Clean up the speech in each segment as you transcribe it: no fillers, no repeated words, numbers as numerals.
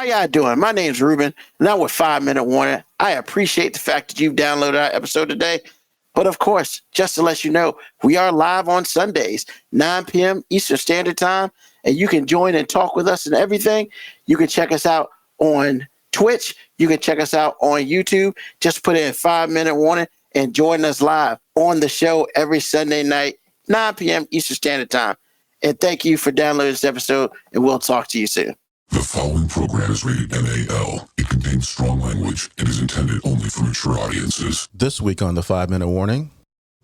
How y'all doing? My name's Ruben, and I'm with 5 Minute Warning. I appreciate the fact that you've downloaded our episode today. But of course, just to let you know, we are live on Sundays, 9 p.m. Eastern Standard Time, and you can join and talk with us and everything. You can check us out on Twitch. You can check us out on YouTube. Just put in 5 Minute Warning and join us live on the show every Sunday night, 9 p.m. Eastern Standard Time. And thank you for downloading this episode, and we'll talk to you soon. The following program is rated MAL. It contains strong language and is intended only for mature audiences. This week on the 5 Minute Warning.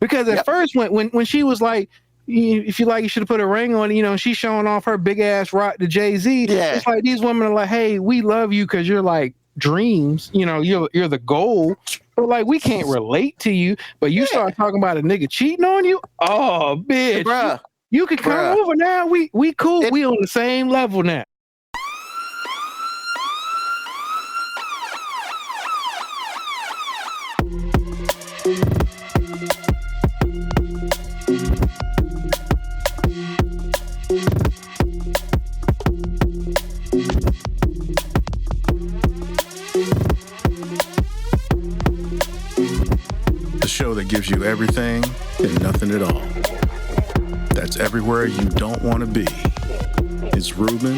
Because at first, when she was like, if you like, you should have put a ring on, she's showing off her big ass rock to Jay-Z. Yeah. It's like these women are like, hey, we love you because you're like dreams. You're the goal. But like, we can't relate to you. But you start talking about a nigga cheating on you. Oh, bitch. Bruh. You can come over now. We cool. We on the same level now. Show that gives you everything and nothing at all. That's everywhere you don't want to be. It's Ruben,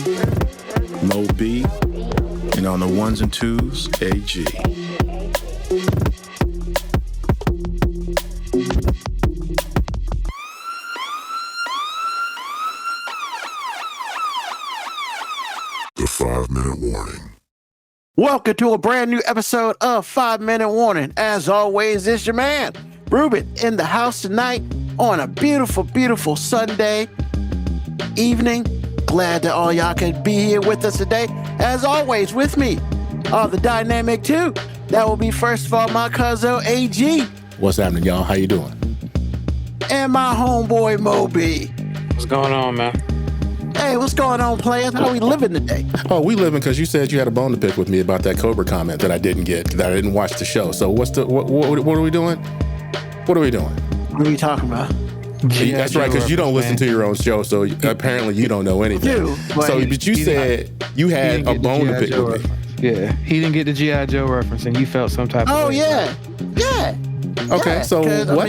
Mo B, and on the ones and twos, AG. The 5 Minute Warning. Welcome to a brand new episode of 5 Minute Warning. As always, it's your man, Ruben, in the house tonight on a beautiful, beautiful Sunday evening. Glad that all y'all could be here with us today. As always, with me are the dynamic two. That will be, first of all, my cousin AG. What's happening, y'all? How you doing? And my homeboy Mo B. What's going on, man? Hey, what's going on, players? How we living today? Oh, we living because you said you had a bone to pick with me about that Cobra comment that I didn't get, that I didn't watch the show. So what are we doing? What are we doing? What are you talking about? That's right, because you don't listen to your own show, so apparently you don't know anything. But you said you had a bone to pick with me. Yeah, he didn't get the G.I. Joe reference, and you felt some type of way. Oh, yeah. Yeah. Okay, yeah, so what?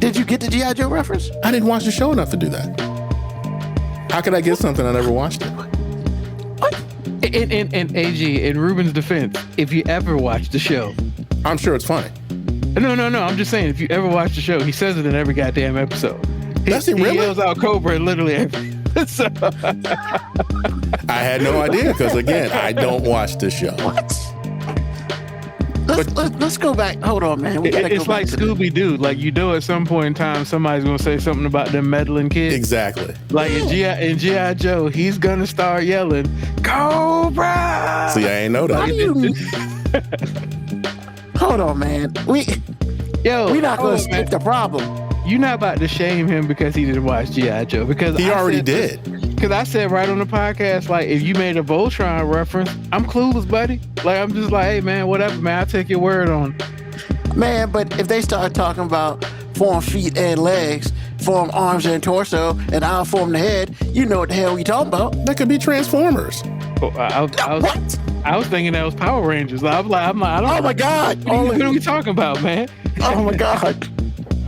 Did you get the G.I. Joe reference? I didn't watch the show enough to do that. How could I get something I never watched it? In AG, in Ruben's defense, if you ever watch the show, I'm sure it's funny. No. I'm just saying, if you ever watch the show, he says it in every goddamn episode. Does he really? He yells out Cobra in literally every. So. I had no idea because, again, I don't watch the show. What? Let's go back. Hold on, man. It's like Scooby-Doo. Like, at some point in time, somebody's going to say something about them meddling kids. Exactly. Like in G.I. Joe, he's going to start yelling, Cobra! See, I ain't know that. Hold on, man. We're not going to skip the problem. You're not about to shame him because he didn't watch G.I. Joe. Because he already did. Because I said right on the podcast, like, if you made a Voltron reference, I'm clueless, buddy. Like, I'm just like, hey, man, whatever, man. I'll take your word on it. Man, but if they start talking about form feet and legs, form arms and torso, and I'll form the head, you know what the hell we talking about. That could be Transformers. I was thinking that was Power Rangers. I'm like, I don't know. Oh, my God. What are we talking about, man? Oh, my God.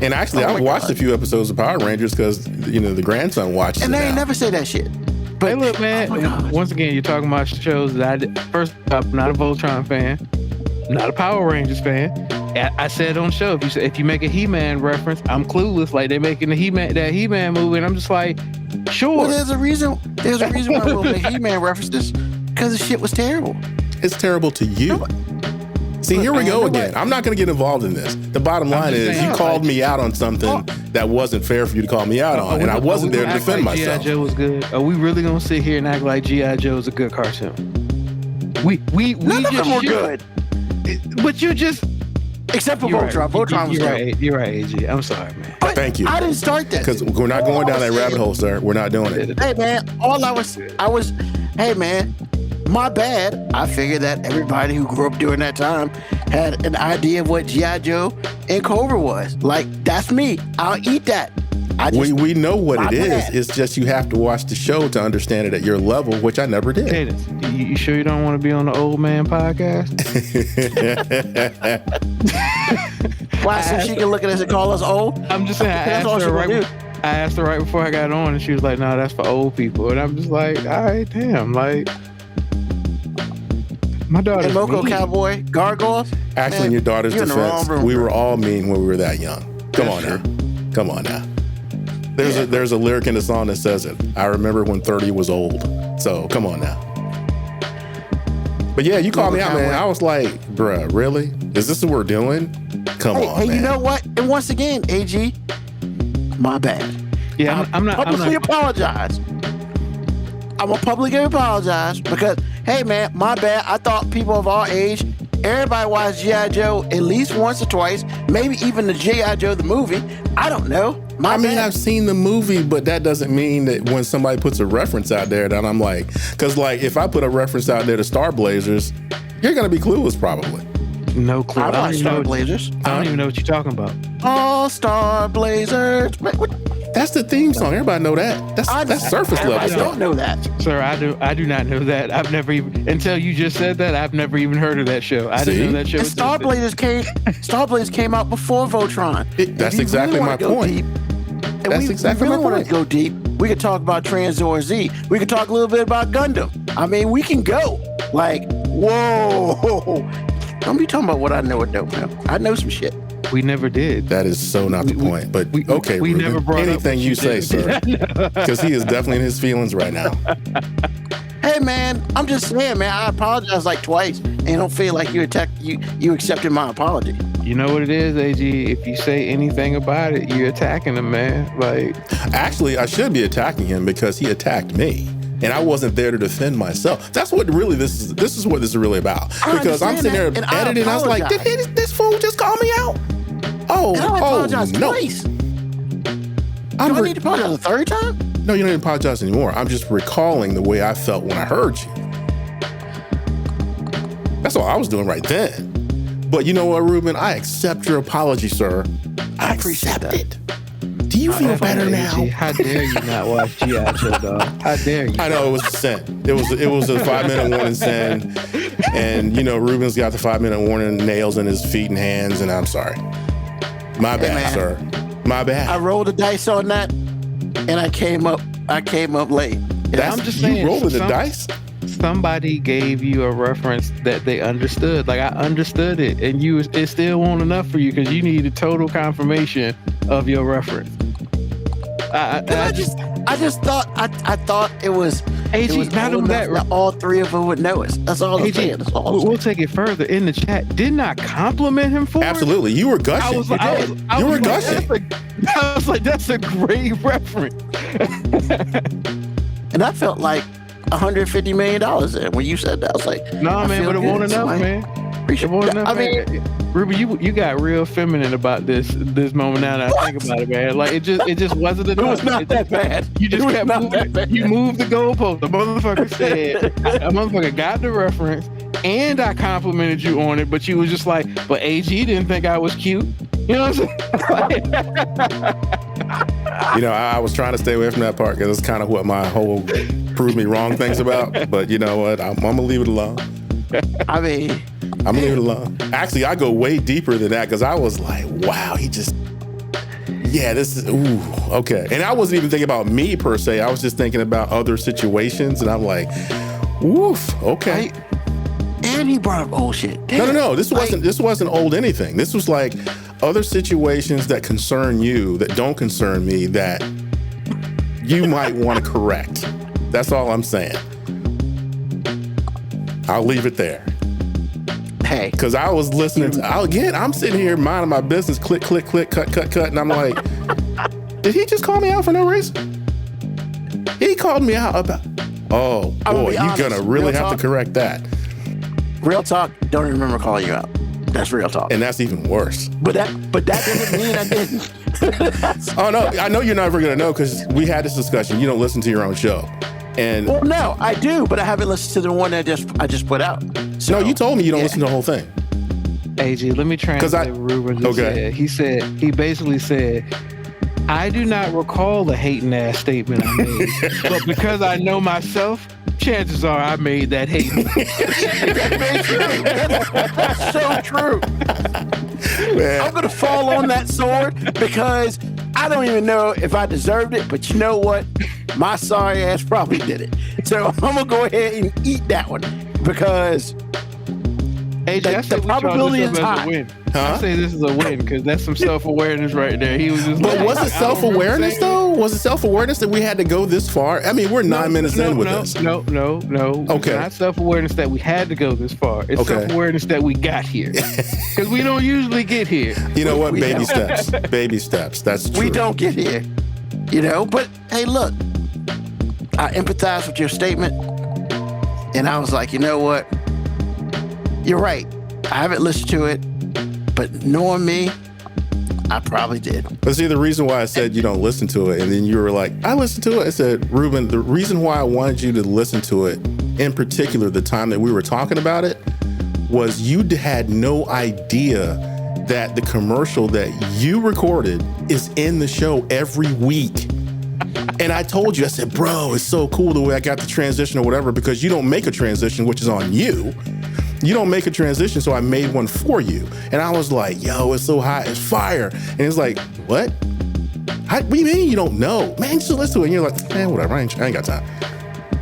And actually, I've watched a few episodes of Power Rangers because, the grandson watches and it. they ain't never say that shit. But hey, look, man, once again, you're talking about shows that I did. First, I'm not a Voltron fan. I'm not a Power Rangers fan. I said on the show, if you make a He-Man reference, I'm clueless. Like, they're making that He-Man movie, and I'm just like, sure. Well, there's a reason why we'll make He-Man references, because the shit was terrible. It's terrible to you. See, here we go again. I'm not going to get involved in this. The bottom line is you called me out on something that wasn't fair for you to call me out on, and I wasn't there to defend myself. G.I. Joe was good. Are we really going to sit here and act like G.I. Joe is a good cartoon? We None of them were good. But you just... Except for Voltron. Voltron was good. You're right, AG. I'm sorry, man. But thank you. I didn't start that. Because we're not going down that rabbit hole, sir. We're not doing it. Hey, man, hey, man, my bad. I figured that everybody who grew up during that time had an idea of what G.I. Joe and Cobra was. Like, that's me. I'll eat that. we know what it is. bad. It's just you have to watch the show to understand it at your level, which I never did. Cadence, you sure you don't want to be on the Old Man podcast? Why? So she can look at us and call us old? I'm just saying. That's all she gonna do. I asked her right before I got on, and she was like, "No, that's for old people." And I'm just like, "All right, damn." Like, my daughter's And Moco mean. Cowboy Gargoyles. Actually, Man, in your daughter's you're in the wrong defense, room, we bro. were all mean when we were that young. Come on now. Come on now. There's a lyric in the song that says it. I remember when 30 was old. So come on now. But yeah, you called me out, man. I was like, bruh, really? Is this what we're doing? Come on, Hey, man. you know what? And once again, AG, my bad. Yeah, I'm not. Publicly apologize. I'm gonna publicly apologize because, hey man, my bad. I thought people of our age, everybody watched G.I. Joe at least once or twice, maybe even the G.I. Joe the movie. I don't know. My I mean, bad. I've seen the movie, but that doesn't mean that when somebody puts a reference out there that I'm like, because like if I put a reference out there to Star Blazers, you're gonna be clueless probably. No clue. I I don't watch even Star know. Blazers. I don't even know what you're talking about. All Star Blazers. That's the theme song. Everybody know that. That's surface level I stuff. don't know that. Sir, I do not know that. I've never even, until you just said that, I've never even heard of that show. I didn't know that show And Star Blazers came out before Voltron. That's If you exactly wanna my go point. deep, and That's we exactly really my want point. to go deep, we could talk about Transor Z. We could talk a little bit about Gundam. I mean, we can go. Like, whoa. Don't be talking about what I know or don't know. I know some shit. We never did. That is so not the point. But okay, we Ruben, never brought up anything what you you say, did. sir, because he is definitely in his feelings right now. Hey man, I'm just saying, man. I apologize like twice, and don't feel like you accepted my apology. You know what it is, AG? If you say anything about it, you're attacking him, man. Like, Actually, I should be attacking him because he attacked me. And I wasn't there to defend myself. That's what really this is what this is really about. I Because I'm sitting there understand that, and I editing, I was like, did apologize. this fool just call me out? And I apologize no. twice. Do I need to apologize a third time? No, you don't need to apologize anymore. I'm just recalling the way I felt when I heard you. That's all I was doing right then. But you know what, Ruben? I accept your apology, sir. I appreciate accept that. it. Do you feel better now? How dare you not watch G.I. Joe, dog? How dare you? I know it was a sin. It was a 5-minute warning sin, and you know Ruben's got the 5-minute warning nails in his feet and hands, and I'm sorry. My bad, man. sir. My bad. I rolled the dice on that, and I came up late. That's I'm just you saying, rolling the dice. Somebody gave you a reference that they understood. Like I understood it, and it still wasn't enough for you because you needed total confirmation of your reference. I thought it was. AG, it was not old only enough that, all three of them would know it. That's all I'm AG, saying. That's all I'm we'll saying. take it further in the chat. Didn't I compliment him for it? Absolutely, you were gushing. I You were was gushing. I was like, that's a great reference. And I felt like $150 million there when you said that. I was like, No, I man, feel but it good. wasn't enough, Somebody- man. Appreciate It wasn't that. enough, I mean, man. Ruby, you got real feminine about this moment now that I think about it, man. Like it just wasn't enough. it was not that bad. You just It was kept not moving. that bad. You moved the goalpost. The motherfucker said, a motherfucker got the reference, and I complimented you on it, but you was just like, but AG didn't think I was cute. You know what I'm saying? You know, I was trying to stay away from that part because it's kind of what my whole prove me wrong thing's about. But you know what? I'm gonna leave it alone. I mean, I'm gonna leave it alone. Actually, I go way deeper than that because I was like, wow, this is, ooh, okay. And I wasn't even thinking about me per se. I was just thinking about other situations, and I'm like, woof, okay. and he brought up old shit. Damn. No. This wasn't old anything. This was like other situations that concern you that don't concern me that you might want to correct. That's all I'm saying. I'll leave it there. Hey, Because I was listening to, I'm sitting here minding my business, click, click, click, cut, cut, cut. And I'm like, did he just call me out for no reason? He called me out about, oh I'm gonna boy, be you're honest. going to really Real have talk. to correct that. real talk, don't even remember calling you out. That's real talk. And that's even worse. But that doesn't mean I didn't. Oh no, I know you're never going to know because we had this discussion. You don't listen to your own show. And Well, no, I do, but I haven't listened to the one that I just put out. So, no, you told me you don't listen to the whole thing. AG, let me translate what Ruben just okay. said. He basically said, I do not recall the hating ass statement I made, but because I know myself, chances are I made that hating. That's so true. Man. I'm gonna fall on that sword because I don't even know if I deserved it, but you know what? My sorry ass probably did it. So I'm gonna go ahead and eat that one because AJ, I say the probability is high. a win. I say this is a win because that's some self-awareness right there. He was just But like, was it self-awareness though? Was it self-awareness that we had to go this far? I mean, we're 9 minutes in with this. No. Okay. It's not self-awareness that we had to go this far. It's self-awareness that we got here. Because we don't usually get here. You know what? Baby steps. Baby steps. That's true. We don't get here. You know, but hey, look, I empathize with your statement. And I was like, you know what? You're right. I haven't listened to it, but knowing me, I probably did. But see, the reason why I said you don't listen to it, and then you were like, I listened to it. I said, Ruben, the reason why I wanted you to listen to it, in particular, the time that we were talking about it, was you had no idea that the commercial that you recorded is in the show every week. And I told you, I said, bro, it's so cool the way I got the transition or whatever, because you don't make a transition, which is on you. You don't make a transition, so I made one for you. And I was like, yo, it's so hot, it's fire. And it's like, what? What do you mean you don't know? Man, just listen to it. And you're like, man, whatever, I ain't got time.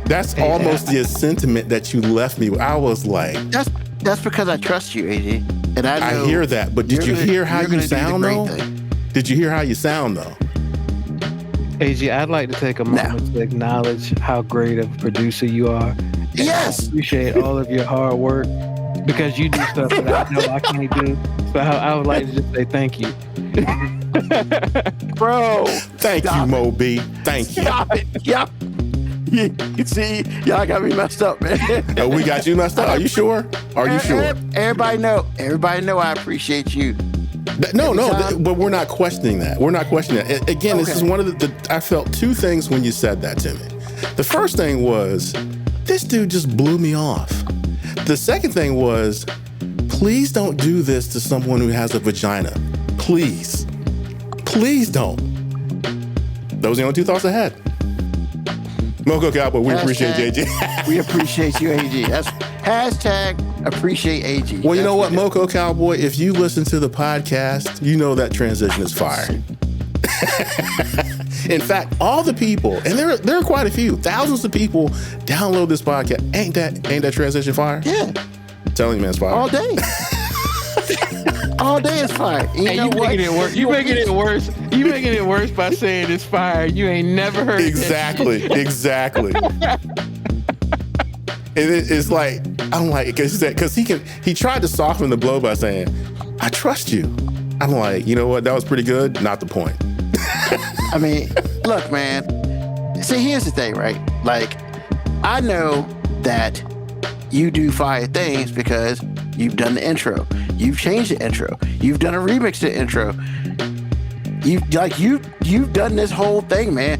That's almost the sentiment that you left me with. I was like... That's because I trust you, AJ. And I hear that, but did you hear how you sound, though? Did you hear how you sound, though? AJ, I'd like to take a moment to acknowledge how great of a producer you are. Yes. I appreciate all of your hard work because you do stuff that I know I can't do. So I would like to just say thank you. Bro. Thank you, Mo B. Thank you. Stop it. Yep. You see, y'all got me messed up, man. Oh, we got you messed up. Are you sure? Are you sure? Everybody know I appreciate you. No, but we're not questioning that. We're not questioning that. Again, This is one of I felt two things when you said that to me. The first thing was, this dude just blew me off. The second thing was, please don't do this to someone who has a vagina. Please. Please don't. Those are the only two thoughts I had. Moco Cowboy, we appreciate JG. We appreciate you, AG. That's hashtag appreciate AG. Well, you know what, Moco Cowboy? If you listen to the podcast, you know that transition is fire. In fact, all the people, and there are quite a few, thousands of people download this podcast. Ain't that transition fire? Yeah. I'm telling you, man, it's fire. All day. All day is fire. You know what? Making it worse. You making it worse. You making it worse by saying it's fire. You ain't never heard Exactly. It's like, I'm like, because he tried to soften the blow by saying, I trust you. I'm like, you know what? That was pretty good. Not the point. I mean, look, man. See, here's the thing, right? Like, I know that you do fire things because you've done the intro. You've changed the intro. You've done a remix to the intro. You've done this whole thing, man.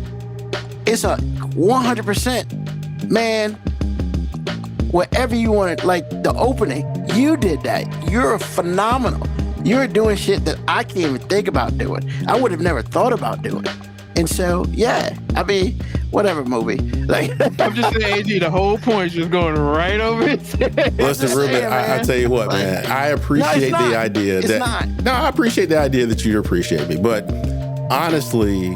It's a 100%, man. Whatever you wanted, like the opening, you did that. You're phenomenal. You're doing shit that I can't even think about doing. I would have never thought about doing. And so, yeah, I mean, whatever, movie. Like, I'm just saying, AG, the whole point is just going right over his head. Listen, Ruben, I tell you what, man, I appreciate the idea I appreciate the idea that you appreciate me, but honestly,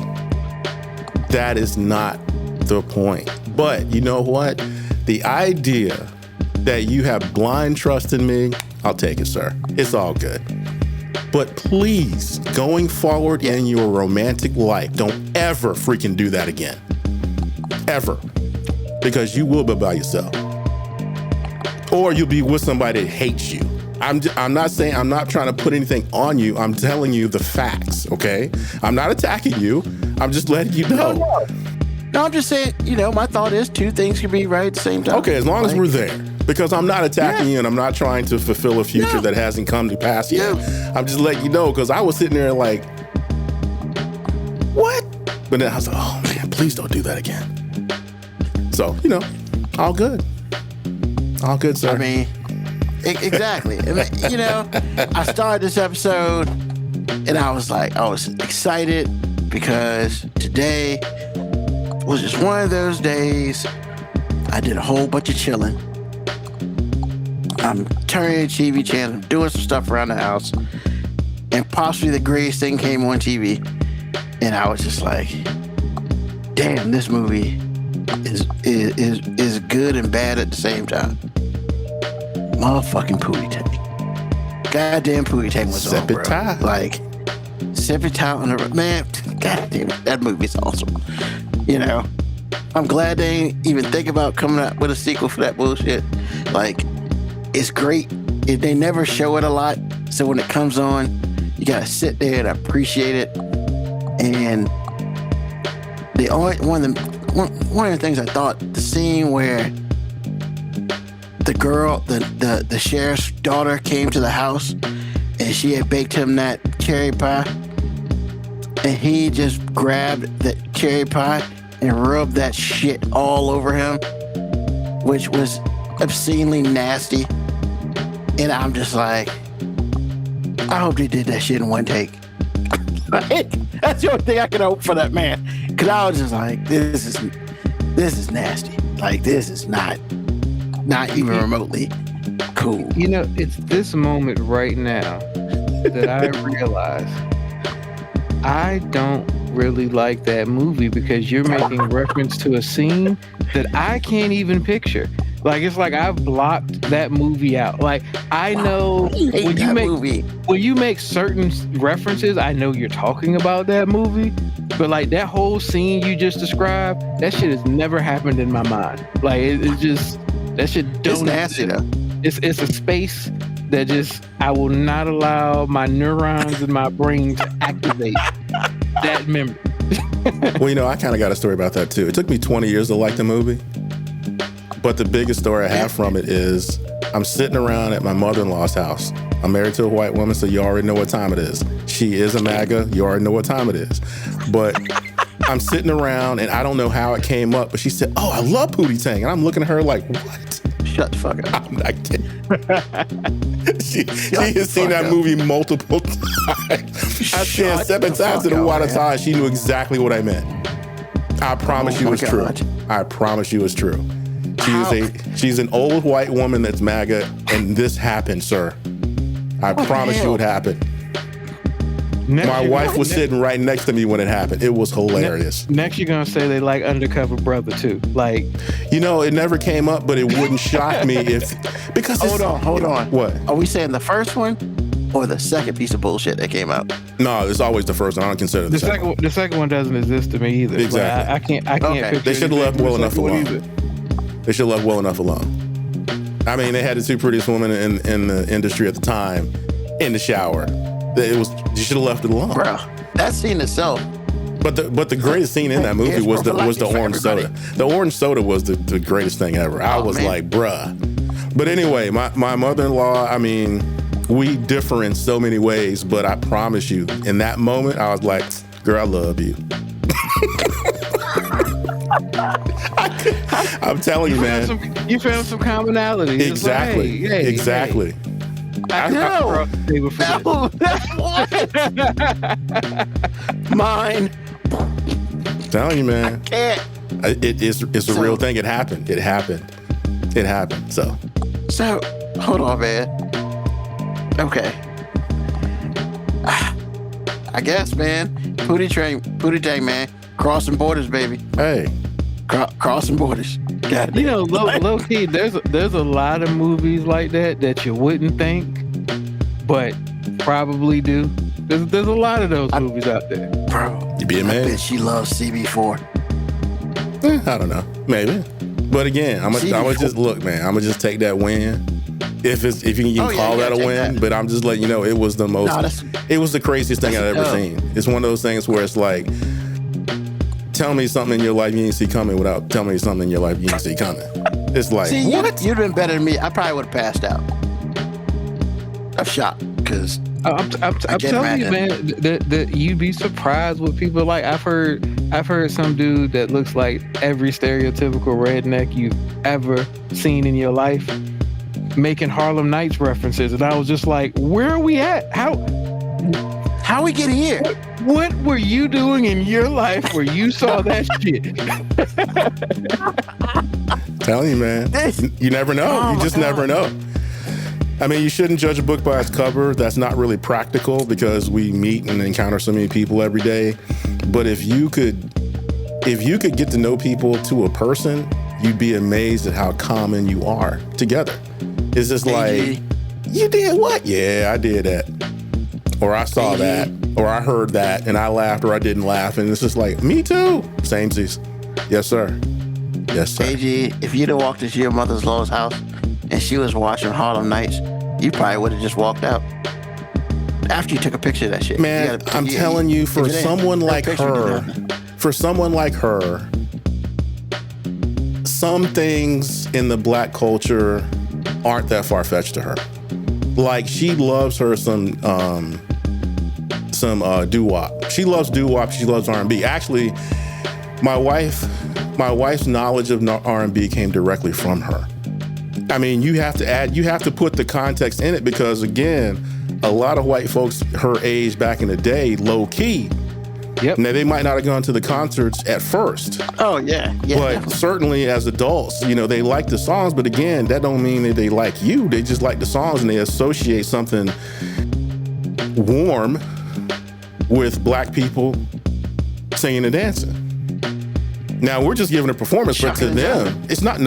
that is not the point. But you know what? The idea that you have blind trust in me, I'll take it, sir. It's all good. But please, going forward in your romantic life, don't ever freaking do that again. Ever. Because you will be by yourself. Or you'll be with somebody that hates you. I'm not trying to put anything on you. I'm telling you the facts, okay? I'm not attacking you. I'm just letting you know. No, I'm just saying, my thought is two things can be right at the same time. Okay, as long as we're there. Because I'm not attacking you and I'm not trying to fulfill a future that hasn't come to pass yet. I'm just letting you know, because I was sitting there like, what? But then I was like, oh man, please don't do that again. So, all good. All good, sir. I mean, exactly. I mean, I started this episode and I was excited. because today was just one of those days. I did a whole bunch of chilling. I'm turning the TV channel, doing some stuff around the house, and possibly the greatest thing came on TV, and I was just like, damn, this movie is good and bad at the same time. Motherfucking Pootie Tang. Goddamn Pootie Tang was on, bro. Like, Seppitai on the man. Goddamn, that movie's awesome. You know, I'm glad they ain't even think about coming out with a sequel for that bullshit. Like, it's great. They never show it a lot, so when it comes on, you gotta sit there and appreciate it. And the only one of the things I thought, the scene where the girl, the sheriff's daughter came to the house and she had baked him that cherry pie, and he just grabbed the cherry pie and rubbed that shit all over him, which was obscenely nasty. And I'm just like, I hope they did that shit in one take. That's the only thing I can hope for that man. Cause I was just like, this is nasty. Like, this is not even remotely cool. You know, it's this moment right now that I realize I don't really like that movie because you're making reference to a scene that I can't even picture. Like, it's like I've blocked that movie out. Like, I know when you make certain references, I know you're talking about that movie. But like that whole scene you just described, that shit has never happened in my mind. Like, it's just, that shit don't. It's nasty though. It's a space that just, I will not allow my neurons in my brain to activate that memory. Well, you know, I kind of got a story about that too. It took me 20 years to like the movie. But the biggest story I have from it is I'm sitting around at my mother-in-law's house. I'm married to a white woman, so you already know what time it is. She is a MAGA. You already know what time it is. But I'm sitting around, and I don't know how it came up, but she said, "Oh, I love Pootie Tang." And I'm looking at her like, what? Shut the fuck up. I'm not kidding. She has seen that movie multiple times. I said 7 times in a water time. She knew exactly what I meant. I promise you it's true. I promise you it's true. She's an old white woman that's MAGA, and this happened, sir. I promise you it happened. My wife was sitting right next to me when it happened. It was hilarious. Next, you're gonna say they like Undercover Brother too. Like, you know, it never came up, but it wouldn't shock me because hold on. What? Are we saying the first one or the second piece of bullshit that came out? No, it's always the first one. I don't consider the second one. The second one doesn't exist to me either. Exactly. Like, I can't. Okay. They should have left well enough alone. They should have left well enough alone. I mean, they had the two prettiest women in the industry at the time in the shower. You should have left it alone, bro. That scene itself. But the greatest scene in that movie was the orange soda. The orange soda was the greatest thing ever. I was like, bruh. But anyway, my mother-in-law, I mean, we differ in so many ways, but I promise you, in that moment, I was like, girl, I love you. I'm telling you, man. You found some commonalities. Exactly. Like, hey, exactly. No. Mine. I'm telling you, man. I can't. It's a real thing. It happened. So, hold on, man. Okay. I guess, man. Pootie Tang, man. Crossing borders, baby. Hey. Crossing borders. God, you know, low key, there's a lot of movies like that you wouldn't think, but probably do. There's a lot of those movies out there. Bro, you be a man. I bet she loves CB4. I don't know. Maybe. But again, I'm gonna just look, man. I'm gonna just take that win. If you can call that a win, but I'm just letting you know it was the most. It was the craziest thing I've ever seen. It's one of those things where it's like, tell me something in your life you didn't see coming without telling me something in your life you didn't see coming. It's like, what? You'd been better than me. I probably would have passed out. I'm shocked because I'm telling you, man, that you'd be surprised what people like. I've heard some dude that looks like every stereotypical redneck you've ever seen in your life making Harlem Nights references, and I was just like, where are we at? How How we get here? What were you doing in your life where you saw that shit? Telling you, man. You never know. You just never know. I mean, you shouldn't judge a book by its cover. That's not really practical because we meet and encounter so many people every day. But if you could get to know people to a person, you'd be amazed at how common you are together. It's just like, you did what? Yeah, I did that. Or I saw that. Or I heard that and I laughed or I didn't laugh. And it's just like, me too. Samesies. Yes, sir. Yes, sir. AG, if you'd have walked into your mother-in-law's house and she was watching Harlem Nights, you probably would have just walked out. After you took a picture of that shit. Man, I'm telling you, for someone like her, some things in the black culture aren't that far-fetched to her. Like, she loves her some doo-wop. She loves doo-wop, she loves R&B. Actually, my wife's knowledge of R&B came directly from her. I mean, you have to put the context in it because, again, a lot of white folks her age back in the day, low key. Yep. Now, they might not have gone to the concerts at first. Oh, yeah. But definitely. Certainly as adults, they like the songs. But again, that don't mean that they like you. They just like the songs and they associate something warm with black people singing and dancing. Now, we're just giving a performance, but to them, it's not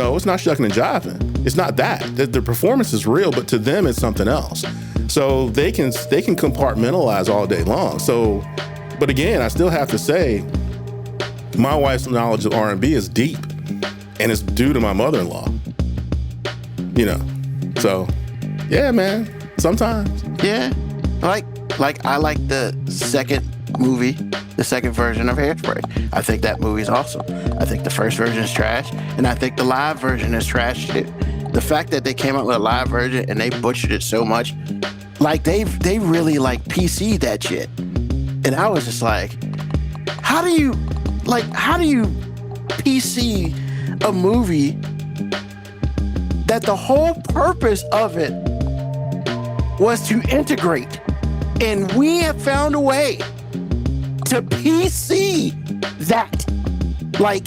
shucking and jiving. It's not that. The performance is real, but to them, it's something else. So they can compartmentalize all day long. So, but again, I still have to say, my wife's knowledge of R&B is deep, and it's due to my mother-in-law. So, yeah, man. Sometimes. Yeah. Like I like the second movie, the second version of Hairspray. I think that movie's awesome. I think the first version is trash, and I think the live version is trash too. The fact that they came out with a live version and they butchered it so much, like they really like PC'd that shit. And I was just like, how do you PC a movie that the whole purpose of it was to integrate? And we have found a way to PC that. Like,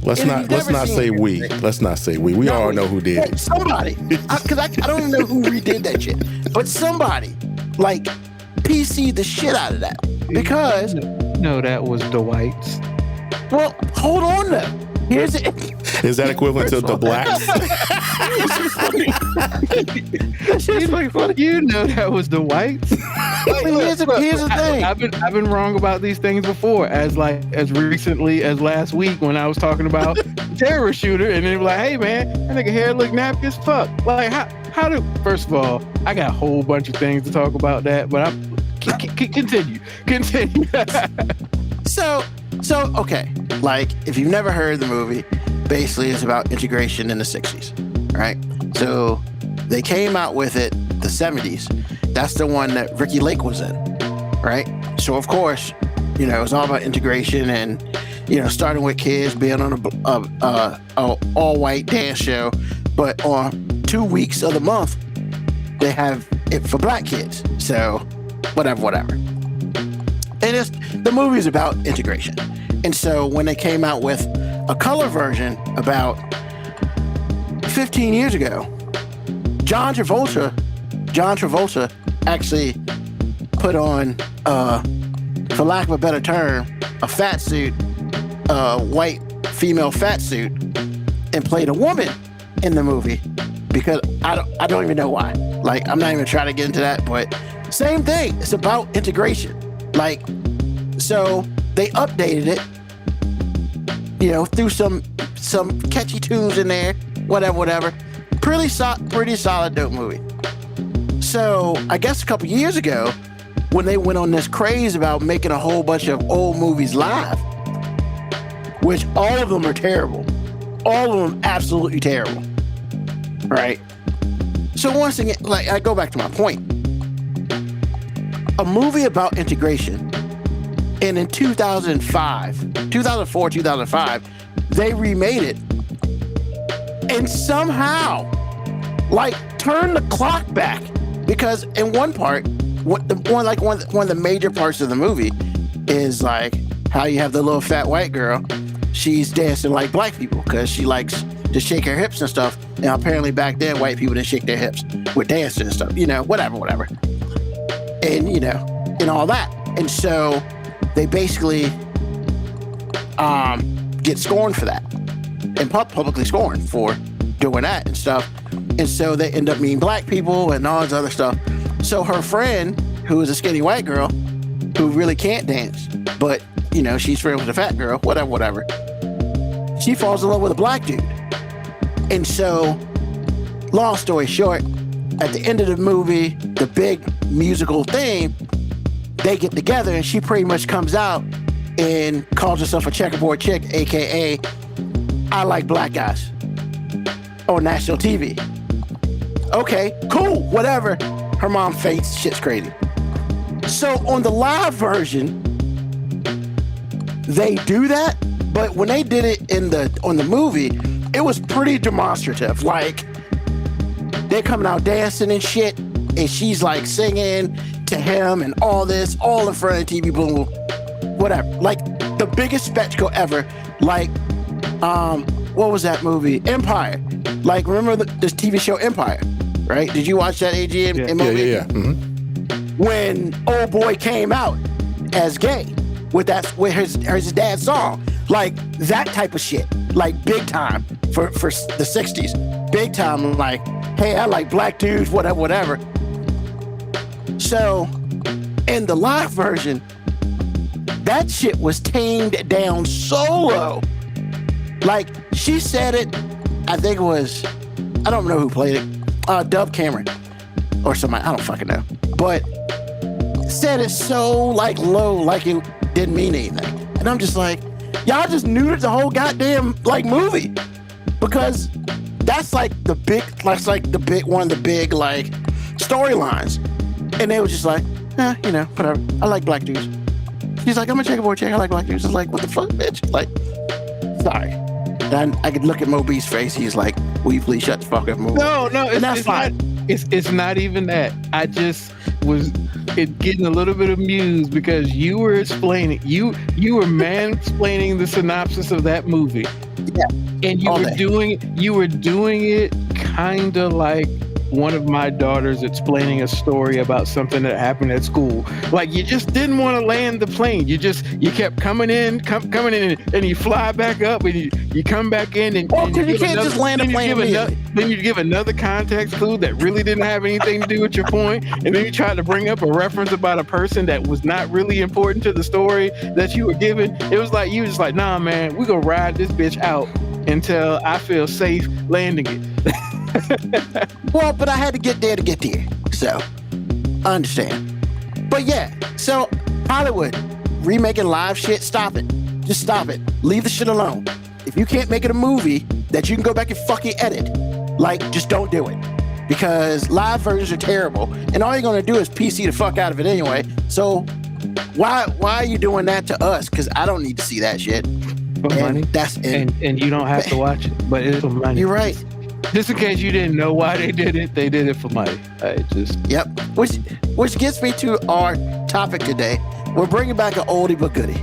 let's not say we. Let's not say we. We all know who did it. Somebody. Because I don't even know who redid that shit. But somebody, like, PC'd the shit out of that. Because... No, that was Dwight's. Well, hold on though. Here's it. Is that equivalent to the blacks? You know that was the whites. Here's the thing. I've been wrong about these things before, as recently as last week when I was talking about the terrorist shooter, and they were like, "Hey man, that nigga hair look nappy as fuck." Like, how do? First of all, I got a whole bunch of things to talk about that, but continue. So okay, like, if you've never heard the movie, basically it's about integration in the 60s, right? So they came out with it the 70s. That's the one that Ricky Lake was in, right? So of course, it was all about integration and, starting with kids being on a all-white dance show, but on 2 weeks of the month, they have it for black kids. So whatever. And the movie's about integration. And so when they came out with a color version about 15 years ago, John Travolta actually put on, for lack of a better term, a fat suit, white female fat suit, and played a woman in the movie because I don't even know why. Like, I'm not even trying to get into that, but same thing. It's about integration. Like, so they updated it, threw some catchy tunes in there, whatever. Pretty solid, dope movie. So I guess a couple years ago, when they went on this craze about making a whole bunch of old movies live, which all of them are terrible, all of them absolutely terrible, right? So once again, like, I go back to my point. A movie about integration, and in 2004, 2005, they remade it, and somehow, like, turned the clock back, because in one part, one of the major parts of the movie is like how you have the little fat white girl. She's dancing like black people because she likes to shake her hips and stuff. And apparently back then, white people didn't shake their hips with dancing and stuff. Whatever. And and all that. And so they basically get scorned for that, and publicly scorned for doing that and stuff. And so they end up meeting black people and all this other stuff. So her friend, who is a skinny white girl who really can't dance, but she's friends with a fat girl, whatever. She falls in love with a black dude. And so, long story short, at the end of the movie, the big musical thing, they get together and she pretty much comes out and calls herself a checkerboard chick, aka I like black guys, on national TV. Okay, cool, whatever. Her mom faints, shit's crazy. So on the live version, they do that, but when they did it on the movie, it was pretty demonstrative. Like, they're coming out dancing and shit, and she's like singing to him and all this, all in front of the TV, boom, whatever. Like, the biggest spectacle ever. Like, what was that movie? Empire. Like, remember this TV show Empire, right? Did you watch that, AG? Yeah. Mm-hmm. When old boy came out as gay with his dad's song, like that type of shit, like big time for the 60s, big time. Like, hey, I like black dudes, whatever. So in the live version, that shit was tamed down so low. Like, she said it, I think it was, I don't know who played it, Dub Cameron or somebody, I don't fucking know, but said it so like low, like it didn't mean anything. And I'm just like, y'all just neutered the whole goddamn like movie, because that's like the big, one of the big like storylines. And they were just like, whatever. I like black dudes. She's like, I'm a checkerboard chick. I like black dudes. It's like, what the fuck, bitch? Like, sorry. And I could look at Moby's face. He's like, will you please shut the fuck up, Moby? No, it's fine. It's not even that. I just was getting a little bit amused because you were explaining, you were mansplaining the synopsis of that movie. Yeah. And you were doing it kind of like one of my daughters explaining a story about something that happened at school. Like, you just didn't want to land the plane. You kept coming in, and you fly back up, and you come back in, and you can't just land a plane. Then you give another context clue that really didn't have anything to do with your point, and then you try to bring up a reference about a person that was not really important to the story that you were giving. It was like, you were just like, nah, man, we gonna ride this bitch out until I feel safe landing it. Well, but I had to get there, so I understand. But yeah, so Hollywood remaking live shit, stop it. Just stop it. Leave the shit alone. If you can't make it a movie that you can go back and fucking edit, like, just don't do it, because live versions are terrible, and all you're gonna do is PC the fuck out of it anyway. So why are you doing that to us? Because I don't need to see that shit. For money. That's it. And you don't have to watch it, but it's for money. You're right. Just in case you didn't know why they did it for money. Yep. Which gets me to our topic today. We're bringing back an oldie but goodie.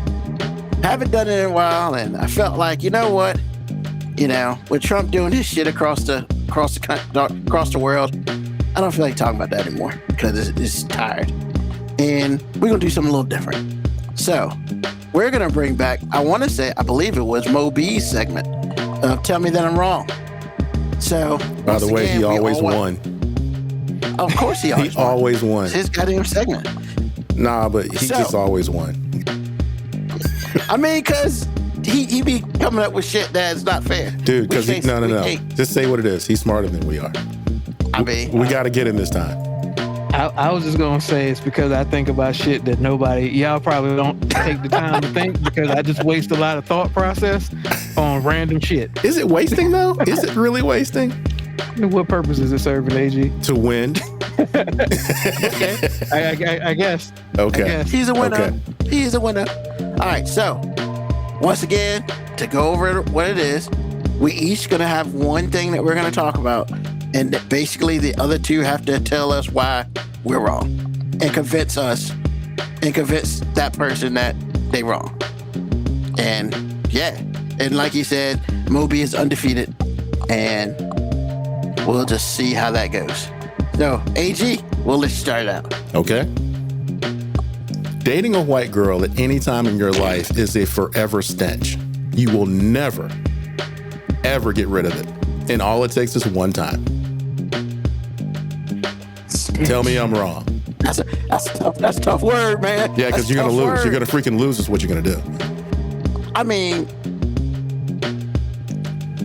Haven't done it in a while, and I felt like, you know what? With Trump doing his shit across the world, I don't feel like talking about that anymore because it's tired. And we're gonna do something a little different. So we're gonna bring back, I believe it was Moby's segment of Tell Me That I'm Wrong. So, by the way, he always won. Of course he always won. It's his goddamn segment. Nah, but he just always won. I mean, because he be coming up with shit that's not fair. Dude, because no. Just say what it is. He's smarter than we are. I mean, we got to get him this time. I was just going to say it's because I think about shit that y'all probably don't take the time to think, because I just waste a lot of thought process on random shit. Is it wasting though? Is it really wasting? What purpose is it serving, AG? To win. Okay. I guess. Okay. I guess. He's a winner. Okay. He's a winner. All right. So once again, to go over what it is, we each going to have one thing that we're going to talk about. And basically the other two have to tell us why we're wrong. and convince us and convince that person that they wrong. And yeah, and like he said, Moby is undefeated, and we'll just see how that goes. So, AG, we'll let you start it out. Okay. Dating a white girl at any time in your life is a forever stench. You will never, ever get rid of it. And all it takes is one time. Tell me I'm wrong. That's a tough word, man. Yeah, because you're going to lose. Word. You're going to freaking lose is what you're going to do. I mean,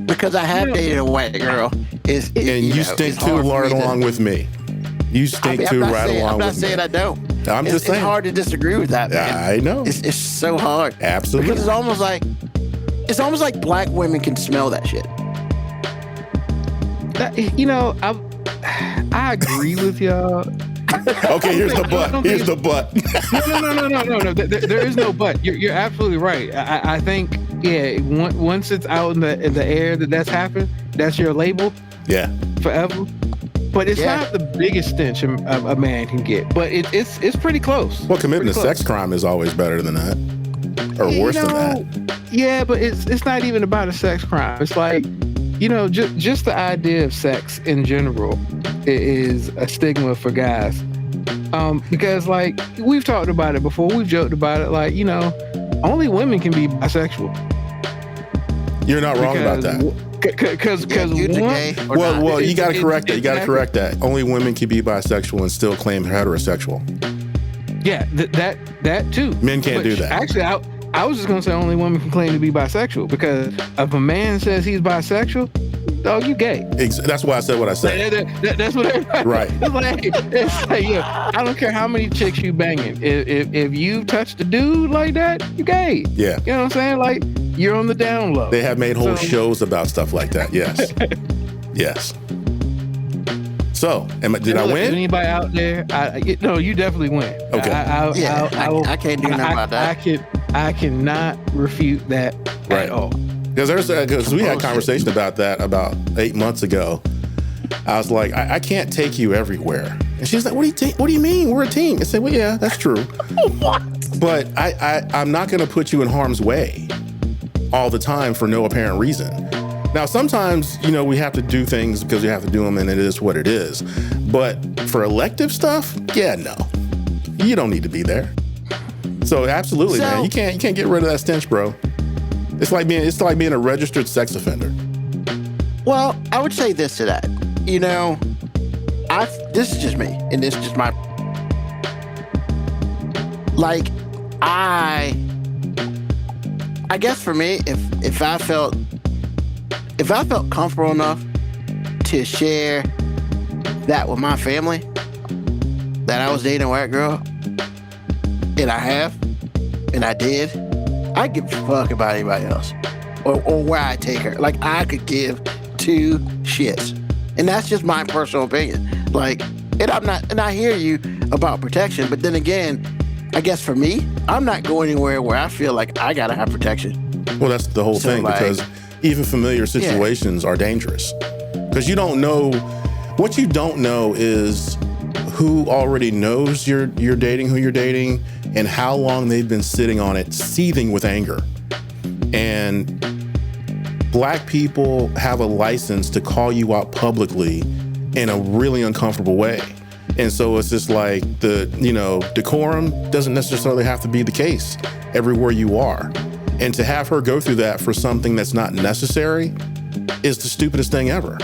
because I have dated a white girl. And you stink too right along with me. You stink too right along with me. I'm not saying I don't. I'm just saying. It's hard to disagree with that, man. I know. It's so hard. Absolutely. Because it's almost like black women can smell that shit. I agree with y'all. Okay, here's the butt. Here's the butt. No. There is no but. You're absolutely right. I think, yeah, once it's out in the air that's happened, that's your label. Yeah. Forever. But it's not the biggest stench a man can get. But it's pretty close. Well, committing a sex crime is always better than that. Or worse than that. Yeah, but it's not even about a sex crime. It's like, just the idea of sex in general is a stigma for guys. Because like we've talked about it before, we've joked about it, like, only women can be bisexual. You're not wrong about that. Because well, you got to correct that. You got to correct that. Only women can be bisexual and still claim heterosexual. Yeah, that too. Men can't do that. Actually, I was just gonna say only women can claim to be bisexual, because if a man says he's bisexual, dog, you gay. That's why I said what I said. That's what everybody. Right. It's like, yeah, I don't care how many chicks you banging. If you touch the dude like that, you gay. Yeah. You know what I'm saying? Like, you're on the down low. They have made whole shows about stuff like that. Yes. Yes. So, did I win? Anybody out there? No, you definitely win. Okay. I can't do nothing about that. I cannot refute that at all. Because we had a conversation about that about 8 months ago. I was like, I can't take you everywhere. And she's like, what do you mean? We're a team. I said, well, yeah, that's true. What? But I'm not going to put you in harm's way all the time for no apparent reason. Now, sometimes, we have to do things because we have to do them, and it is what it is. But for elective stuff, yeah, no. You don't need to be there. So absolutely, man. You can't get rid of that stench, bro. It's like being a registered sex offender. Well, I would say this to that. This is just me, and this is just my. Like, I guess for me, if I felt comfortable enough to share that with my family, that I was dating a white girl, and I did, I'd give a fuck about anybody else or where I take her. Like, I could give two shits. And that's just my personal opinion. Like, and I hear you about protection, but then again, I guess for me, I'm not going anywhere where I feel like I gotta have protection. Well, that's the whole thing, because even familiar situations are dangerous. Because you don't know, what you don't know is who already knows you're dating who you're dating, and how long they've been sitting on it, seething with anger. And black people have a license to call you out publicly in a really uncomfortable way. And so it's just like decorum doesn't necessarily have to be the case everywhere you are. And to have her go through that for something that's not necessary is the stupidest thing ever.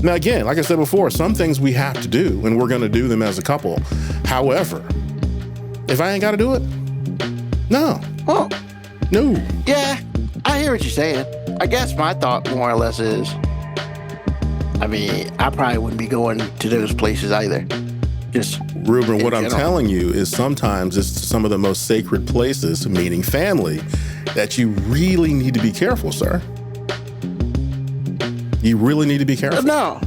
Now, again, like I said before, some things we have to do, and we're going to do them as a couple. However, if I ain't got to do it, no. Oh. No. Yeah, I hear what you're saying. I guess my thought more or less is, I probably wouldn't be going to those places either. Just Ruben, what I'm telling you is sometimes it's some of the most sacred places, meaning family, that you really need to be careful, sir. You really need to be careful. No,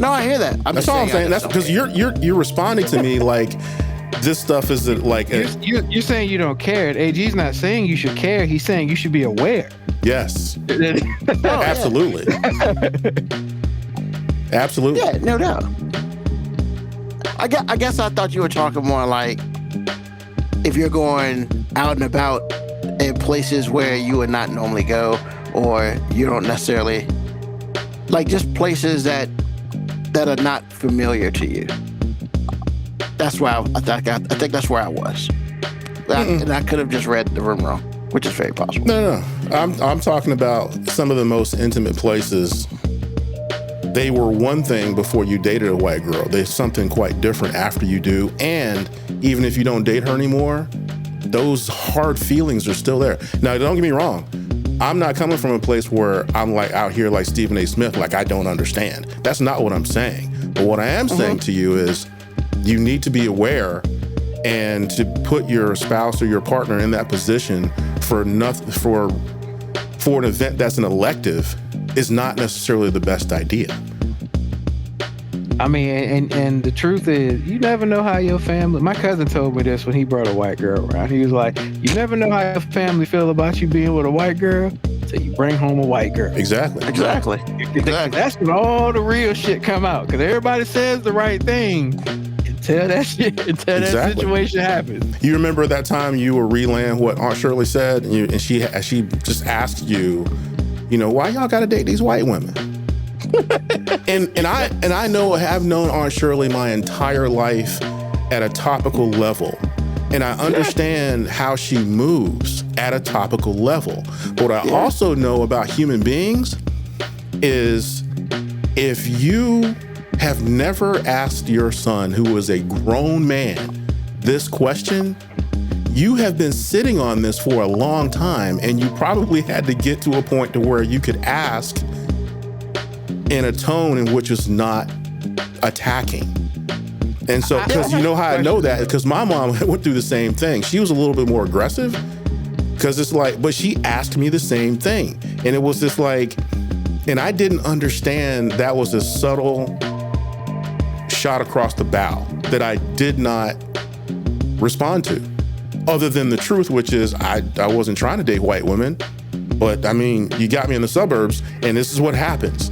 I hear that. That's all I'm saying. That's because you're responding to me like this stuff isn't like. You're saying you don't care. AG's not saying you should care. He's saying you should be aware. Yes. Absolutely. Absolutely. Yeah, no doubt. I guess I thought you were talking more like if you're going out and about in places where you would not normally go, or you don't necessarily like just places that are not familiar to you. That's why I think that's where I was. And I could have just read the room wrong, which is very possible. No. I'm talking about some of the most intimate places. They were one thing before you dated a white girl. There's something quite different after you do. And even if you don't date her anymore, those hard feelings are still there. Now, don't get me wrong. I'm not coming from a place where I'm like out here like Stephen A. Smith, like I don't understand. That's not what I'm saying. But what I am saying to you is you need to be aware, and to put your spouse or your partner in that position for nothing, for an event that's an elective is not necessarily the best idea. I mean, and the truth is, you never know how your family. My cousin told me this when he brought a white girl around. He was like, "You never know how your family feel about you being with a white girl till you bring home a white girl." Exactly. That's when all the real shit come out, because everybody says the right thing until that situation happens. You remember that time you were relaying what Aunt Shirley said, and she just asked you, why y'all got to date these white women? and I know I've known Aunt Shirley my entire life at a topical level, and I understand how she moves at a topical level. What I also know about human beings is if you have never asked your son, who is a grown man, this question, you have been sitting on this for a long time, and you probably had to get to a point to where you could ask in a tone in which is not attacking. And so, because you know how I know that? Because my mom went through the same thing. She was a little bit more aggressive, because it's like, but she asked me the same thing. And it was just like, and I didn't understand that was a subtle shot across the bow that I did not respond to, other than the truth, which is I wasn't trying to date white women, but I mean, you got me in the suburbs and this is what happens.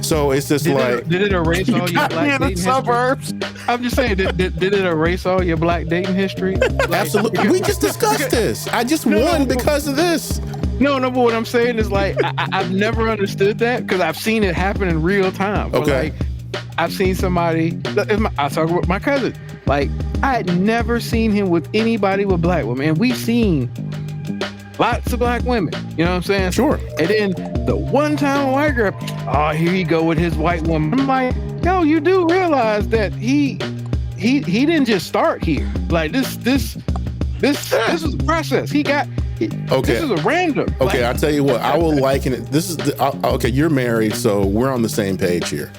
So it's just did it erase all your black dating suburbs? I'm just saying, did it erase all your black dating history? Absolutely. We just discussed this. I just won because of this. No, but what I'm saying is I've never understood that, because I've seen it happen in real time. Okay. I've seen somebody, I talk about my cousin, I had never seen him with anybody with black women, and we've seen lots of black women, you know what I'm saying? Sure. And then the one time a white girl, here you go with his white woman. I'm like, yo, you do realize that he didn't just start here. This is a process. This is a random. Okay, I'll tell you what, I will liken it. This is okay, you're married, so we're on the same page here.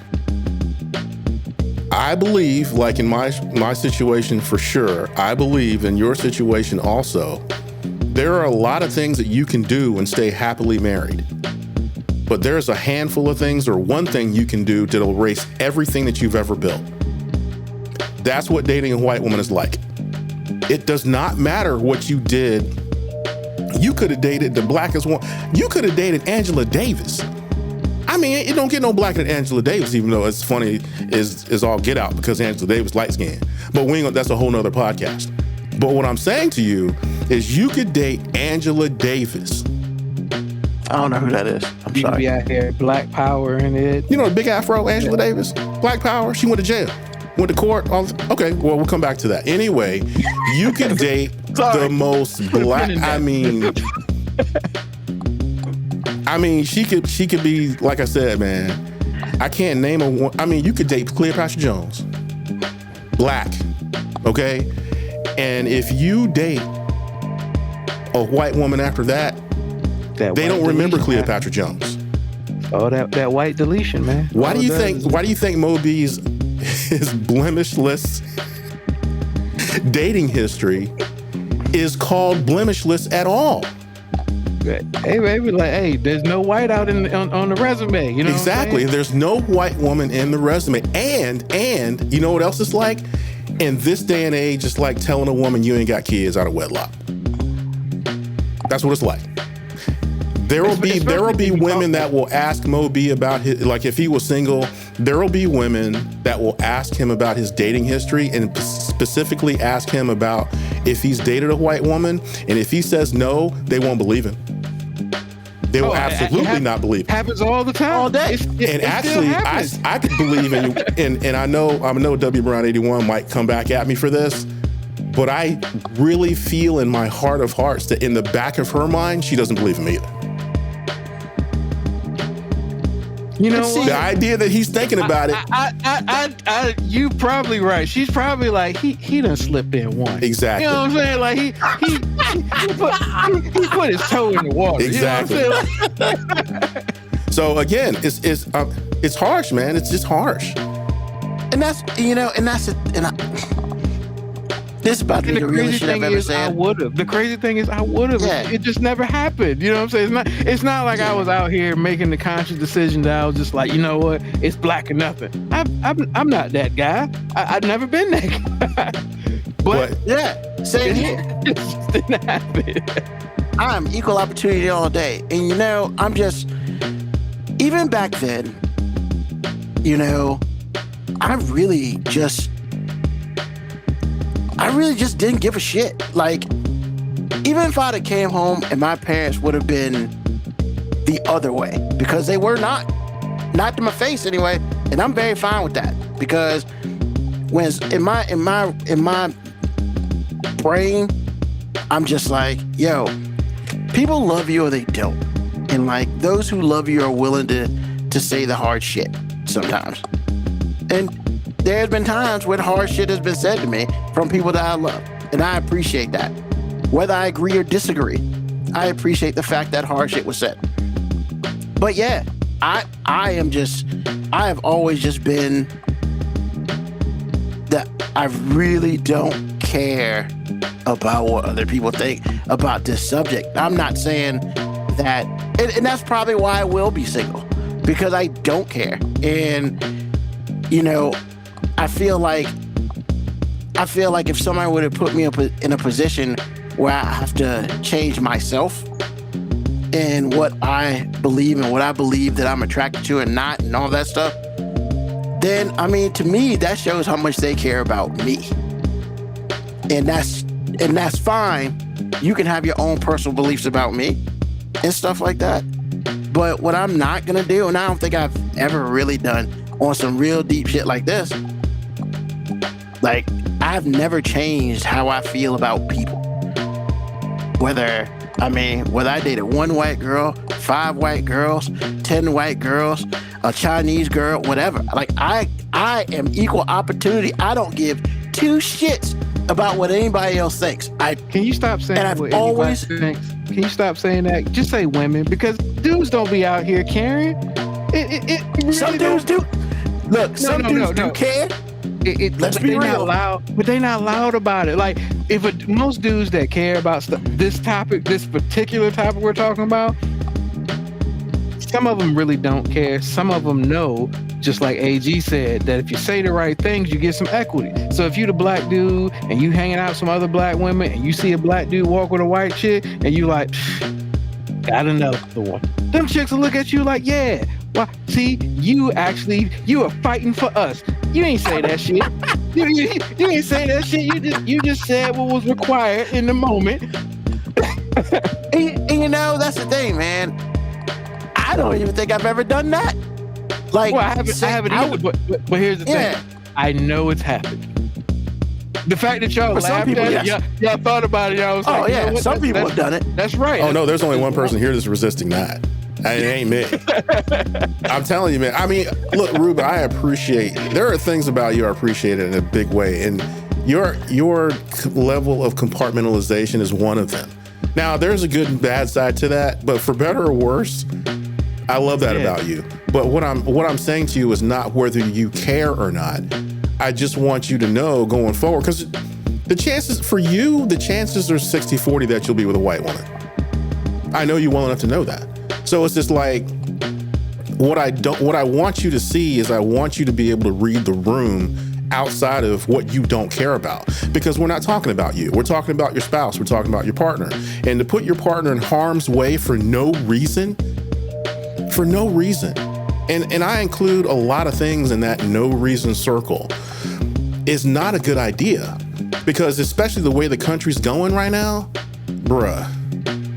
I believe, like in my situation for sure, I believe in your situation also, there are a lot of things that you can do and stay happily married. But there's a handful of things, or one thing you can do that'll erase everything that you've ever built. That's what dating a white woman is like. It does not matter what you did. You could have dated the blackest one. You could have dated Angela Davis. I mean, it don't get no blacker than Angela Davis, even though it's funny is all get out, because Angela Davis light skinned. But that's a whole nother podcast. But what I'm saying to you is you could date Angela Davis. I don't know who that is. I'm sorry. Be out here, Black Power in it. You know the big afro, Angela Davis? Black Power. She went to jail. Went to court. Okay, well, we'll come back to that. Anyway, you could date the most black, I mean, she could be, like I said, man, I can't name a one. I mean, you could date Cleopatra Jones. Black. Okay? And if you date a white woman after that, they don't remember Cleopatra Jones. Oh, that white deletion, man. Why do you think Mo B's his blemishless dating history is called blemishless at all? Hey, baby, there's no white out on the resume. You know exactly. There's no white woman in the resume, and you know what else it's like? In this day and age, it's like telling a woman you ain't got kids out of wedlock. That's what it's like. There will be women that will ask Moby about his, like if he was single, there will be women that will ask him about his dating history and specifically ask him about if he's dated a white woman. And if he says no, they won't believe him. They will absolutely not believe him. Happens all the time. All day. And actually, I could believe in you. And I know W Brown 81 might come back at me for this, but I really feel in my heart of hearts that in the back of her mind, she doesn't believe him either. You know what? The idea that he's thinking about it. You probably right. She's probably like, he done slipped in one. Exactly. You know what I'm saying? Like he put his toe in the water. Exactly. You know what I'm saying? So again, it's harsh, man. It's just harsh. And that's, this is about to be the realest shit I've ever said. The crazy thing is I would have. Yeah. It just never happened. You know what I'm saying? It's not like I was out here making the conscious decision that I was just like, you know what? It's black or nothing. I'm not that guy. I've never been that guy. But yeah, same here. It just didn't happen. I'm equal opportunity all day. And I'm just, even back then, I really just didn't give a shit. Like, even if I'd have came home and my parents would have been the other way, because they were not to my face anyway, and I'm very fine with that, because when in my brain, I'm just like, yo, people love you or they don't, and like those who love you are willing to say the hard shit sometimes, and there's been times when hard shit has been said to me from people that I love, and I appreciate that. Whether I agree or disagree, I appreciate the fact that hard shit was said. But yeah, I have always just been that I really don't care about what other people think about this subject. I'm not saying that, and that's probably why I will be single, because I don't care. And I feel like if somebody would have put me in a position where I have to change myself and what I believe and what I believe that I'm attracted to and not, and all that stuff, then to me that shows how much they care about me. And that's fine. You can have your own personal beliefs about me and stuff like that. But what I'm not gonna do, and I don't think I've ever really done on some real deep shit like this, like, I've never changed how I feel about people. Whether I dated one white girl, 5 white girls, 10 white girls, a Chinese girl, whatever. Like, I am equal opportunity. I don't give 2 shits about what anybody else thinks. Can you stop saying what anybody thinks? Can you stop saying that? Just say women, because dudes don't be out here caring. Really, some dudes do. Look, some dudes do care. Let's be real. But they not loud about it. Like, most dudes that care about this particular topic we're talking about, some of them really don't care. Some of them know, just like AG said, that if you say the right things, you get some equity. So if you the black dude and you hanging out with some other black women and you see a black dude walk with a white chick and you like, got another one. Them chicks will look at you like, yeah. Well, see, you are fighting for us. You ain't say that shit. You ain't say that shit. You just said what was required in the moment. and that's the thing, man. I don't even think I've ever done that. Like, well, I haven't either. But here's the thing. I know it's happened. The fact that y'all laughed at it, y'all thought about it, y'all was like, yeah, some people have done it. That's right. Oh no, there's only one person here that's resisting that. It ain't me. I'm telling you, man. Look, Ruben, I appreciate, there are things about you I appreciate in a big way, and your level of compartmentalization is one of them. Now, there's a good and bad side to that, but for better or worse, I love that about you. But what I'm saying to you is not whether you care or not. I just want you to know going forward, because the chances for you, the chances are 60-40 that you'll be with a white woman. I know you well enough to know that. So it's just like, what I want you to see is I want you to be able to read the room outside of what you don't care about, because we're not talking about you. We're talking about your spouse. We're talking about your partner. And to put your partner in harm's way for no reason, and I include a lot of things in that no reason circle, is not a good idea, because especially the way the country's going right now, bruh,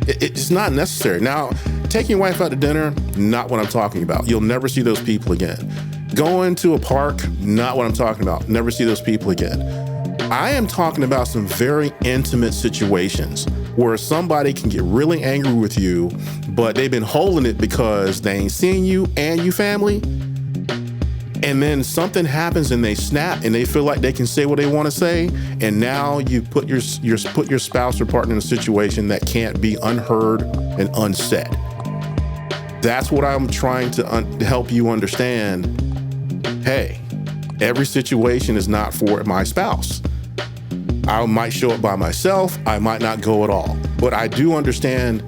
it's not necessary. Now, taking your wife out to dinner, not what I'm talking about. You'll never see those people again. Going to a park, not what I'm talking about. Never see those people again. I am talking about some very intimate situations where somebody can get really angry with you, but they've been holding it because they ain't seen you and you family. And then something happens and they snap and they feel like they can say what they want to say. And now you put your spouse or partner in a situation that can't be unheard and unsaid. That's what I'm trying to help you understand. Hey, every situation is not for my spouse. I might show up by myself. I might not go at all. But I do understand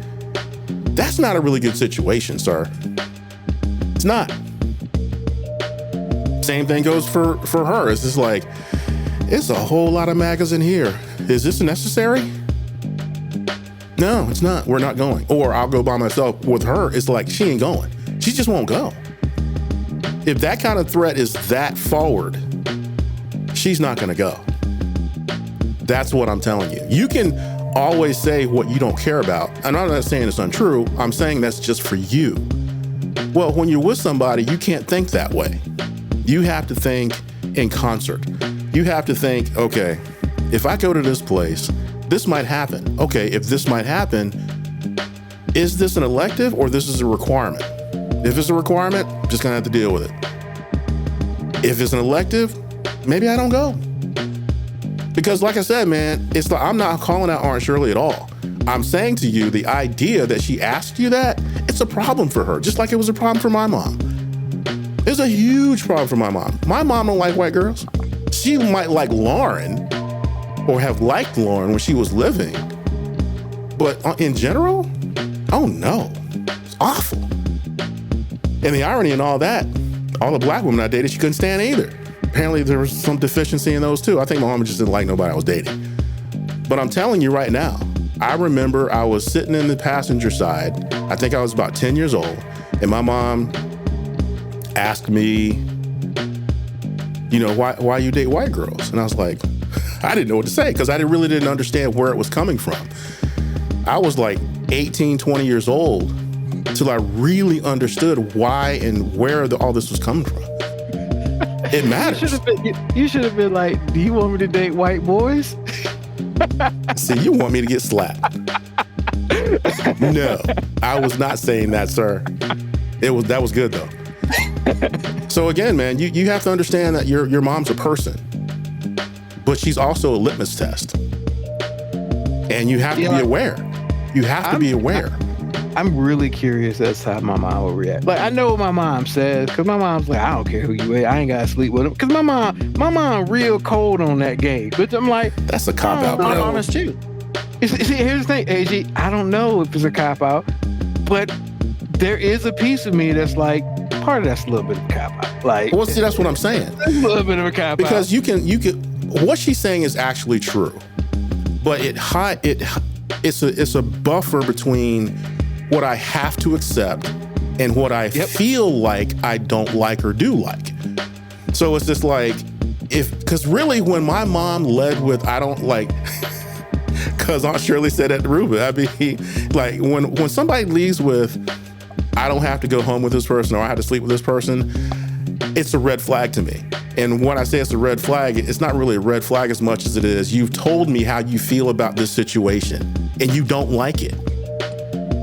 that's not a really good situation, sir. It's not. Same thing goes for her. It's just like, it's a whole lot of maggots in here. Is this necessary? No, it's not. We're not going. Or I'll go by myself. With her, it's like she ain't going. She just won't go. If that kind of threat is that forward, she's not going to go. That's what I'm telling you. You can always say what you don't care about. And I'm not saying it's untrue. I'm saying that's just for you. Well, when you're with somebody, you can't think that way. You have to think in concert. You have to think, okay, if I go to this place, this might happen. Okay, if this might happen, is this an elective or this is a requirement? If it's a requirement, I'm just gonna have to deal with it. If it's an elective, maybe I don't go. Because like I said, man, it's like, I'm not calling out Aunt Shirley at all. I'm saying to you, the idea that she asked you that, it's a problem for her, just like it was a problem for my mom. It's a huge problem for my mom. My mom don't like white girls. She might like Lauren or have liked Lauren when she was living. But in general, oh no, it's awful. And the irony in all that, all the black women I dated, she couldn't stand either. Apparently there was some deficiency in those too. I think my mom just didn't like nobody I was dating. But I'm telling you right now, I remember I was sitting in the passenger side. I think I was about 10 years old. And my mom asked me, you know, why you date white girls? And I was like, I didn't know what to say because I really didn't understand where it was coming from. I was like 18, 20 years old till I really understood why and where all this was coming from. It matters. You should have been like, do you want me to date white boys? See, you want me to get slapped. No, I was not saying that, sir. That was good though. So again, man, you have to understand that your mom's a person, but she's also a litmus test. And you have to be aware. You have to be aware. I'm really curious as to how my mom will react. Like, I know what my mom says, because my mom's like, I don't care who you with. I ain't got to sleep with him. Because my mom real cold on that game. But I'm like, that's a cop-out, bro. My mom is too. See, here's the thing, AG. I don't know if it's a cop-out, but there is a piece of me that's like, part of that's a little bit of a cop-out. Like, well, see, that's what I'm saying. A little bit of a cop-out. Because you can, what she's saying is actually true. But it's a buffer between what I have to accept and what I feel like I don't like or do like. So it's just like, because really when my mom led with, I don't like, because Aunt Shirley said that to Ruben, I mean, like when somebody leaves with, I don't have to go home with this person or I have to sleep with this person, it's a red flag to me. And when I say it's a red flag, it's not really a red flag as much as it is, you've told me how you feel about this situation and you don't like it.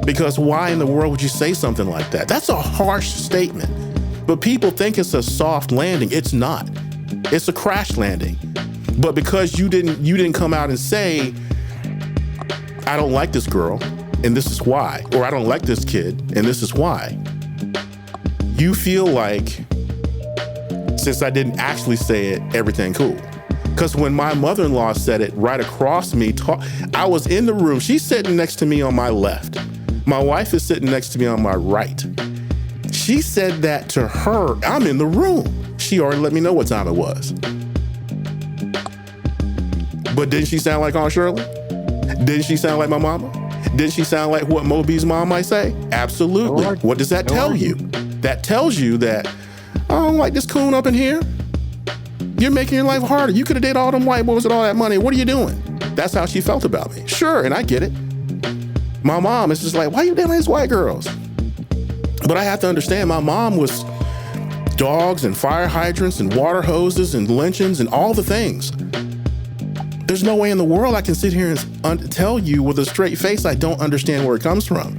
Because why in the world would you say something like that? That's a harsh statement. But people think it's a soft landing. It's not. It's a crash landing. But because you didn't come out and say, I don't like this girl, and this is why, or I don't like this kid, and this is why, you feel like, since I didn't actually say it, everything cool. Because when my mother-in-law said it right across me, I was in the room. She's sitting next to me on my left. My wife is sitting next to me on my right. She said that to her. I'm in the room. She already let me know what time it was. But didn't she sound like Aunt Shirley? Didn't she sound like my mama? Didn't she sound like what Mo B's mom might say? Absolutely. What does that tell you? That tells you that, I don't like this coon up in here. You're making your life harder. You could have dated all them white boys with all that money. What are you doing? That's how she felt about me. Sure, and I get it. My mom is just like, why are you dating these white girls? But I have to understand, my mom was dogs and fire hydrants and water hoses and lynchings and all the things. There's no way in the world I can sit here and tell you with a straight face I don't understand where it comes from.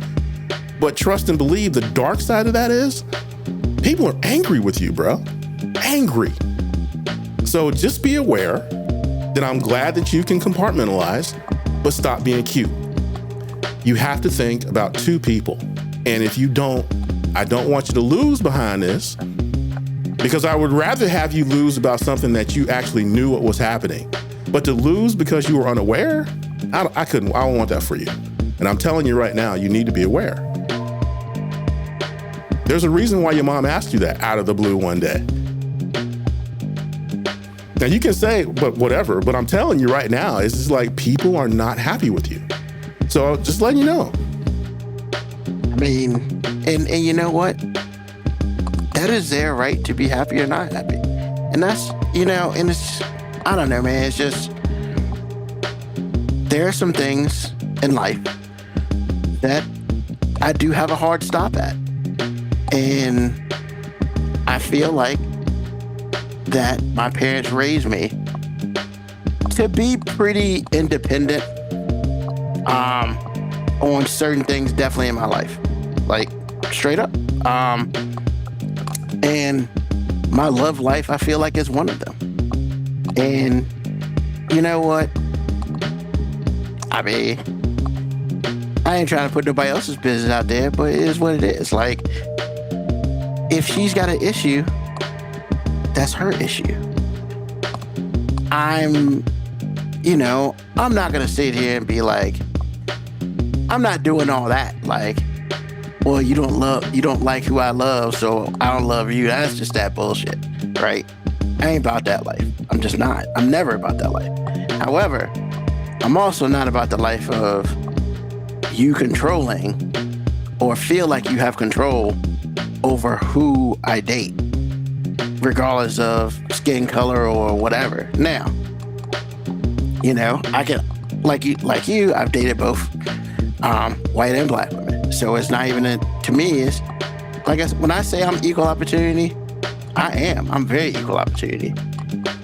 But trust and believe the dark side of that is people are angry with you, bro. Angry. So just be aware that I'm glad that you can compartmentalize, but stop being cute. You have to think about two people. And if you don't, I don't want you to lose behind this, because I would rather have you lose about something that you actually knew what was happening. But to lose because you were unaware, I don't want that for you. And I'm telling you right now, you need to be aware. There's a reason why your mom asked you that out of the blue one day. Now you can say, but whatever, but I'm telling you right now, it's just like people are not happy with you. So just letting you know. I mean, and you know what? That is their right to be happy or not happy. And that's, and it's, I don't know, man. It's just, there are some things in life that I do have a hard stop at. And I feel like that my parents raised me to be pretty independent on certain things, definitely in my life, like straight up. And my love life, I feel like, is one of them. And you know what? I mean, I ain't trying to put nobody else's business out there, but it is what it is. Like, if she's got an issue, that's her issue. I'm not gonna sit here and be like, I'm not doing all that. Like, well, you don't like who I love, so I don't love you. That's just that bullshit, right? I ain't about that life. I'm just not. I'm never about that life. However, I'm also not about the life of you controlling or feel like you have control over who I date, regardless of skin color or whatever. Now, I can, like you, I've dated both white and black women. So it's not even to me, it's like when I say I'm equal opportunity, I am. I'm very equal opportunity.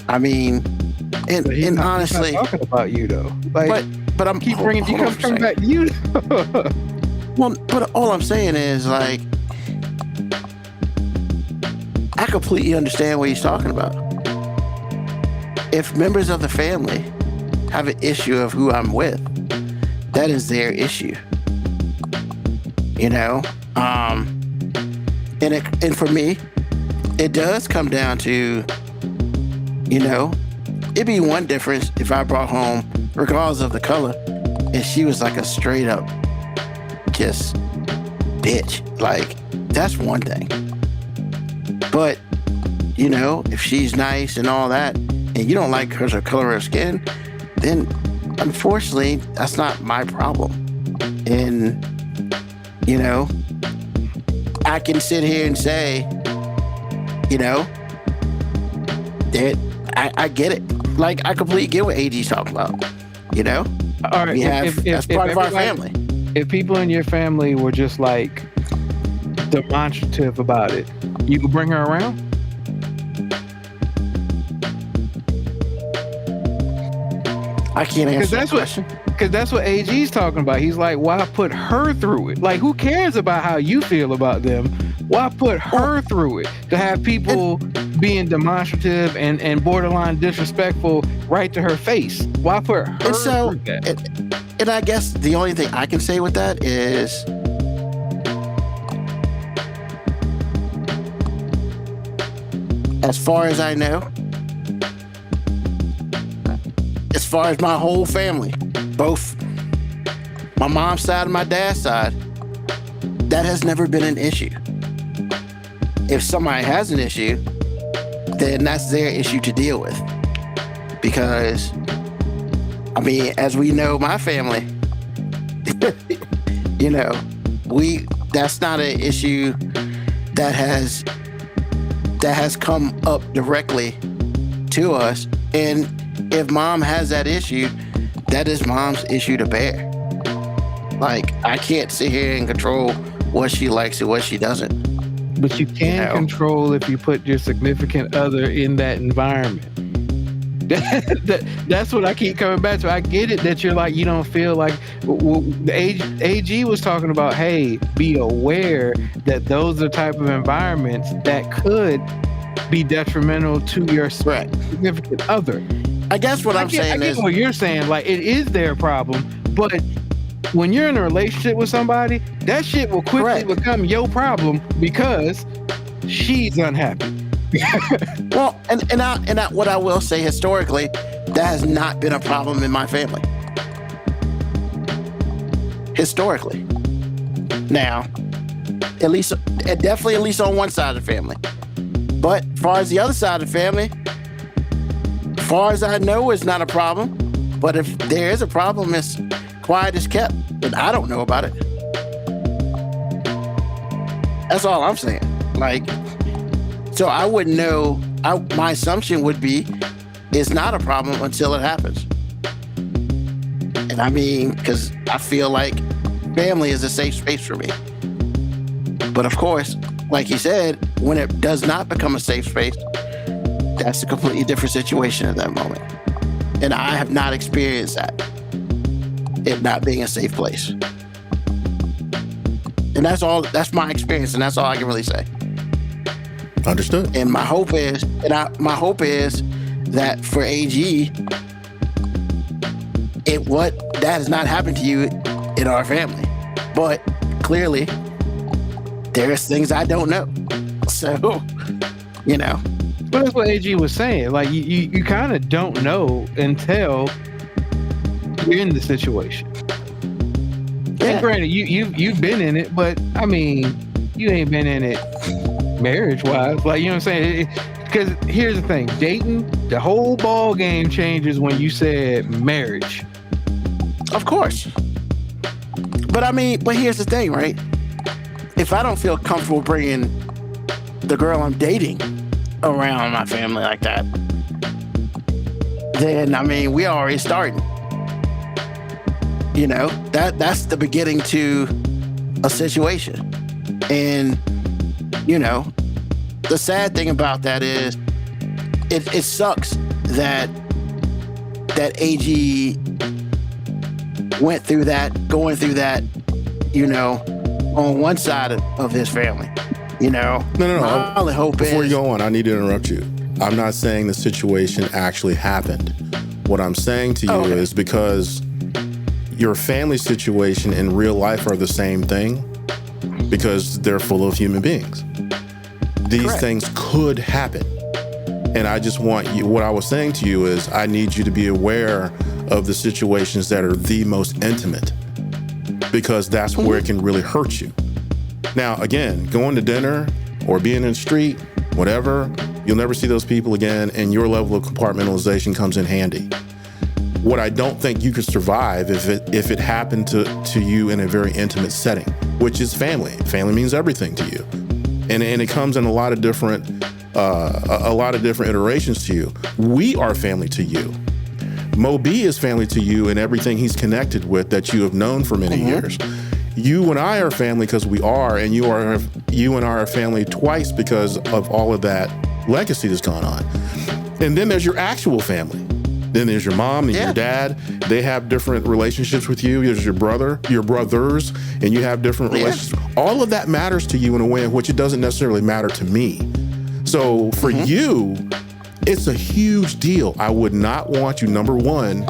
I mean, and honestly, he's not talking about you though. Like, but I'm keep bringing you come back to you. Well, but all I'm saying is, like, I completely understand what he's talking about. If members of the family have an issue of who I'm with, that is their issue. And for me, it does come down to, it'd be one difference if I brought home, regardless of the color, and she was like a straight up just bitch. Like, that's one thing. But, if she's nice and all that, and you don't like her color of skin, then unfortunately, that's not my problem. And, I can sit here and say, that I get it. Like, I completely get what AG's talking about. All right, that's part of our family. If people in your family were just like demonstrative about it, you could bring her around? I can't answer that question. Because that's what AG's talking about. He's like, why put her through it? Like, who cares about how you feel about them? Why put her through it? To have people being demonstrative and borderline disrespectful right to her face. Why put her through that? And I guess the only thing I can say with that is, as far as I know, as far as my whole family, both my mom's side and my dad's side, that has never been an issue. If somebody has an issue, then that's their issue to deal with. Because I mean, as we know, my family, you know, that's not an issue that has come up directly to us. And if mom has that issue, that is mom's issue to bear. Like, I can't sit here and control what she likes and what she doesn't. But you can control if you put your significant other in that environment. That's what I keep coming back to. I get it that you're like, you don't feel like, the AG was talking about, hey, be aware that those are the type of environments that could be detrimental to your significant other. I guess what I'm saying is, what you're saying, like, it is their problem, but when you're in a relationship with somebody, that shit will quickly become your problem because she's unhappy. Well, and what I will say, historically, that has not been a problem in my family. Historically. Now, definitely at least on one side of the family. But as far as the other side of the family, as far as I know, it's not a problem. But if there is a problem, it's quiet as kept, and I don't know about it. That's all I'm saying. Like, so I wouldn't know. My assumption would be it's not a problem until it happens. And I mean, because I feel like family is a safe space for me. But of course, like you said, when it does not become a safe space, that's a completely different situation at that moment. And I have not experienced that. It not being a safe place. And that's my experience, and that's all I can really say. Understood. And my hope is that for AG, that has not happened to you in our family. But clearly, there's things I don't know. So, you know. But that's what AG was saying. Like, you kind of don't know until you're in the situation. Yeah. And granted, you've been in it, but I mean, you ain't been in it marriage-wise. Like, you know what I'm saying? Because here's the thing, dating, the whole ball game changes when you said marriage. Of course. But I mean, here's the thing, right? If I don't feel comfortable bringing the girl I'm dating around my family like that, then, I mean, we already starting. You know, that's the beginning to a situation. And, you know, the sad thing about that is it sucks that AG went through that, going through that, you know, on one side of his family, you know. No. My only hope Before is, you go on, I need to interrupt you. I'm not saying the situation actually happened. What I'm saying to you is because your family situation and real life are the same thing because they're full of human beings. These things could happen. And I just want you, what I was saying to you is I need you to be aware of the situations that are the most intimate because that's where it can really hurt you. Now, again, going to dinner or being in the street, whatever, you'll never see those people again and your level of compartmentalization comes in handy. What I don't think you could survive if it happened to you in a very intimate setting, which is family. Family means everything to you. And it comes in a lot of different iterations to you. We are family to you. Mo B is family to you and everything he's connected with that you have known for many years. You and I are family because we are, and you and I are family twice because of all of that legacy that's gone on. And then there's your actual family. Then there's your mom and your dad. They have different relationships with you. There's your brothers, and you have different relationships. All of that matters to you in a way in which it doesn't necessarily matter to me. So for you, it's a huge deal. I would not want you, number one,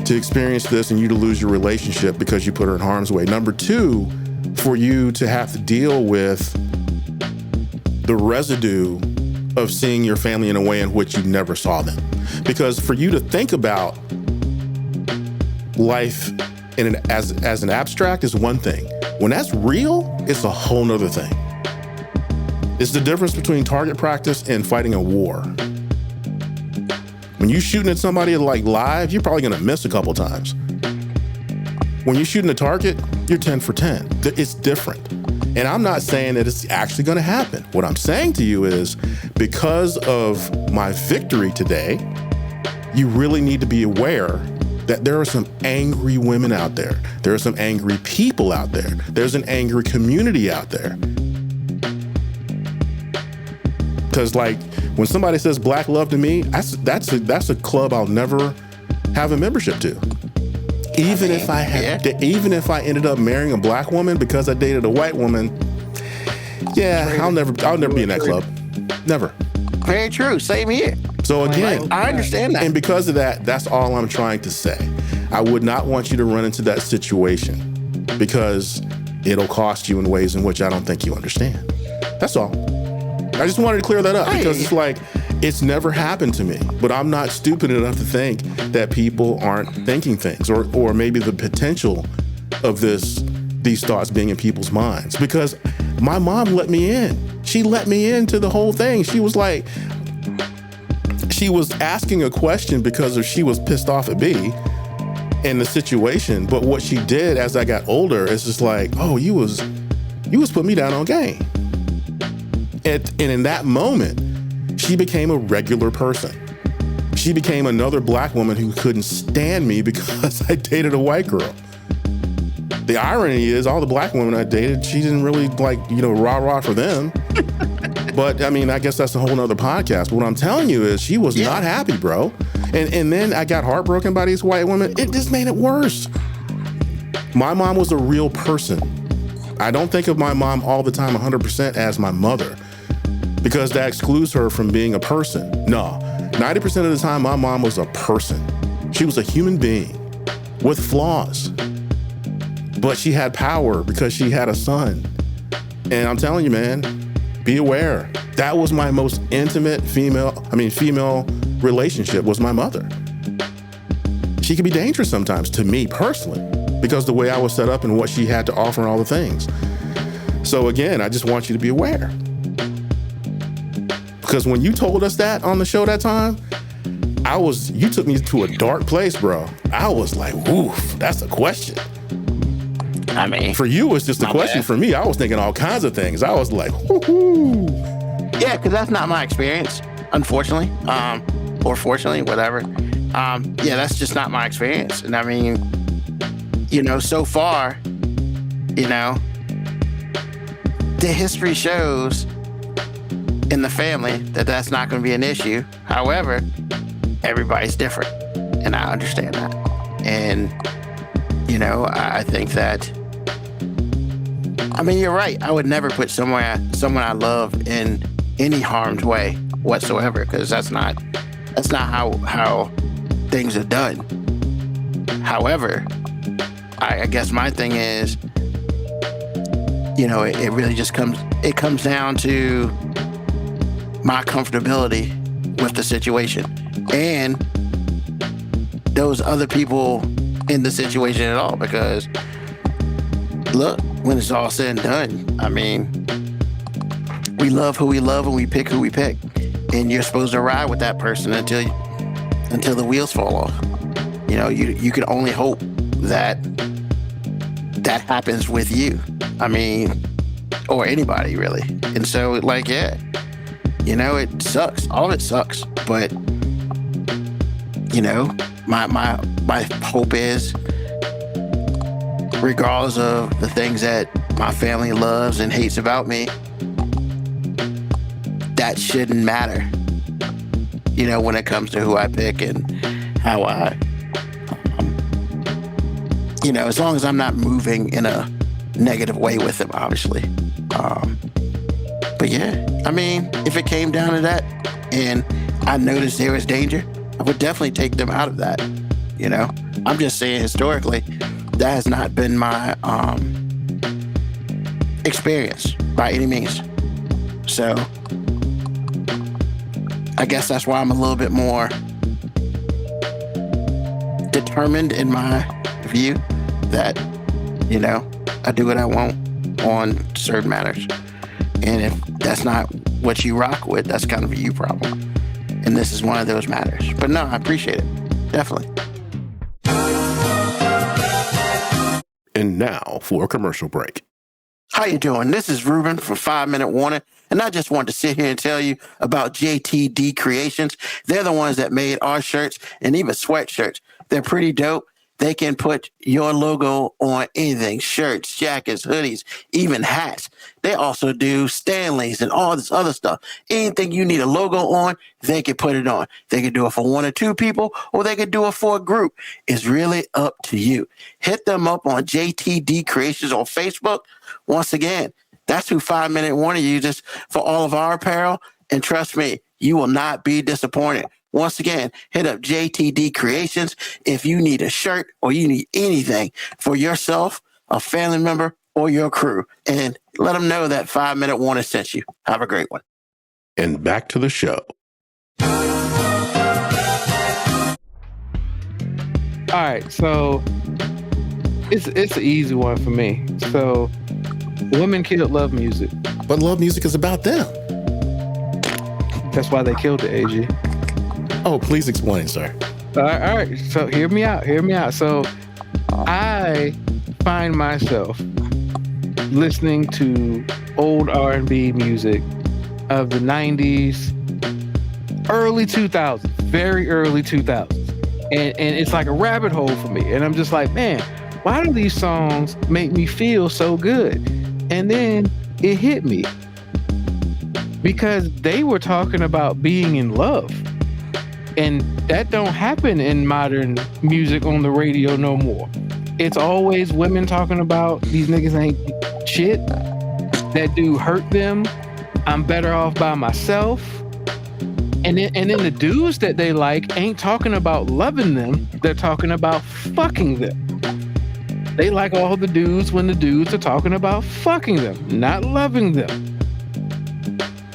to experience this and you to lose your relationship because you put her in harm's way. Number two, for you to have to deal with the residue of seeing your family in a way in which you never saw them. Because for you to think about life as an abstract is one thing. When that's real, it's a whole nother thing. It's the difference between target practice and fighting a war. When you shooting at somebody like live, you're probably gonna miss a couple times. When you're shooting a target, you're 10 for 10. It's different. And I'm not saying that it's actually gonna happen. What I'm saying to you is, because of my victory today, you really need to be aware that there are some angry women out there. There are some angry people out there. There's an angry community out there. Because like, when somebody says black love to me, that's a club I'll never have a membership to. Even if I ended up marrying a black woman because I dated a white woman, yeah, I'll never be in that club. Never. Very true. Same here. So again, I understand that. And because of that, that's all I'm trying to say. I would not want you to run into that situation because it'll cost you in ways in which I don't think you understand. That's all. I just wanted to clear that up because it's like, it's never happened to me, but I'm not stupid enough to think that people aren't thinking things or maybe the potential of these thoughts being in people's minds, because my mom let me in. She let me into the whole thing. She was like, she was asking a question because she was pissed off at me in the situation. But what she did as I got older is just like, oh, you was putting me down on game. And in that moment, she became a regular person. She became another black woman who couldn't stand me because I dated a white girl. The irony is, all the black women I dated, she didn't really rah-rah for them. But I mean, I guess that's a whole nother podcast. But what I'm telling you is, she was not happy, bro. And then I got heartbroken by these white women. It just made it worse. My mom was a real person. I don't think of my mom all the time 100% as my mother, because that excludes her from being a person. No, 90% of the time, my mom was a person. She was a human being with flaws, but she had power because she had a son. And I'm telling you, man, be aware. That was my most intimate female relationship, was my mother. She could be dangerous sometimes to me personally, because the way I was set up and what she had to offer and all the things. So again, I just want you to be aware. Because when you told us that on the show that time, you took me to a dark place, bro. I was like, oof, that's a question. I mean, for you, it's just a question. Bad. For me, I was thinking all kinds of things. I was like, whoo. Yeah, because that's not my experience, unfortunately, or fortunately, whatever. Yeah, that's just not my experience. And I mean, so far, the history shows in the family that that's not going to be an issue. However, everybody's different, and I understand that. And I think that, I mean, you're right. I would never put someone I love in any harm's way whatsoever, because that's not how things are done. However, I guess my thing is, it really just comes down to my comfortability with the situation and those other people in the situation at all. Because look, when it's all said and done, I mean, we love who we love and we pick who we pick, and you're supposed to ride with that person until the wheels fall off. You can only hope that happens with you. I mean, or anybody really. And so, it sucks. All of it sucks. But, my hope is, regardless of the things that my family loves and hates about me, that shouldn't matter, when it comes to who I pick and how I, as long as I'm not moving in a negative way with them, obviously. But yeah, I mean, if it came down to that and I noticed there was danger, I would definitely take them out of that. I'm just saying, historically, that has not been my experience by any means. So I guess that's why I'm a little bit more determined in my view that, I do what I want on certain matters. And if that's not what you rock with, that's kind of a you problem. and this is one of those matters. But no, I appreciate it. Definitely. And now for a commercial break. How you doing? This is Ruben from 5 Minute Warning, and I just wanted to sit here and tell you about JTD Creations. They're the ones that made our shirts and even sweatshirts. They're pretty dope. They can put your logo on anything, shirts, jackets, hoodies, even hats. They also do Stanleys and all this other stuff. Anything you need a logo on, they can put it on. They can do it for one or two people, or they can do it for a group. It's really up to you. Hit them up on JTD Creations on Facebook. Once again, that's who 5 Minute Warning uses for all of our apparel. And trust me, you will not be disappointed. Once again, hit up JTD Creations if you need a shirt or you need anything for yourself, a family member, or your crew. And let them know that 5 Minute Warning sent you. Have a great one. And back to the show. All right, so it's an easy one for me. So women killed love music. But love music is about them. That's why they killed it, AG. Oh, please explain, sir. All right. So hear me out. So I find myself listening to old R&B music of the 90s, early 2000s, very early 2000s. And it's like a rabbit hole for me. And I'm just like, man, why do these songs make me feel so good? And then it hit me because they were talking about being in love. And that don't happen in modern music on the radio no more. It's always women talking about these niggas ain't shit. That dude hurt them. I'm better off by myself. And then the dudes that they like ain't talking about loving them. They're talking about fucking them. They like all the dudes when the dudes are talking about fucking them, not loving them.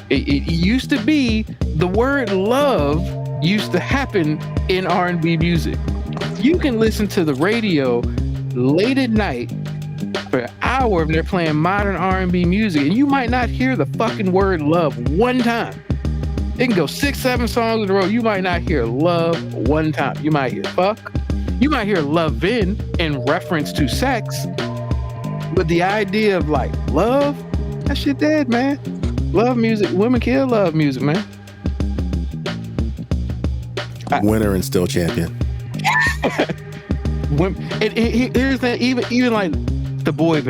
It used to be the word love used to happen in R&B music. You can listen to the radio late at night for an hour if they're playing modern R&B music, and you might not hear the fucking word love one time. It can go 6-7 songs in a row. You might not hear love one time. You might hear fuck. You might hear lovin' in reference to sex. But the idea of like love, that shit dead, man. Love music, women kill love music, man. Winner and still champion. Here's that, even like the boy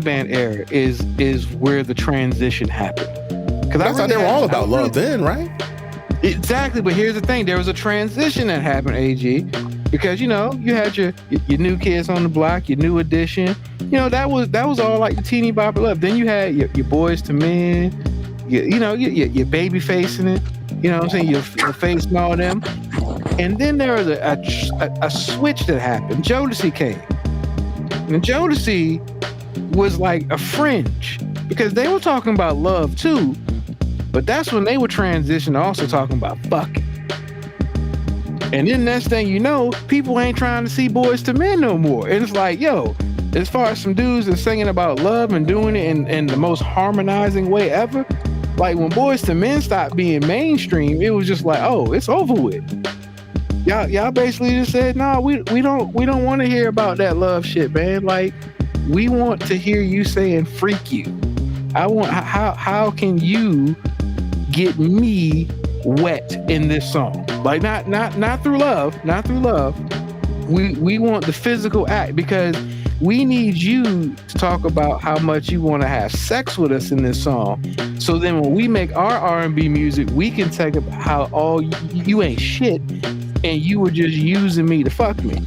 band era is where the transition happened. Because I thought they were all about love then, right? Exactly, but here's the thing: there was a transition that happened, AG, because you had your New Kids on the Block, your New Edition. That was all like the teeny bopper love. Then you had your Boys to Men, your Baby facing it. You know what I'm saying? Your face and all them. And then there was a switch that happened. Jodeci came. And Jodeci was like a fringe because they were talking about love too, but that's when they would transition to also talking about fucking. And then next thing you know, people ain't trying to see Boys to Men no more. And it's like, yo, as far as some dudes that's singing about love and doing it in the most harmonizing way ever, like when Boys to Men stopped being mainstream, it was just like, oh, it's over with. Y'all basically just said, no, we don't want to hear about that love shit, man. Like, we want to hear you saying freak you. How can you get me wet in this song? Like not through love, not through love. We want the physical act because we need you to talk about how much you want to have sex with us in this song. So then when we make our R&B music, we can take about how all you ain't shit and you were just using me to fuck me.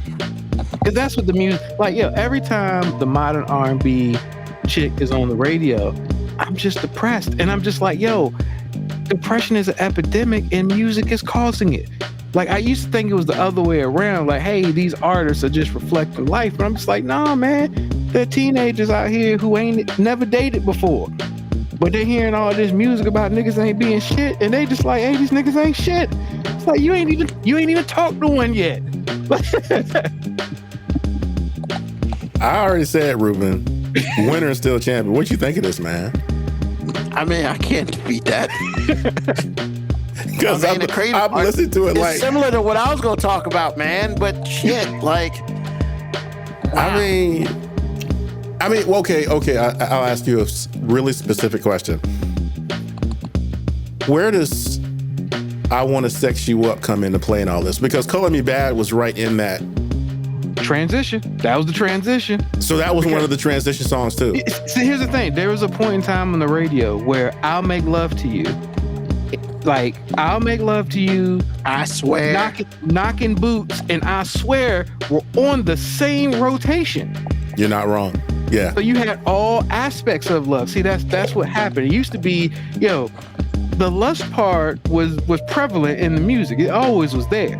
Because that's what the music, like, every time the modern R&B chick is on the radio, I'm just depressed. And I'm just like, depression is an epidemic and music is causing it. Like, I used to think it was the other way around. Like, hey, these artists are just reflecting life. But I'm just like, nah, man. There are teenagers out here who ain't never dated before. But they're hearing all this music about niggas ain't being shit. And they just like, hey, these niggas ain't shit. It's like, you ain't even talked to one yet. I already said, Ruben, winner and still champion. What you think of this, man? I mean, I can't defeat that. Because I mean, the crazy I've part listened to it is like similar to what I was going to talk about, man. But shit, like, wow. I mean, okay. I'll ask you a really specific question. Where does "I Want to Sex You Up" come into play in all this? Because "Color Me Bad" was right in that transition. That was the transition. So that was one of the transition songs too. See, here's the thing. There was a point in time on the radio where "I'll Make Love to You," like "I'll Make Love to You," I swear, knocking boots, and "I Swear" were on the same rotation. You're not wrong. Yeah. So you had all aspects of love. See, that's what happened. It used to be, the lust part was prevalent in the music. It always was there.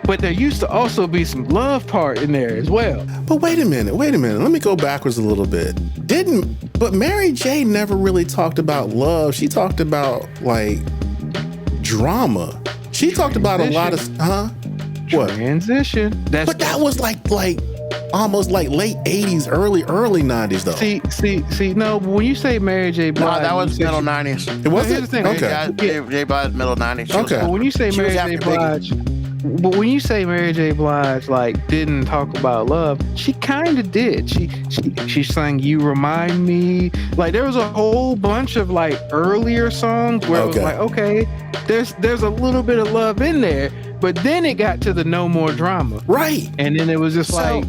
But there used to also be some love part in there as well. But wait a minute. Let me go backwards a little bit. But Mary J never really talked about love. She talked about like drama. She talked about a lot of, What? Transition. But that was like almost like late 80s, early 90s though. See, no, but when you say Mary J. Blige, no, that was middle 90s. It was here's the thing. Okay. J. Blige, middle 90s. Okay. But when you say Mary J. Blige, like didn't talk about love, she kind of did. She sang "You Remind Me." Like there was a whole bunch of like earlier songs where it was like, okay, there's a little bit of love in there, but then it got to the "No More Drama," right? And then it was just like,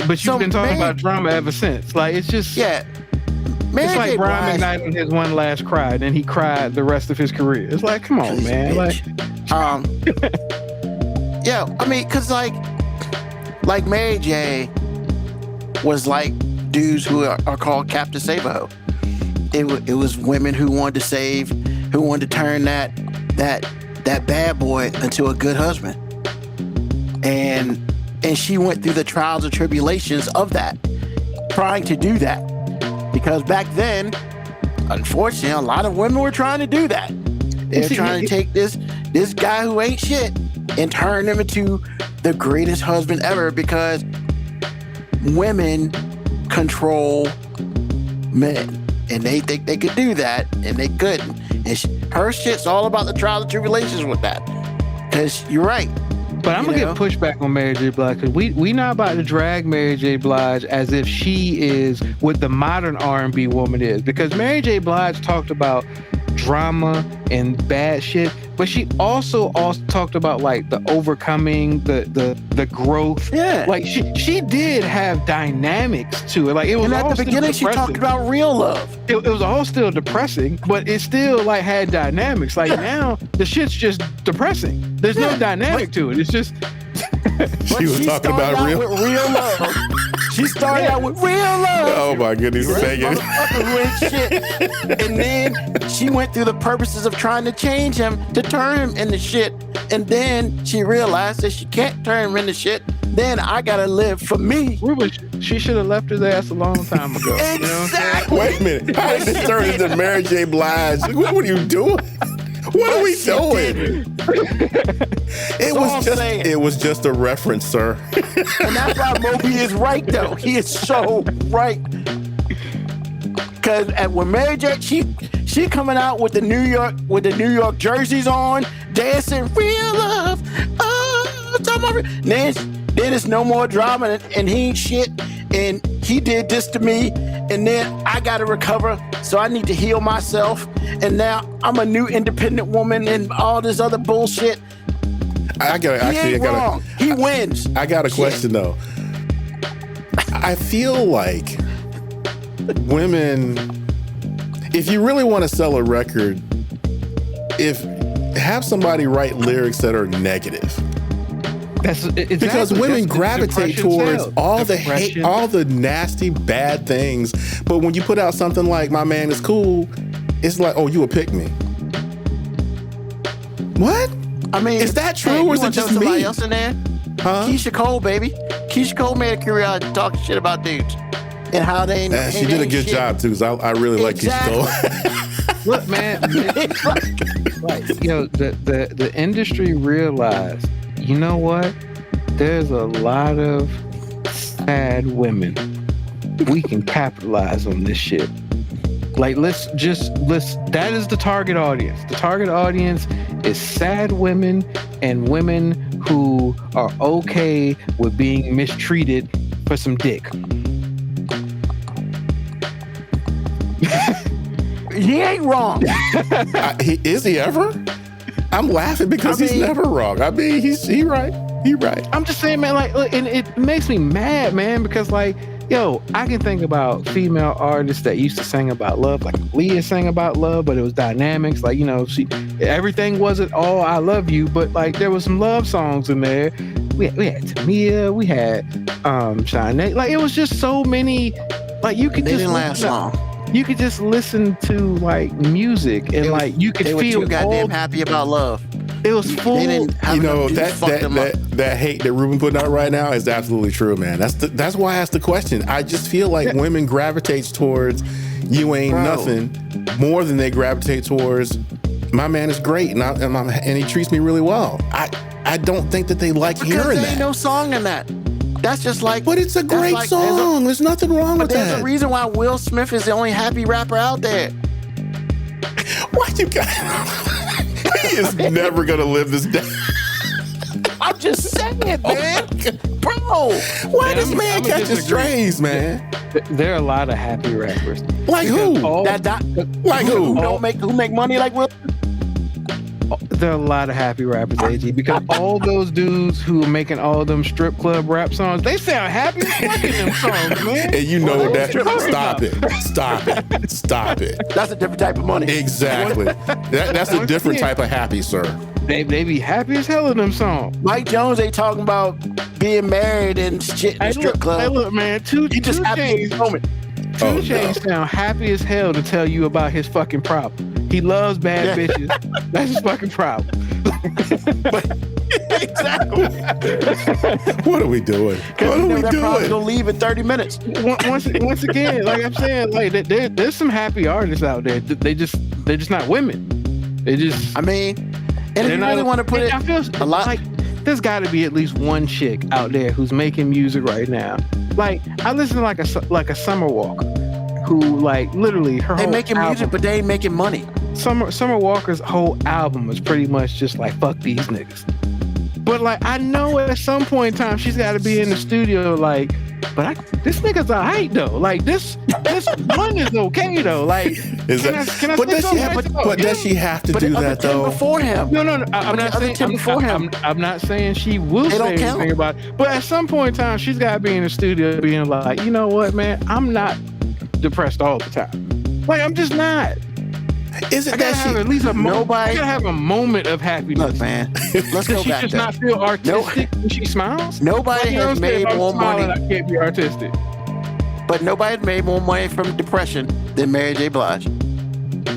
but you've been talking about drama ever since. Like it's just it's like Brian McKnight on his one last cry, and then he cried the rest of his career. It's like, come on, man. Like, yeah, I mean, cause like Mary J was like dudes who are called Captain Save-A-Ho. It was women who wanted to turn that bad boy into a good husband, and she went through the trials and tribulations of that, trying to do that. Because back then, unfortunately, a lot of women were trying to do that. They're trying to take this guy who ain't shit and turn him into the greatest husband ever, because women control men. And they think they could do that, and they couldn't. And her shit's all about the trials and tribulations with that. Because you're right. But I'm gonna get pushback on Mary J. Blige, because we not about to drag Mary J. Blige as if she is what the modern R&B woman is, because Mary J. Blige talked about drama and bad shit, but she also talked about like the overcoming, the growth. Yeah, like she did have dynamics to it. Like it was. And at the beginning, she talked about real love. It was all still depressing, but it still like had dynamics. Like now, the shit's just depressing. There's no dynamic to it. It's just. She was talking about real love. She started out with real love. Oh my goodness, shit. And then she went through the purposes of trying to change him, to turn him into shit. And then she realized that she can't turn him into shit. Then I gotta live for me. Ruben, she should have left his ass a long time ago. Exactly. You know what I'm saying? Wait a minute. How did this turn into Mary J. Blige? What are you doing? What are we doing? It was just a reference, sir. And that's why Moby is right, though. He is so right. Because when Mary J, she coming out with the New York jerseys on, dancing real love. Oh, then it's No More Drama, and he ain't shit, and he did this to me, and then I gotta recover, so I need to heal myself, and now I'm a new independent woman and all this other bullshit. He wins. I got a question though. I feel like women, if you really want to sell a record, have somebody write lyrics that are negative. Because women gravitate towards all the hate, all the nasty, bad things. But when you put out something like "My Man Is Cool," it's like, oh, you a pick me. What? I mean, is that true, or is it just somebody me? Else in there? Huh? Keisha Cole, baby. Keisha Cole made a career out of talking shit about dudes and how they ain't. She did a good job too. Cause I really like Keisha Cole. Look, man, the industry realized, you know what? There's a lot of sad women. We can capitalize on this shit. Like, let's that is the target audience. The target audience is sad women and women who are okay with being mistreated for some dick. He ain't wrong. Is he ever? I'm laughing because he's never wrong. I mean, he right. He right. I'm just saying, man, like, and it makes me mad, man, because, like, yo, I can think about female artists that used to sing about love, like Leah sang about love, but it was dynamics. Like, you know, everything wasn't all I love you, but like there was some love songs in there. We had Tamia, we had Shanae. Like, it was just so many. Like, you could didn't last long. You could just listen to like music and like you could feel too goddamn happy about love. It was full. That hate that Ruben putting out right now is absolutely true, man. That's why I asked the question. I just feel like women gravitates towards you ain't nothing more than they gravitate towards my man is great and he treats me really well. I don't think that they like hearing that. There ain't no song in that. That's just like. But it's a great song. There's nothing wrong with that. There's a reason why Will Smith is the only happy rapper out there. Why you got? He is never gonna live this down. I'm just saying, man. Bro. Why does man catch his strays, man? There are a lot of happy rappers. Like who? Like who? Who make money like Will? There are a lot of happy rappers, AG, because all those dudes who are making all them strip club rap songs, they sound happy as fuck in them songs, man. And you know that. Stop it. That's a different type of money. Exactly. That's a different type of happy, sir. They be happy as hell in them songs. Mike Jones ain't talking about being married and shit in the strip club. Hey, look, man. Two just happy in the moment. 2 Chainz sound happy as hell to tell you about his fucking problem. He loves bad bitches. That's his fucking problem. Exactly. What are we doing? That probably gonna leave in 30 minutes. Once again, like I'm saying, like there's some happy artists out there. They're just not women. They just. I mean, and if you really want to put it, I feel a lot. Like, there's got to be at least one chick out there who's making music right now. Like, I listen to like a Summer Walker, who like literally her. They making music, but they ain't making money. Summer Walker's whole album is pretty much just like fuck these niggas. But like, I know at some point in time she's got to be in the studio like, but this nigga's alright though. Like this one is okay though. Like, does she have to do that though? Before him. No. I'm not saying before him. I'm not saying she will say anything about it. But at some point in time, she's got to be in the studio being like, you know what, man, I'm not depressed all the time. Like, I'm just not. Isn't that have at least a moment? I gotta have a moment of happiness. Look, man. Let's go back. She does not feel artistic when she smiles. Nobody has made more money. I can't be artistic. But nobody has made more money from depression than Mary J. Blige.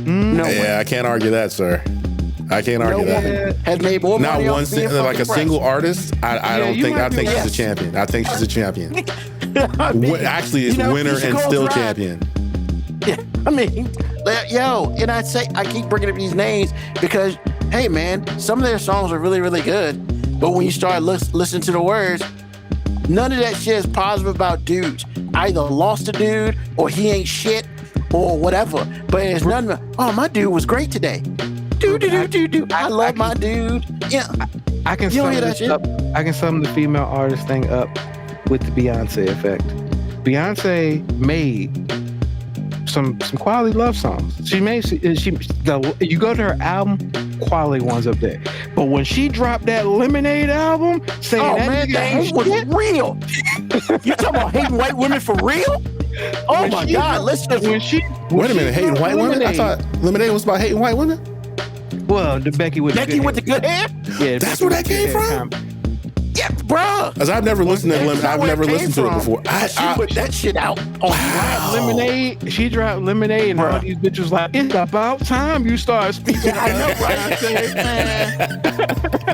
No one. I can't argue that, sir. I can't argue that. Has made more money. Not one like a single artist. I don't think. I think she's a champion. I think she's a champion. Actually, it's winner and still champion. Yeah, I mean, and I keep bringing up these names because, hey, man, some of their songs are really, really good. But when you start listening to the words, none of that shit is positive about dudes. Either lost a dude or he ain't shit or whatever. But it's none of, my dude was great today. I love my dude. Yeah, I can sum this up. I can sum the female artist thing up with the Beyonce effect. Beyonce made some quality love songs. You go to her album, quality ones up there. But when she dropped that Lemonade album, saying that hate was real. You talking about hating white women for real? Oh my God! Wait a minute, hating white women? I thought Lemonade was about hating white women. Well, the Becky with the good hair. Yeah, that's where that came from. Yeah, bro. Because I've never listened to Lemonade. I've never listened to it before. She put that shit out. Lemonade. She dropped Lemonade, and all these bitches like, it's about time you start speaking. I know,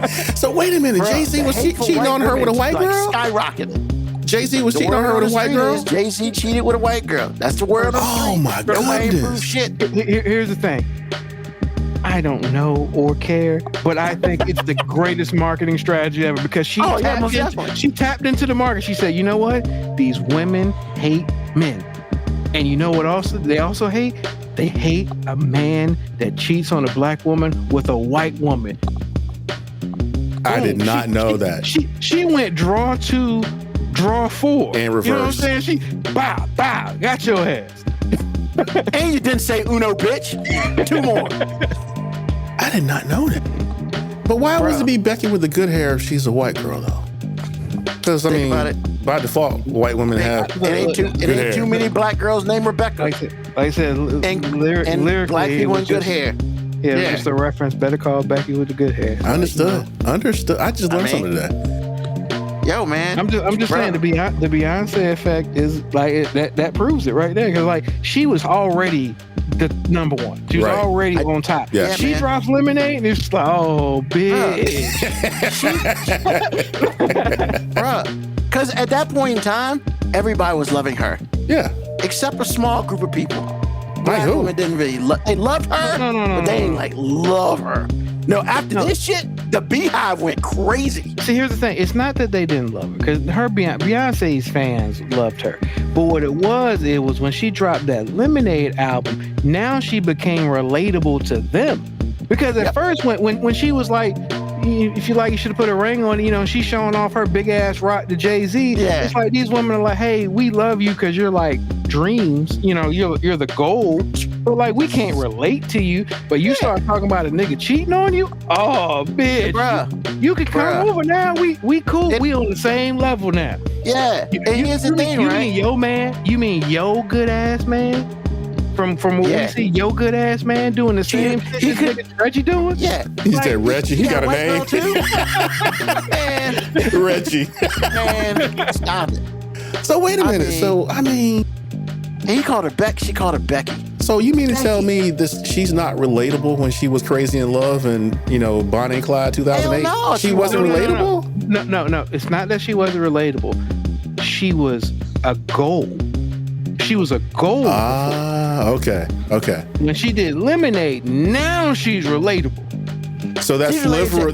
right? So wait a minute, Jay-Z was cheating on her with a white girl? Skyrocketing. Jay-Z was cheating on her with a white girl? Jay-Z cheated with a white girl. That's the word on the street. Oh my goodness. Shit. Here's the thing. I don't know or care, but I think it's the greatest marketing strategy ever because she tapped into the market. She said, you know what? These women hate men. And you know what they also hate? They hate a man that cheats on a black woman with a white woman. I did not know that. She went draw 2, draw 4. And reverse. You know what I'm saying? She bow, got your ass. And you didn't say uno, bitch. 2 more. I did not know that. But why was it be Becky with the good hair if she's a white girl, though? Because, I mean, by default, white women have It ain't too many black girls named Rebecca. Like I said, and lyrically, black people with good hair. Yeah, it was just a reference. Better call Becky with the good hair. Understood. I just learned something today. Yo, man. I'm just saying the Beyonce effect is like that proves it right there. Because like she was already the number one. She was already on top. Yeah. She drops Lemonade and it's just like, oh, bitch. Bruh. Because at that point in time, everybody was loving her. Yeah. Except a small group of people. Black who? women didn't really they loved her, but they didn't like love her. No, after this shit, the Beehive went crazy. See, here's the thing. It's not that they didn't love her, because Beyonce's fans loved her. But what it was when she dropped that Lemonade album, now she became relatable to them. Because at first, when she was like, if you like, you should have put a ring on it, you know, she's showing off her big ass rock to Jay-Z. Yeah. It's like these women are like, hey, we love you because you're like dreams, you know, you're the goal. But like, we can't relate to you. But you start talking about a nigga cheating on you? Oh, bitch. Bruh. You can come over now. We cool. We on the same level now. Yeah. And here's the thing, right? You mean yo good ass man? From what we see, yo good ass man doing the same shit this nigga Reggie doing? Yeah. He said Reggie. He got a white name. girl too? Man, Reggie. man, stop it. So wait a minute. And he called her Beck. She called her Becky. So you mean to tell me she's not relatable when she was crazy in love and, you know, Bonnie and Clyde 2008? Hell no, she wasn't relatable? No. It's not that she wasn't relatable. She was a goal. She was a goal. Okay. When she did Lemonade, now she's relatable. So that sliver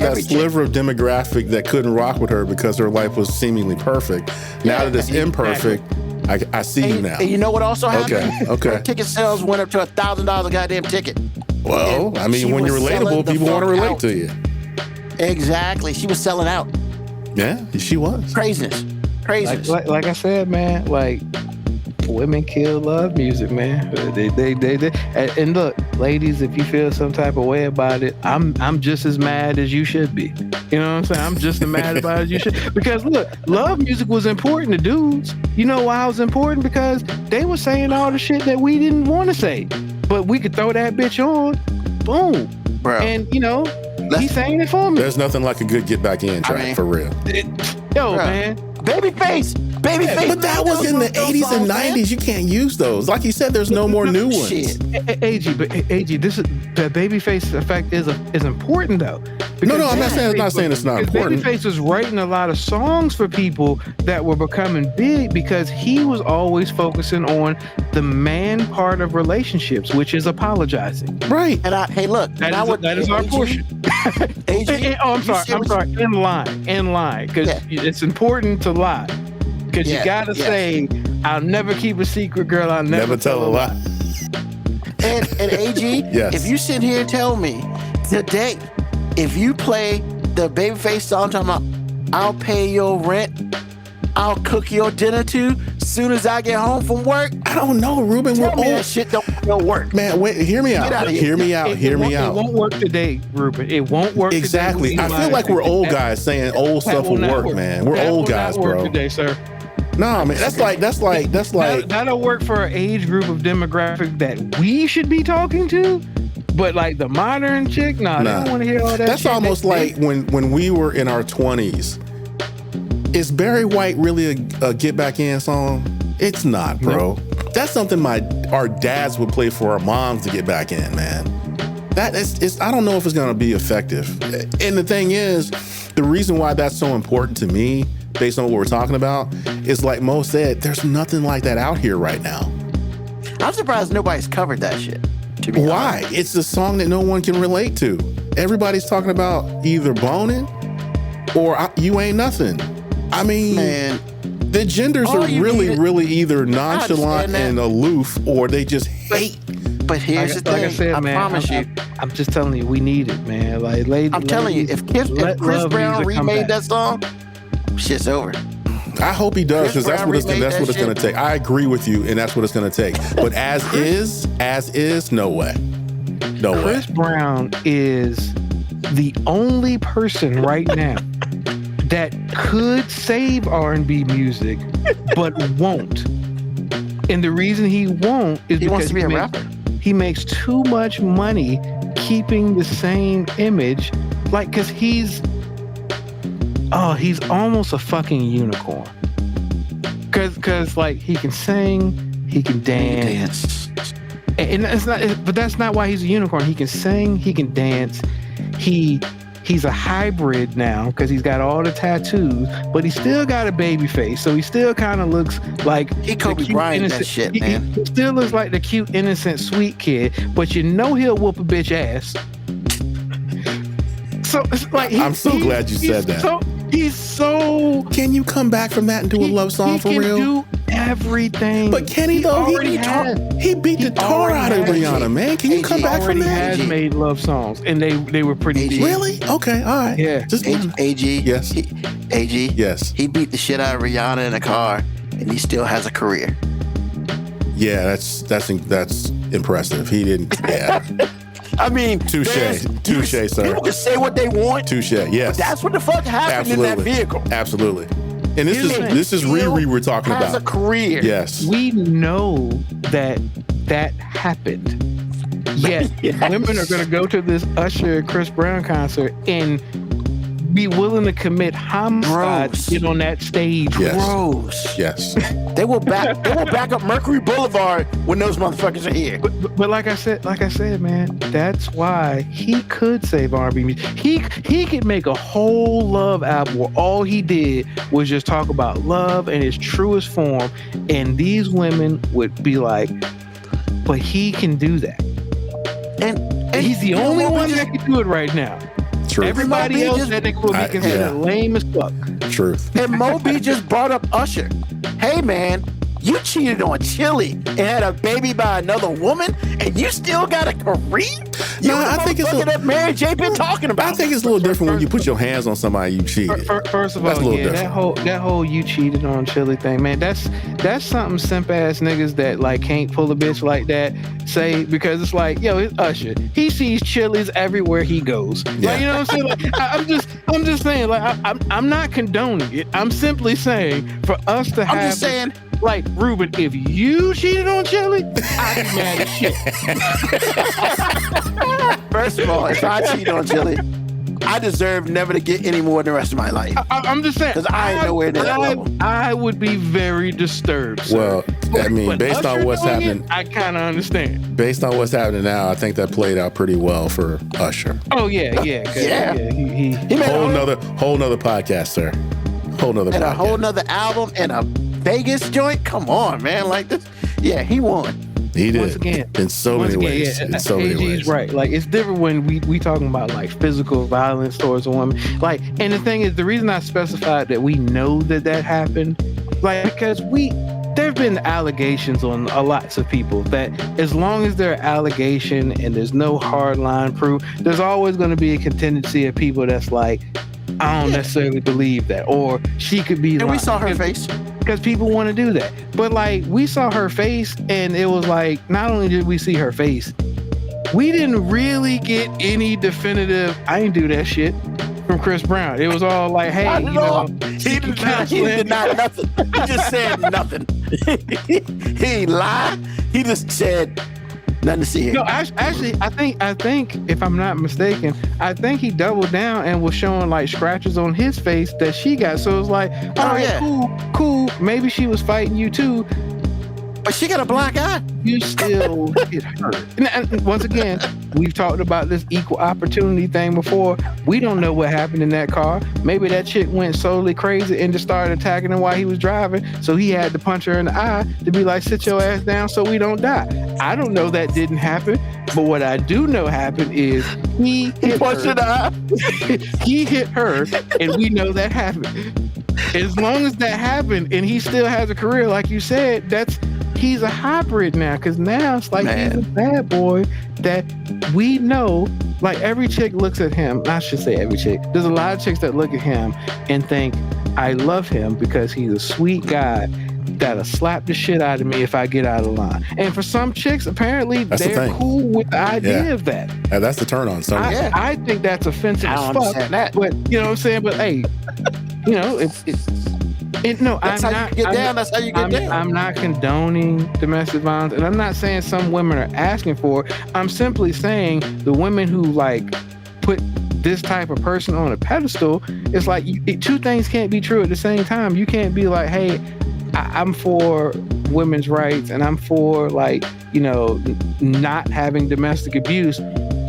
of demographic that couldn't rock with her because her life was seemingly perfect. Now that it's imperfect, I see you now. And you know what also happened? Okay. Ticket sales went up to $1,000 a goddamn ticket. Well, I mean, when you're relatable, people want to relate to you. Exactly. She was selling out. Yeah, she was. Craziness. Like I said, man, like women kill love music, man. They and look, ladies, if you feel some type of way about it, I'm just as mad as you should be. You know what I'm saying? I'm just as mad about it as you should. Because look, love music was important to dudes. You know why it was important? Because they were saying all the shit that we didn't want to say. But we could throw that bitch on, boom. Bro. And you know, he's saying it for me. There's nothing like a good get back in track, for real. Man. Babyface. But that was in the 80s and 90s. You can't use those. Like you said, there's no more new ones. Shit. AG, this is the babyface effect is important though. No, I'm not saying it's not important. Babyface was writing a lot of songs for people that were becoming big because he was always focusing on the man part of relationships, which is apologizing. Right. And that is our portion. I'm sorry. In line, because it's important to lie. Because you gotta say, I'll never keep a secret, girl. I'll never tell a lie. And AG, if you sit here and tell me today, if you play the Babyface song talking about, I'll pay your rent, I'll cook your dinner too, soon as I get home from work. I don't know, Ruben. We're old. That shit don't work. Man, wait, hear me out. Hear me out. It won't work today, Ruben. It won't work exactly. today. I feel like we're old guys saying old stuff will work, man. We're old guys, bro. Today, sir. No, man, that's like that'll work for an age group of demographic that we should be talking to. But like the modern chick, they don't want to hear all that. That's shit. almost like when we were in our 20s. Is Barry White really a get back in song? It's not, bro. No. That's something our dads would play for our moms to get back in, man. I don't know if it's gonna be effective. And the thing is, the reason why that's so important to me, based on what we're talking about, is like Mo said, there's nothing like that out here right now. I'm surprised nobody's covered that shit. Why? Honest. It's a song that no one can relate to. Everybody's talking about either boning or you ain't nothing. I mean, man, the genders are really either nonchalant and aloof, or they just hate But here's the thing. Like I said, man, promise you. I'm just telling you, we need it, man. Like, ladies, I'm telling you, if Chris Brown remade that song, shit's over. I hope he does, because that's what it's going to take. I agree with you, and that's what it's going to take. But as is, no way. No way. Chris Brown is the only person right now that could save R&B music, but won't. And the reason he won't is he because wants to be a rapper. He makes too much money keeping the same image, like, because he's almost a fucking unicorn. Cause like he can sing, he can dance. And it's not, but that's not why he's a unicorn. He can sing, he can dance. He's a hybrid now because he's got all the tattoos, but he still got a baby face. So he still kind of looks like he Kobe Bryant that shit, man. He still looks like the cute, innocent, sweet kid, but you know he'll whoop a bitch ass. So it's like I'm so glad you said that. He's so. Can you come back from that and do a love song for real? He can do everything. But can he though? He beat the tar out of Rihanna, man. Can you come back from that? He has made love songs, and they were pretty deep. Really? Okay, all right. Yeah. Just AG. Yes. AG. Yes. He beat the shit out of Rihanna in a car, and he still has a career. Yeah, that's impressive. He didn't. Yeah. I mean, touche, sir. People can say what they want. Touche, yes. But that's what the fuck happened in that vehicle. Absolutely. And this is Riri we're talking about. Has a career. Yes. We know that happened. Yet women are going to go to this Usher Chris Brown concert and be willing to commit homicide to get on that stage. Yes. Gross. Yes. They will back up Mercury Boulevard when those motherfuckers are here. But like I said, man, that's why he could save R&B music. He could make a whole love album where all he did was just talk about love in its truest form, and these women would be like, but he can do that. And he's the only one that can do it right now. Truth. Everybody else that nigga will be considered lame as fuck. Truth. And Moby just brought up Usher. Hey man, you cheated on Chili and had a baby by another woman, and you still got a career? No, I think it's that Mary J been talking about. I think it's a little different when you put your hands on somebody you cheated. First of all, that whole you cheated on Chili thing, man. That's something simp ass niggas that like can't pull a bitch like that say, because it's like, yo, it's Usher. He sees Chili's everywhere he goes. Yeah. Like, you know what I'm saying? Like, I'm just saying, like, I'm not condoning it. I'm simply saying for us to have. I'm just saying. Like, Ruben, if you cheated on Chili, I'd be mad as shit. First of all, if I cheat on Chili, I deserve never to get any more than the rest of my life. I'm just saying. Because I ain't nowhere near that level. I would be very disturbed. Sir. Well, I mean, based on what's happening, I kind of understand. Based on what's happening now, I think that played out pretty well for Usher. Oh, yeah. He made whole nother podcast, sir. And a whole nother album and a Vegas joint. Come on, man. Like this. Yeah, he won. He did. Once again, in so many ways. Yeah, in so many ways. AG's right. Like, it's different when we talking about like physical violence towards a woman. Like, and the thing is, the reason I specified that we know that happened, like, because there have been allegations on lots of people that as long as there are allegation and there's no hard line proof, there's always going to be a contingency of people that's like, I don't necessarily believe that, or she could be. And we saw her face. Because people want to do that. But like, we saw her face, and it was like, not only did we see her face, we didn't really get any definitive, I ain't do that shit from Chris Brown. It was all like, hey, you know, he denied nothing. He just said nothing. He ain't lied. He just said nothing to see here. No, actually, I think if I'm not mistaken, I think he doubled down and was showing like scratches on his face that she got. So it was like, all right, cool. Maybe she was fighting you too. But she got a black eye. You still get hurt. And once again, we've talked about this equal opportunity thing before. We don't know what happened in that car. Maybe that chick went solely crazy and just started attacking him while he was driving. So he had to punch her in the eye to be like, sit your ass down so we don't die. I don't know that didn't happen. But what I do know happened is he hit her. He hit her, and we know that happened. As long as that happened and he still has a career, like you said, that's he's a hybrid now, because now it's like Man. he's a bad boy that we know. Like every chick looks at him. I should say every chick. There's a lot of chicks that look at him and think, I love him because he's a sweet guy that'll slap the shit out of me if I get out of line. And for some chicks, apparently they're cool with the idea of that. Yeah, that's the turn on. So I think that's offensive I as don't fuck. understand that. But you know what I'm saying? But hey, you know, no, That's how you get down. That's how you get down. I'm not condoning domestic violence, and I'm not saying some women are asking for it. I'm simply saying the women who like put this type of person on a pedestal, it's like two things can't be true at the same time. You can't be like, hey, I'm for women's rights and I'm for like, you know, not having domestic abuse,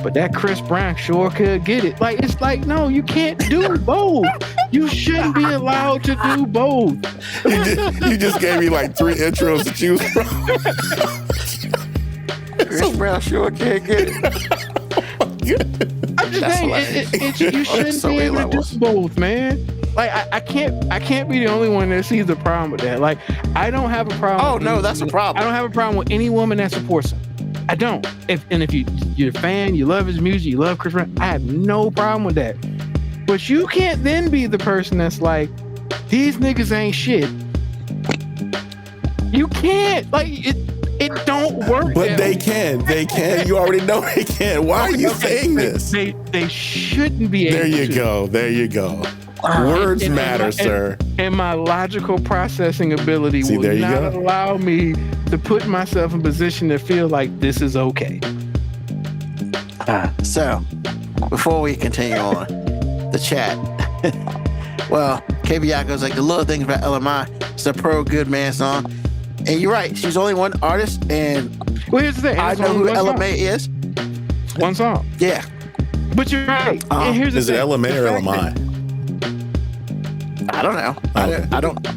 but that Chris Brown sure could get it. Like, it's like, no, you can't do both. You shouldn't be allowed to do both. you just gave me like 3 intros to choose from. Chris Brown sure can't get it. I'm just saying, you shouldn't be able to do both, man. Like, I can't be the only one that sees the problem with that. Like, I don't have a problem. Oh no, that's a problem. I don't have a problem with any woman that supports him. I don't. If you're a fan, you love his music, you love Chris Brown, I have no problem with that. But you can't then be the person that's like, these niggas ain't shit. You can't. Like, it don't work. But they can. They can. You already know they can. Why are you saying this? They shouldn't be able to. There you go. Words matter, sir. And my logical processing ability will not allow me to put myself in position to feel like this is okay. So, before we continue on, the chat. Well, KBI goes like, the little things about LMI. It's a pro good man song. And you're right. She's only one artist. And well, here's the thing. I know who LMA is. It's one song. Yeah. But you're right. And here's the is thing. It LMA or LMI? I don't know. I don't know.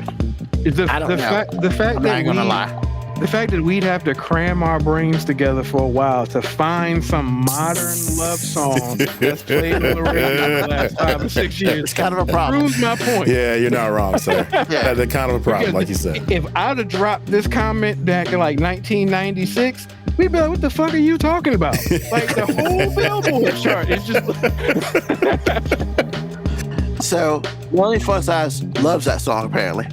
The fact I'm that not gonna lie. The fact that we'd have to cram our brains together for a while to find some modern love song that's played on the radio for the last 5 or 6 years. It's kind of a problem. Proves my point. Yeah, you're not wrong, sir. Yeah. That's kind of a problem, like you said. If I'd have dropped this comment back in like 1996, we'd be like, what the fuck are you talking about? Like the whole Billboard chart is just... So, Lonely Fun Size loves that song, apparently.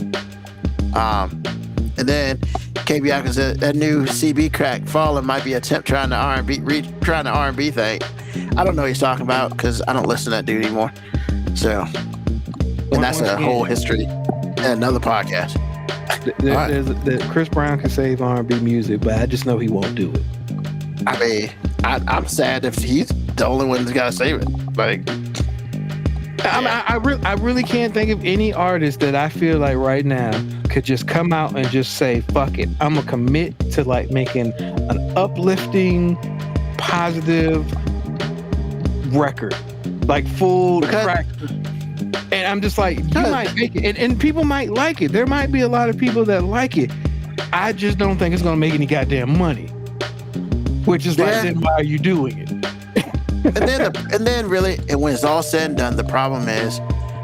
And then KBI said that new CB crack, Fallen, might be a attempt trying the R&B thing. I don't know what he's talking about because I don't listen to that dude anymore. So, and that's a whole history and another podcast. That Chris Brown can save R&B music, but I just know he won't do it. I mean, I'm sad if he's the only one that's got to save it. Like, I really can't think of any artist that I feel like right now could just come out and just say, fuck it, I'm gonna commit to like making an uplifting, positive record, like full track. And I'm just like, you might make it, and people might like it. There might be a lot of people that like it. I just don't think it's gonna make any goddamn money. Which is like, then why are you doing it? and then really, and when it's all said and done, the problem is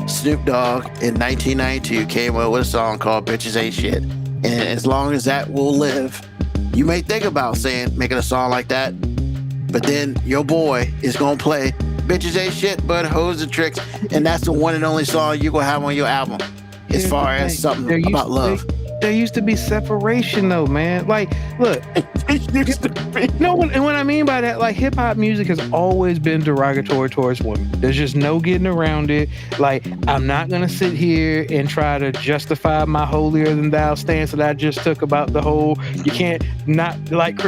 Snoop Dogg in 1992 came up with a song called Bitches Ain't Shit. And as long as that will live, you may think about making a song like that, but then your boy is going to play Bitches Ain't Shit but Hoes and Tricks, and that's the one and only song you're going to have on your album as far as something about love. There used to be separation though, man. Like, look, no, and what I mean by that, like, hip hop music has always been derogatory towards women. There's just no getting around it. Like, I'm not gonna sit here and try to justify my holier than thou stance that I just took about the whole you can't like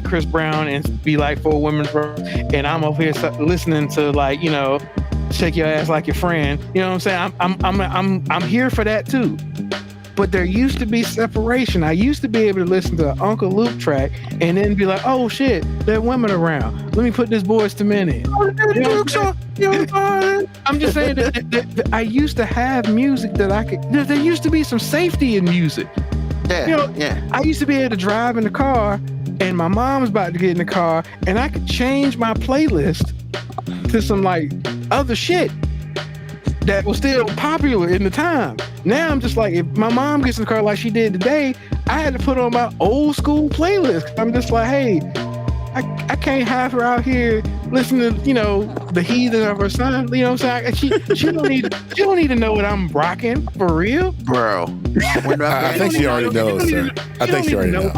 Chris Brown and be like for women's rights, and I'm over here listening to, like, you know, shake your ass like your friend. You know what I'm saying? I'm here for that too. But there used to be separation. I used to be able to listen to an Uncle Luke track and then be like, oh shit, there are women around. Let me put this Boys to Men in. You know, I'm just saying that I used to have music that I could, there used to be some safety in music. Yeah, you know, I used to be able to drive in the car and my mom was about to get in the car and I could change my playlist to some like other shit that was still popular in the time. Now I'm just like, if my mom gets in the car like she did today, I had to put on my old school playlist. I'm just like, hey, I can't have her out here listening to, the heathen of her son. You know what I'm saying? She don't need to know what I'm rocking for real, bro. I think she already knows, sir. I think she already knows.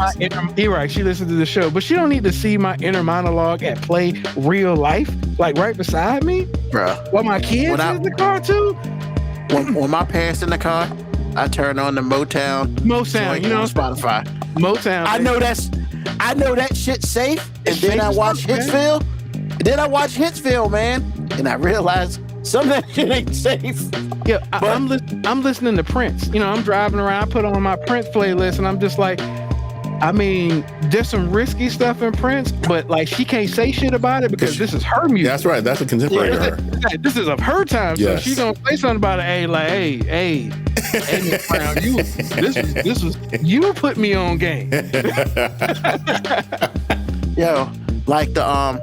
You're right. She listens to the show, but she don't need to see my inner monologue at play real life, like right beside me, bro. While my kids in the car too. When my parents in the car, I turn on the Motown, on Spotify. Motown. I know that shit's safe, and then I watch Hitsville. Then I watch Hitsville, man, and I realize some of that shit ain't safe. Yeah, I'm listening to Prince. I'm driving around. I put on my Prince playlist, and I'm just like, I mean, there's some risky stuff in Prince, but like she can't say shit about it because this is her music. That's right. That's a contemporary to her. This is of her time, yes. So she gonna say something about it. Hey, Miss Brown, you put me on game. Yo, like one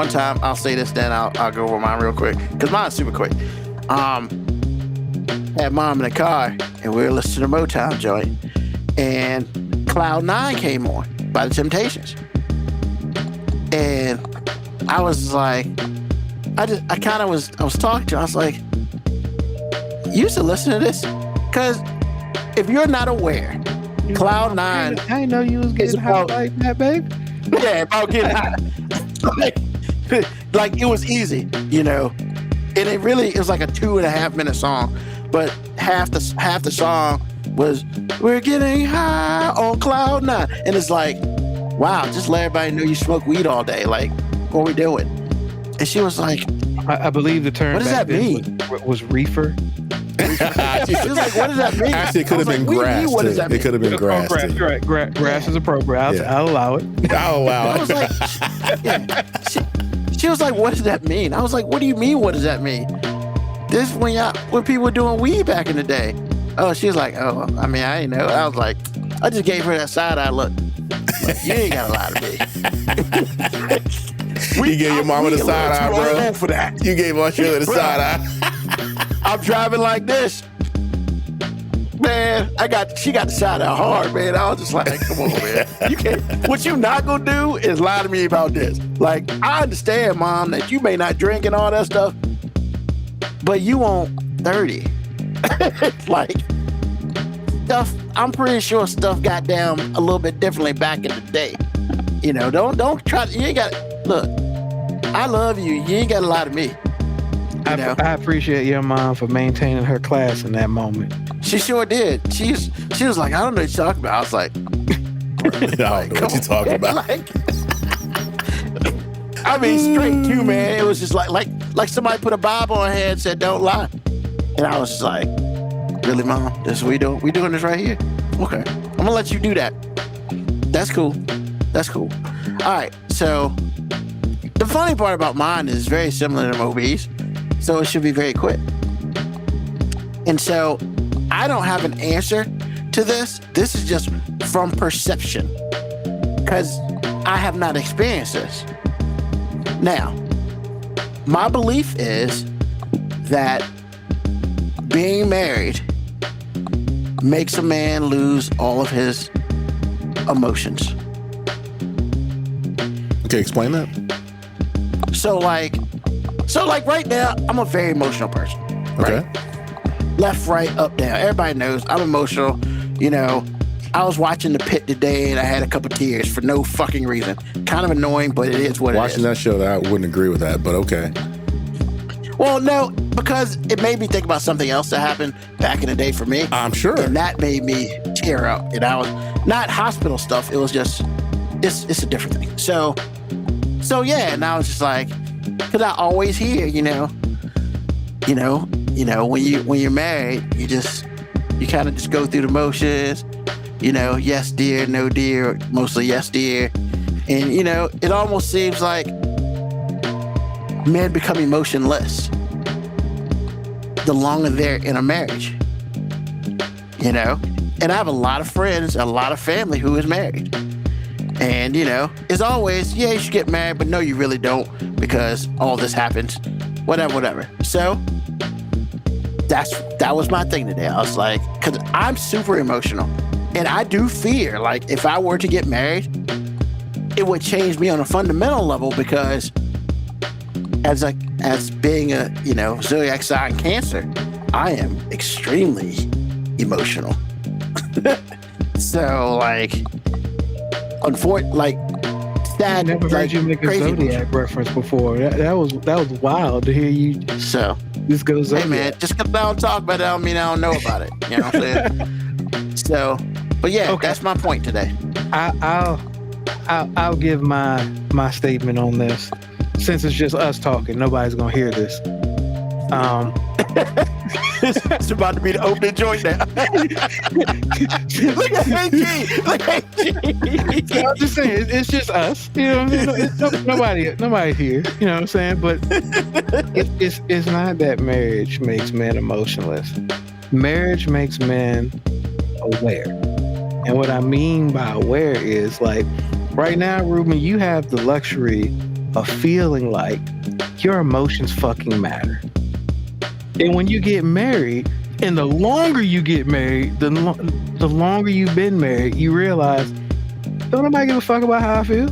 time, I'll say this, then I'll go over mine real quick because mine's super quick. Had mom in the car and we were listening to Motown joint, and Cloud 9 came on by the Temptations, and I was like, I was talking to her. I was like, you used to listen to this? Because if you're not aware, Cloud 9. I didn't know you was getting hot like that, babe. Yeah, about getting hot. like it was easy, and it was like a 2.5 minute song, but half the song was we're getting high on Cloud 9, and it's like, wow, just let everybody know you smoke weed all day. Like, what are we doing? And she was like, I believe the term. What does that mean? Was reefer. She was like, what does that mean? Actually, it could have been grass. What does that mean? It could have been grass. Right. Grass is appropriate. I'll allow it. I'll allow it. I was like, she was like, what does that mean? I was like, what do you mean? What does that mean? This is when people were doing weed back in the day. Oh, she was like, oh, I mean, I didn't know. I was like, I just gave her that side eye look. Like, you ain't got a lot of me. You gave your mama the side eye, bro. For that. You gave Aunt Shirley the side eye. I'm driving like this. Man, she got the side eye hard, man. I was just like, come on, man. You can't. What you not gonna do is lie to me about this. Like, I understand, Mom, that you may not drink and all that stuff, but you on 30. Like, stuff, I'm pretty sure stuff got down a little bit differently back in the day. Don't try. You ain't got. Look, I love you. You ain't got a lot of me. I appreciate your mom for maintaining her class in that moment. She sure did. She was like, I don't know what you're talking about. I was like, I don't know what you're talking about. I mean, straight too, man. It was just like somebody put a Bible on her head and said, don't lie. And I was just like, really, Mom? This is what we doing? We doing this right here? Okay. I'm gonna let you do that. That's cool. All right. So the funny part about mine is very similar to Moby's, so it should be very quick. And so I don't have an answer to this. This is just from perception, because I have not experienced this. Now, my belief is that being married makes a man lose all of his emotions. Okay, explain that. So like right now, I'm a very emotional person. Right? Okay. Left, right, up, down. Everybody knows I'm emotional. I was watching The Pit today and I had a couple tears for no fucking reason. Kind of annoying, but it is what it is. Watching that show, I wouldn't agree with that, but okay. Well, no, because it made me think about something else that happened back in the day for me. I'm sure. And that made me tear up. And I was not hospital stuff. It was just, it's a different thing. So yeah, and I was just like, because I always hear, when you're married, you kind of just go through the motions, yes, dear, no, dear, mostly yes, dear. And, it almost seems like men become emotionless the longer they're in a marriage, And I have a lot of friends, a lot of family who is married. And, it's always, yeah, you should get married, but no, you really don't, because all this happens, whatever. So that was my thing today. I was like, because I'm super emotional. And I do fear, like, if I were to get married, it would change me on a fundamental level, because as being a, zodiac sign Cancer, I am extremely emotional. So, like, sad. Never heard you make a Zodiac reference before. That was wild to hear you. So this goes. Hey man, just because I don't talk about it, I don't mean I don't know about it. You know what I'm saying? So, but yeah, okay. That's my point today. I'll give my statement on this. Since it's just us talking, nobody's gonna hear this. It's about to be the opening joint now. Look at AG. Look at AG. I'm just saying, it's just us. You know what I mean? Nobody here. You know what I'm saying? But it's not that marriage makes men emotionless. Marriage makes men aware. And what I mean by aware is, like, right now, Ruben, you have the luxury of feeling like your emotions fucking matter. And when you get married, and the longer you get married, the longer you've been married, you realize, don't nobody give a fuck about how I feel.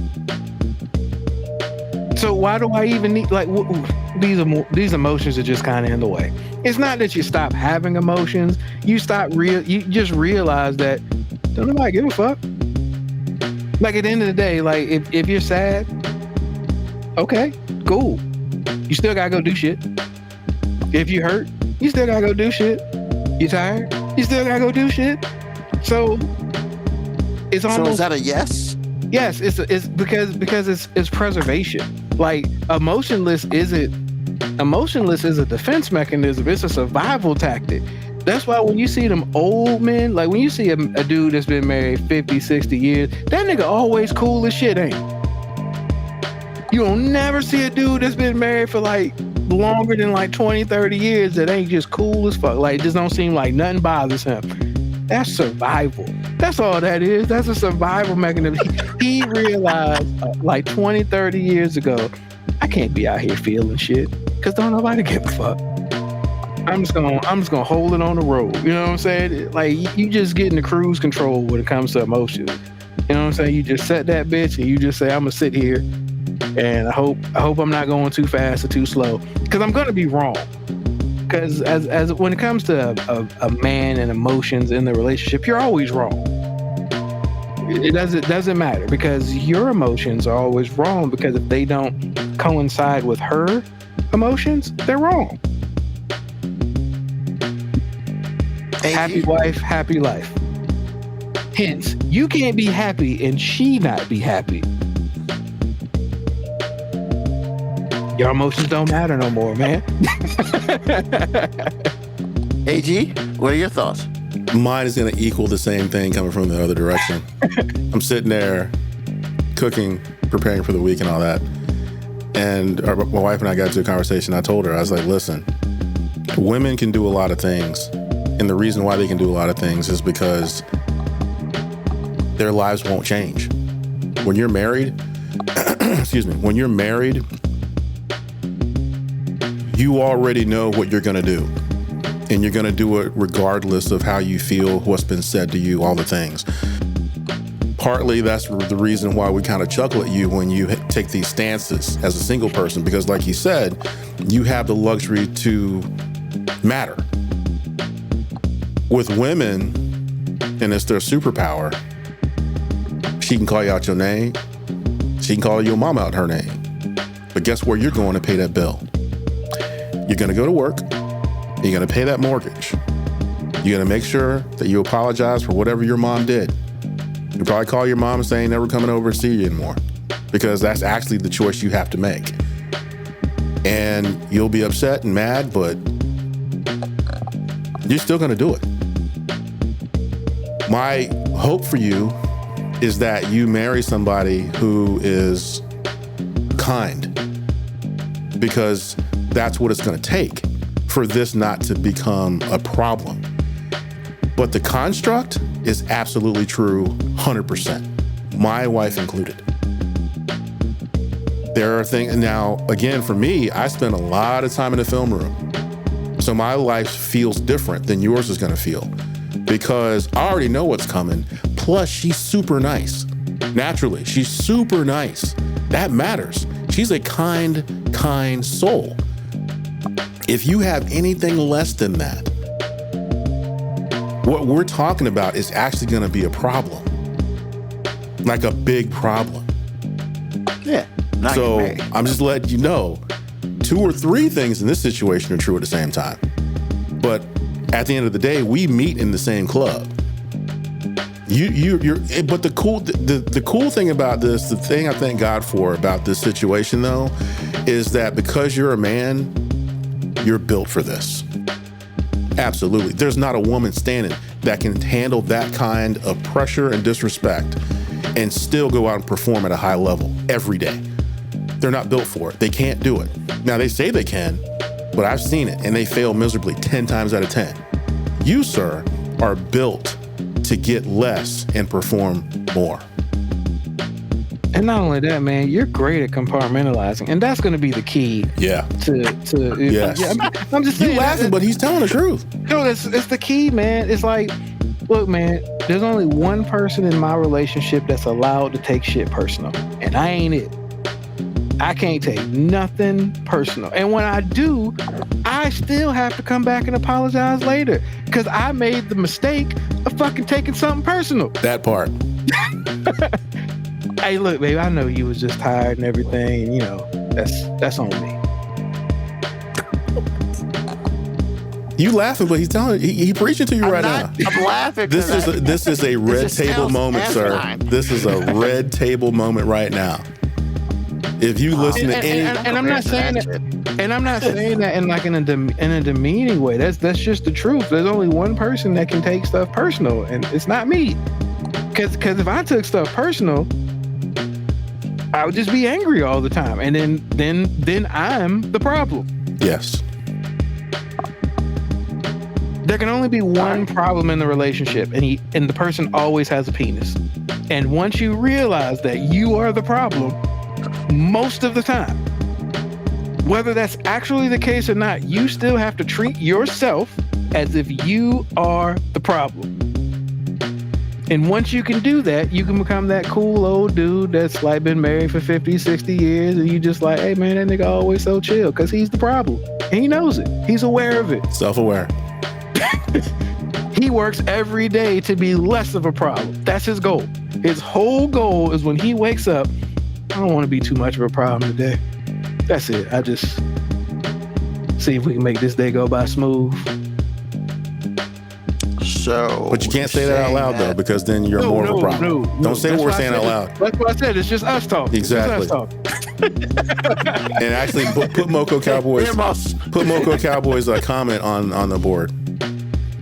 So why do I even need, like, these emotions are just kind of in the way. It's not that you stop having emotions. You just realize that don't nobody give a fuck. Like, at the end of the day, like, if you're sad, okay, cool. You still gotta go do shit. If you hurt, you still gotta go do shit. You tired? You still gotta go do shit. So it's almost. So is that a yes? Yes, it's because it's preservation. Like, emotionless is a defense mechanism. It's a survival tactic. That's why when you see them old men, like when you see a dude that's been married 50, 60 years, that nigga always cool as shit, ain't he? You'll never see a dude that's been married for like longer than like 20, 30 years that ain't just cool as fuck. Like, it just don't seem like nothing bothers him. That's survival. That's all that is. That's a survival mechanism. He realized like 20, 30 years ago, I can't be out here feeling shit because don't nobody give a fuck. I'm just gonna hold it on the road. You know what I'm saying? Like, you just get into cruise control when it comes to emotions. You know what I'm saying? You just set that bitch and you just say, I'm gonna sit here and I hope I'm not going too fast or too slow, because I'm gonna be wrong. Because as when it comes to a man and emotions in the relationship, you're always wrong. It doesn't matter, because your emotions are always wrong, because if they don't coincide with her emotions, they're wrong. Happy wife, happy life. Hence, you can't be happy and she not be happy. Your emotions don't matter no more, man. AG, what are your thoughts? Mine is going to equal the same thing coming from the other direction. I'm sitting there cooking, preparing for the week and all that. And my wife and I got into a conversation. I told her, I was like, listen, women can do a lot of things. And the reason why they can do a lot of things is because their lives won't change. When you're married, when you're married, you already know what you're going to do. And you're going to do it regardless of how you feel, what's been said to you, all the things. Partly that's the reason why we kind of chuckle at you when you take these stances as a single person, because like you said, you have the luxury to matter. With women, and it's their superpower, she can call you out your name. She can call your mom out her name. But guess where you're going to pay that bill? You're going to go to work. You're going to pay that mortgage. You're going to make sure that you apologize for whatever your mom did. You probably call your mom and say, never coming over to see you anymore, because that's actually the choice you have to make. And you'll be upset and mad, but you're still going to do it. My hope for you is that you marry somebody who is kind, because that's what it's going to take for this not to become a problem. But the construct is absolutely true, 100%. My wife included. There are things, now, again, for me, I spend a lot of time in the film room. So my life feels different than yours is going to feel. because I already know what's coming. Plus, she's super nice. Naturally, she's super nice. That matters. She's a kind soul. If you have anything less than that, what we're talking about is actually going to be a problem. Like a big problem. Yeah. So I'm just letting you know, 2 or 3 things in this situation are true at the same time. But at the end of the day, we meet in the same club. But the cool thing about this, the thing I thank God for about this situation though, is that because you're a man, you're built for this. Absolutely. There's not a woman standing that can handle that kind of pressure and disrespect and still go out and perform at a high level every day. They're not built for it. They can't do it. Now they say they can, but I've seen it and they fail miserably 10 times out of 10. You, sir, are built to get less and perform more. And not only that, man, you're great at compartmentalizing, and that's going to be the key. Yeah. To yes. Yeah, I'm just saying. You laughing, but he's telling the truth. No, it's the key, man. It's like, look, man, there's only one person in my relationship that's allowed to take shit personal, and I ain't it. I can't take nothing personal. And when I do, I still have to come back and apologize later because I made the mistake of fucking taking something personal. That part. Hey, look, baby, I know you was just tired and everything. And, you know, that's on me. You laughing, but he's telling he preaching to you I'm right not, now. I'm laughing. This is a red table moment, sir. Time. This is a red table moment right now. If you listen to any, and I'm not saying that, and I'm not saying that in like in a demeaning way. That's just the truth. There's only one person that can take stuff personal, and it's not me. Because if I took stuff personal, I would just be angry all the time, and then I'm the problem. yes, There can only be one problem in the relationship, and the person always has a penis. And once you realize that you are the problem, most of the time, whether that's actually the case or not, you still have to treat yourself as if you are the problem. And once you can do that, you can become that cool old dude that's like been married for 50, 60 years, and you just like, hey man, that nigga always so chill because he's the problem. And he knows it. He's aware of it. self-aware. He works every day to be less of a problem. That's his goal. His whole goal is when he wakes up, I don't want to be too much of a problem today. That's it. I just see if we can make this day go by smooth. So, But you can't say that out loud though, because then you're more of a problem. Don't say what we're saying out loud. That's what I said. It's just us talking. Exactly. It's just us talking. And actually, put Moco Cowboys comment on the board,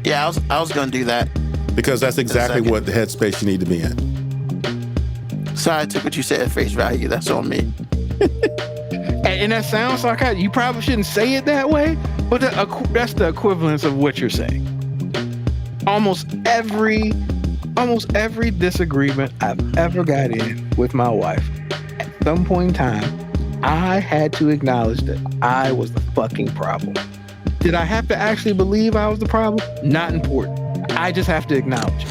Yeah, I was going to do that. because that's exactly what the headspace you need to be in. Sorry, I took what you said at face value. That's on me. And that sounds sarcastic. You probably shouldn't say it that way, but that's the equivalence of what you're saying. Almost every disagreement I've ever got in with my wife, at some point in time, I had to acknowledge that I was the fucking problem. Did I have to actually believe I was the problem? Not important. I just have to acknowledge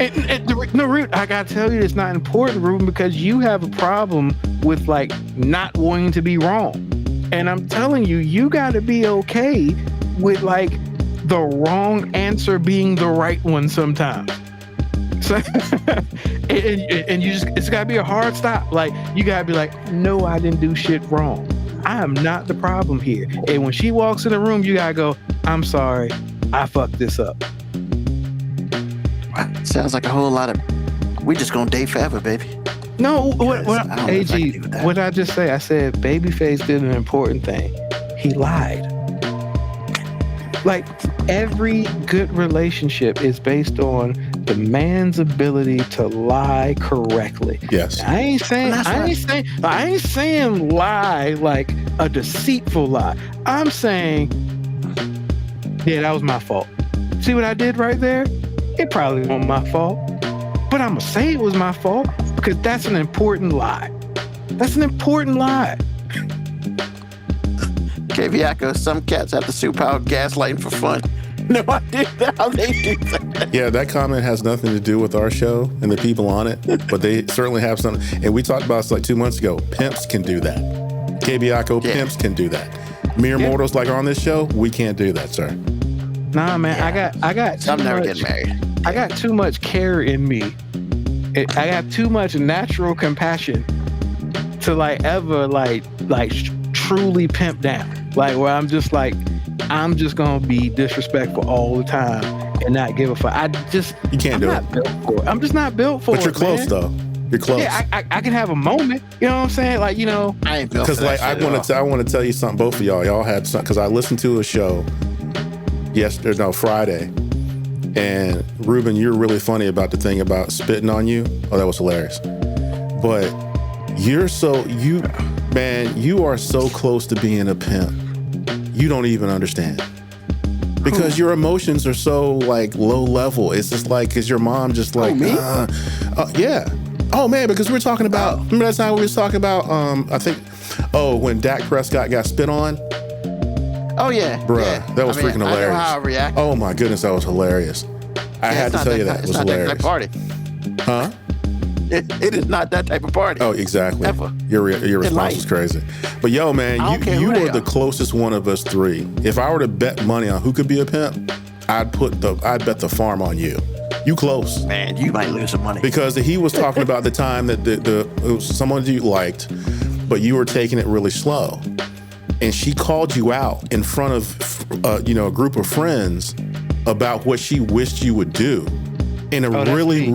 it. No, Root, I gotta tell you, it's not important, Ruben, because you have a problem with like not wanting to be wrong. And I'm telling you, you gotta be okay with like the wrong answer being the right one sometimes. So, and you just, it's gotta be a hard stop. Like, you gotta be like, no, I didn't do shit wrong. I am not the problem here. And when she walks in the room, you gotta go, I'm sorry, I fucked this up. Sounds like a whole lot of, we just gonna date forever, baby. No, what AG, what did I just say? I said Babyface did an important thing. He lied. Like, every good relationship is based on the man's ability to lie correctly. Yes. I ain't saying lie like a deceitful lie. I'm saying, yeah, that was my fault. See what I did right there? It probably wasn't my fault, but I'm gonna say it was my fault because that's an important lie. That's an important lie. KVACO, some cats have the superpower of gaslighting for fun. no idea how they do that. Yeah, that comment has nothing to do with our show and the people on it, but they certainly have something. And we talked about this like 2 months ago. Pimps can do that. KBICO pimps can do that. Mere mortals like on this show, we can't do that, sir. Nah, man, I got. I'm never getting married. I got too much care in me. I got too much natural compassion to like ever like truly pimp down. Like where I'm just gonna be disrespectful all the time and not give a fuck. You can't do it. Built for it. I'm just not built for it. But you're close, man. though. You're close. Yeah, I can have a moment. You know what I'm saying? Like, you know, I ain't built because like I want to tell you something. Both of y'all had something because I listened to a show Friday, and Ruben, you're really funny about the thing about spitting on you. Oh, that was hilarious. But you are so close to being a pimp. You don't even understand. Because your emotions are so like low level. It's just like, is your mom just like, me? Yeah. Oh man, because we were talking about, remember that time we was talking about, when Dak Prescott got spit on? Oh yeah. Bruh, yeah. that was freaking hilarious. I know how I react. Oh my goodness, that was hilarious. I had to tell you that. It was hilarious. It's not that type of party. Huh? It is not that type of party. Oh, exactly. Ever. Your response is crazy. But yo, man, you are the closest one of us three. If I were to bet money on who could be a pimp, I'd bet the farm on you. You close. Man, you might lose some money. Because he was talking about the time that it was someone you liked, but you were taking it really slow. And she called you out in front of a group of friends about what she wished you would do. In a really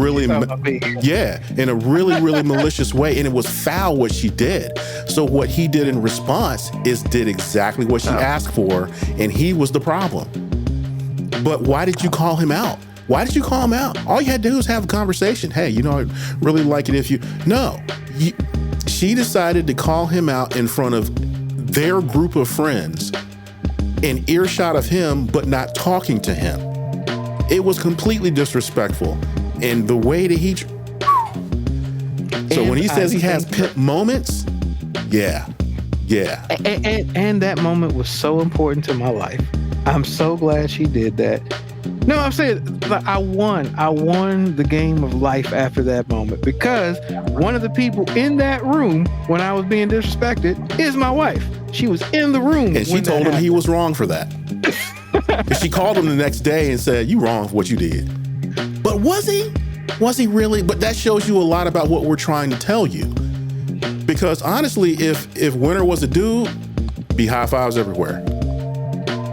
malicious way, and it was foul what she did. So what he did in response did exactly what she asked for, and he was the problem. But why did you call him out? Why did you call him out? All you had to do was have a conversation. Hey, I'd really like it if you... No. She decided to call him out in front of their group of friends, in earshot of him, but not talking to him. It was completely disrespectful. And the way that when he says he has pimp moments, yeah. And that moment was so important to my life. I'm so glad she did that. No, I'm saying I won the game of life after that moment, because one of the people in that room when I was being disrespected is my wife. She was in the room. And she told him he was wrong for that. She called him the next day and said, "You wrong for what you did." But was he? Was he really? But that shows you a lot about what we're trying to tell you. Because honestly, if Winter was a dude, be high fives everywhere.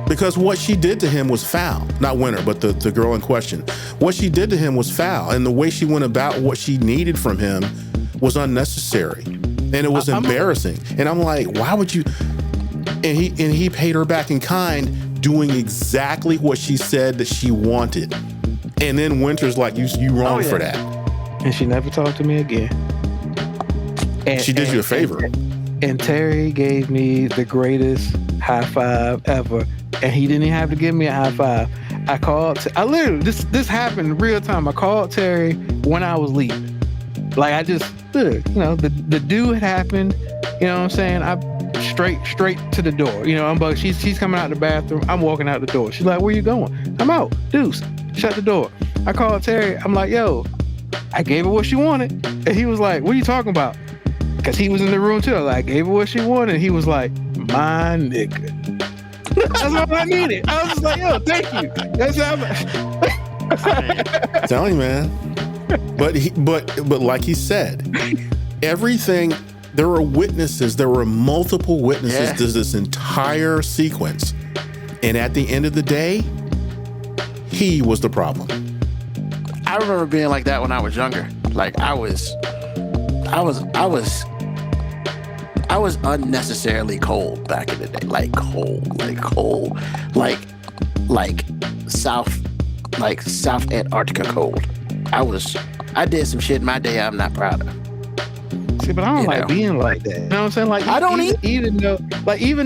Because what she did to him was foul. Not Winter, but the girl in question. What she did to him was foul. And the way she went about what she needed from him was unnecessary. And it was embarrassing. And I'm like, why would you? And he paid her back in kind, doing exactly what she said that she wanted. And then Winter's like, you wrong for that. And she never talked to me again. And she did you a favor. And Terry gave me the greatest high five ever. And he didn't even have to give me a high five. I literally, this happened in real time. I called Terry when I was leaving. Like I just, the do had happened. You know what I'm saying? I straight to the door. She's coming out the bathroom. I'm walking out the door. She's like, "Where you going?" I'm out. Deuce. Shut the door. I called Terry. I'm like, "Yo, I gave her what she wanted." And he was like, "What are you talking about?" Because he was in the room too. I gave her what she wanted. And he was like, "My nigga." That's all I needed. I was just like, "Yo, thank you." That's how I'm telling you, man. But like he said, everything. There were witnesses. There were multiple witnesses to this entire sequence, and at the end of the day, he was the problem. I remember being like that when I was younger. Like I was unnecessarily cold back in the day. Like South Antarctica cold. I did some shit in my day I'm not proud of. See, but I don't like being like that. You know what I'm saying? Like I don't even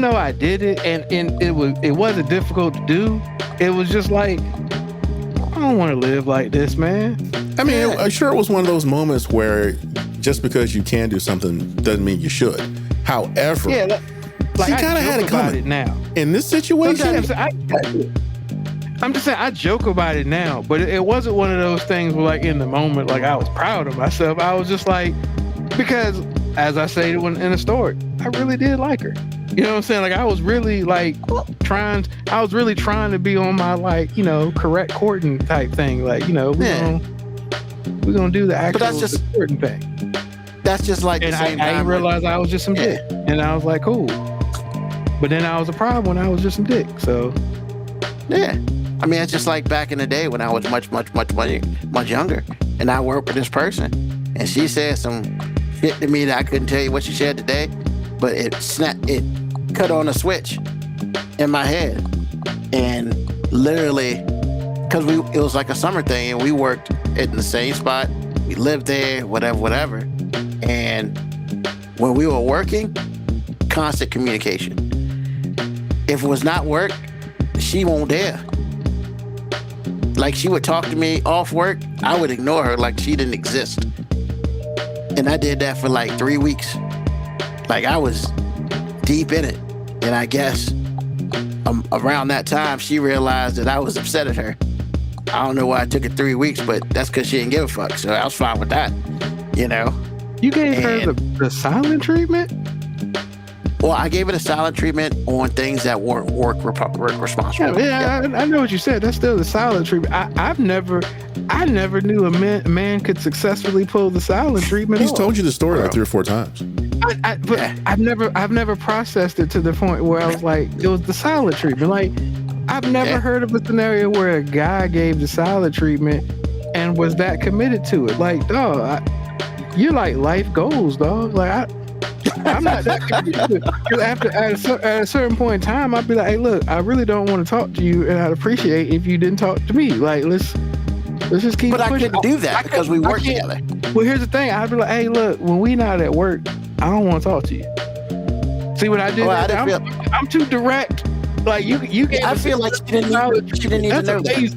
though I did it and it wasn't difficult to do, it was just like, I don't want to live like this, man. I mean, I'm sure it was one of those moments where just because you can do something doesn't mean you should. However, she kind of had it coming. Now In this situation, I'm just saying, I joke about it now, but it wasn't one of those things where, like, in the moment, like, I was proud of myself. I was just like, because, as I say in the story, I really did like her. You know what I'm saying? Like, I was really, like, trying to be on my, like, correct courting type thing. Like, we're gonna do the actual courting thing. That's just like and the same I didn't realize I was just some dick. And I was like, cool. But then I was a problem when I was just some dick. So yeah. I mean, it's just like back in the day when I was much younger, and I worked with this person, and she said some shit to me that I couldn't tell you what she said today, but it cut on a switch in my head, and literally, because it was like a summer thing, and we worked at the same spot, we lived there, whatever, and when we were working, constant communication. If it was not work, she won't dare. Like, she would talk to me off work, I would ignore her like she didn't exist. And I did that for like 3 weeks. Like, I was deep in it. And I guess around that time, she realized that I was upset at her. I don't know why I took it 3 weeks, but that's because she didn't give a fuck. So I was fine with that, You gave her the silent treatment? Well, I gave it a silent treatment on things that weren't work responsible. Yeah, I know what you said. That's still the silent treatment. I never knew a man could successfully pull the silent treatment. He's told you the story like 3 or 4 times. But I've never processed it to the point where I was like, it was the silent treatment. Like, I've never heard of a scenario where a guy gave the silent treatment and was that committed to it. Like, dog, you're like life goals, dog. Like, I'm not that committed. Because at a certain point in time, I'd be like, hey, look, I really don't want to talk to you, and I'd appreciate if you didn't talk to me. Like, let's just keep. But pushing. I couldn't do that because we work together. Well, here's the thing. I'd be like, hey, look, when we not at work, I don't want to talk to you. See what I did? I'm too direct. Like, you gave. I feel like she didn't need to know that.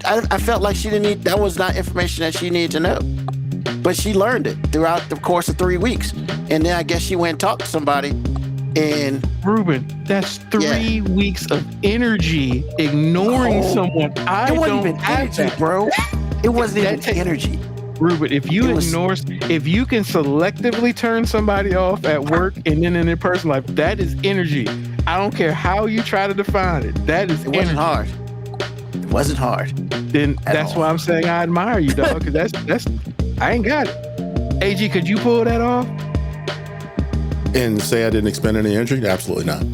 I felt like she didn't need. That was not information that she needed to know. But she learned it throughout the course of 3 weeks. And then I guess she went and talked to somebody. And Ruben, that's 3 weeks of energy ignoring someone. I don't have that, bro. It wasn't even energy. Ruben, if you can selectively turn somebody off at work and then in their personal life, that is energy. I don't care how you try to define it. That is energy. It wasn't hard. Then that's why I'm saying I admire you, dog. Because that's I ain't got it. AG, could you pull that off? And say I didn't expend any energy? Absolutely not.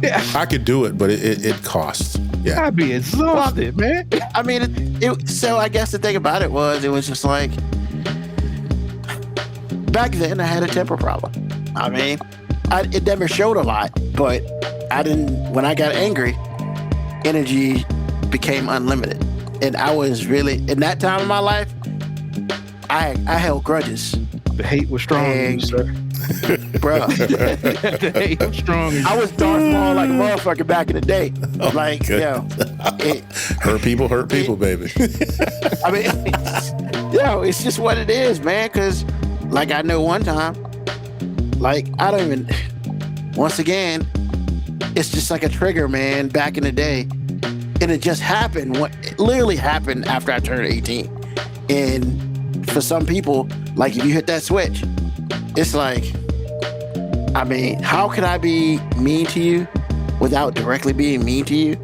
Yeah. I could do it, but it costs. Yeah. I'd be exhausted, man. I mean, so I guess the thing about it was just like, back then I had a temper problem. I mean, it never showed a lot, but when I got angry, energy became unlimited. And I was really, in that time of my life, I held grudges. The hate was strong in you, sir. Bro. The hate was strong in you. I was Darth Maul like a motherfucker back in the day. Like, hurt people, baby. I mean, it's just what it is, man. Because, like, I know one time, like, I don't even, once again, it's just like a trigger, man, back in the day. And it just happened. It literally happened after I turned 18. And for some people, like, if you hit that switch, it's like, I mean, how could I be mean to you without directly being mean to you?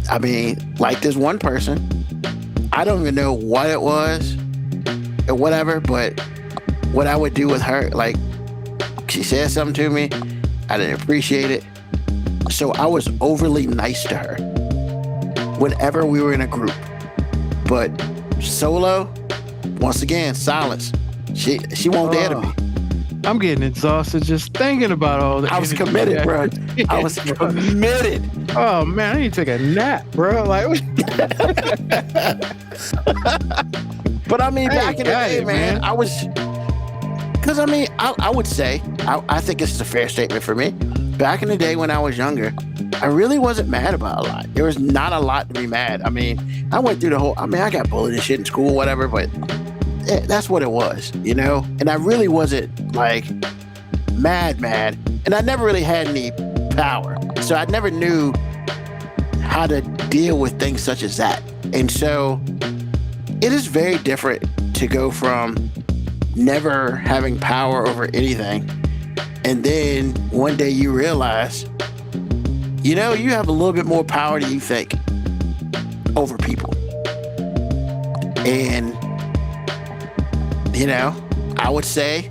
I mean, like this one person, I don't even know what it was or whatever, but what I would do with her, like, she said something to me, I didn't appreciate it. So I was overly nice to her whenever we were in a group. But solo, once again, silence. She won't dare to me. I'm getting exhausted just thinking about all that. I was committed, bro. I was committed. Oh man, I need to take a nap, bro. Like, but I mean, back in the day, man, I was, because I mean, I would say, I think this is a fair statement for me. Back in the day when I was younger, I really wasn't mad about a lot. There was not a lot to be mad. I mean, I went through I got bullied and shit in school, whatever, but that's what it was, And I really wasn't, like, mad. And I never really had any power. So I never knew how to deal with things such as that. And so it is very different to go from never having power over anything, and then one day you realize, you know, you have a little bit more power than you think over people. And, you know, I would say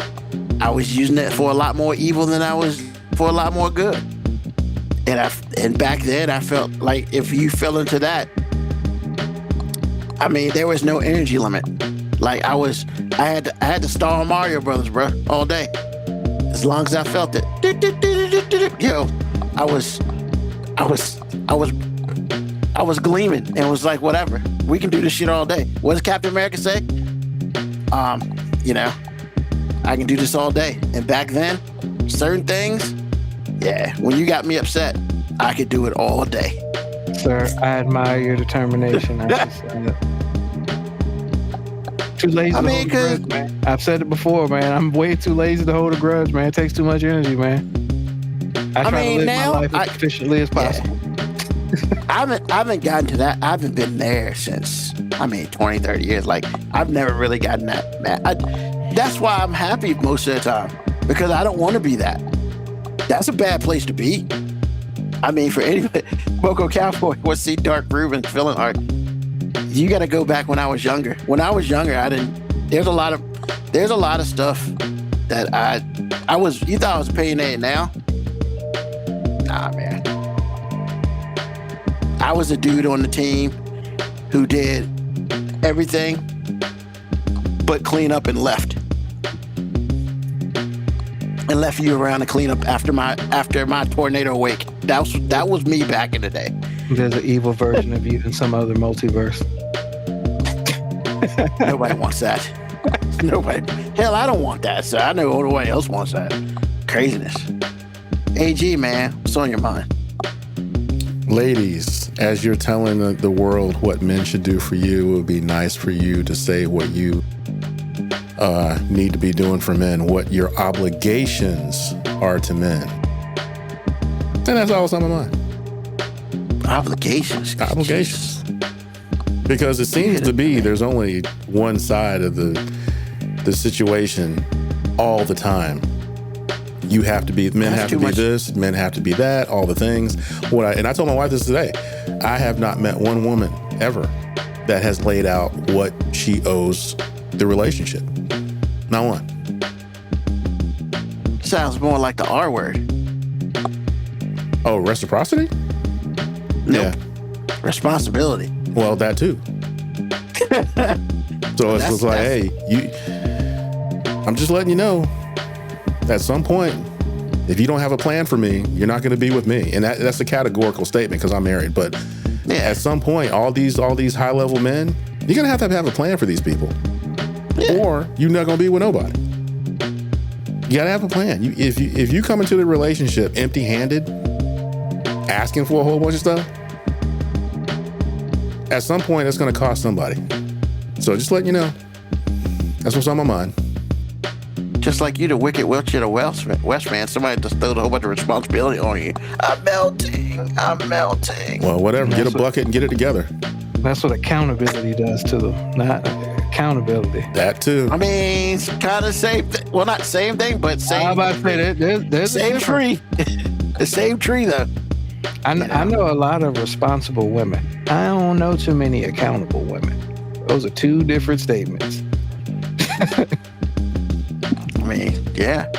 I was using it for a lot more evil than I was for a lot more good. And back then I felt like if you fell into that, I mean, there was no energy limit. Like I had to star on Mario Brothers, bro, all day, as long as I felt it. Yo, I was gleaming and was like, whatever, we can do this shit all day. What does Captain America say? You know, I can do this all day. And back then, certain things, yeah, when you got me upset, I could do it all day. Sir, I admire your determination. Too lazy to hold a grudge, man. I've said it before, man. I'm way too lazy to hold a grudge, man. It takes too much energy, man. I try to live my life as efficiently as possible. I haven't gotten to that. I haven't been there since, 20, 30 years. Like, I've never really gotten that mad. That's why I'm happy most of the time, because I don't want to be that. That's a bad place to be. I mean, for anybody, Boko Cowboy was see Dark Rubin feeling hard. You got to go back when I was younger. When I was younger, there's a lot of stuff that I was, you thought I was paying that now? Nah, man. I was a dude on the team who did everything but clean up and left. And left you around to clean up after my tornado wake. That was me back in the day. There's an evil version of you in some other multiverse. Nobody wants that. Nobody. Hell, I don't want that, so I know nobody else wants that. Craziness. AG, man, what's on your mind? Ladies, as you're telling the world what men should do for you, it would be nice for you to say what you need to be doing for men, what your obligations are to men. And that's all that's on my mind. Obligations. Obligations. Because it seems to be there's only one side of the situation all the time. Men have to be this, men have to be that, all the things. And I told my wife this today. I have not met one woman ever that has laid out what she owes the relationship. Not one. Sounds more like the R word. Oh, reciprocity? Nope. Yeah. Responsibility. Well, that too. So it's just like, hey, I'm just letting you know, at some point, if you don't have a plan for me, you're not going to be with me. And that's a categorical statement because I'm married. But at some point, all these high-level men, you're going to have a plan for these people. Yeah. Or you're not going to be with nobody. You got to have a plan. If you come into the relationship empty-handed, asking for a whole bunch of stuff, at some point, it's going to cost somebody. So just letting you know, that's what's on my mind. Just like you, the wicked witch of the West man, somebody just throwed a whole bunch of responsibility on you. I'm melting. Well, whatever. Get a bucket and get it together. That's what accountability does to them. Not accountability. That too. I mean, it's kind of same. Well, not same thing, but same. I'm about to say that there's same tree. The same tree, though. I know a lot of responsible women. I don't know too many accountable women. Those are two different statements. I mean, yeah.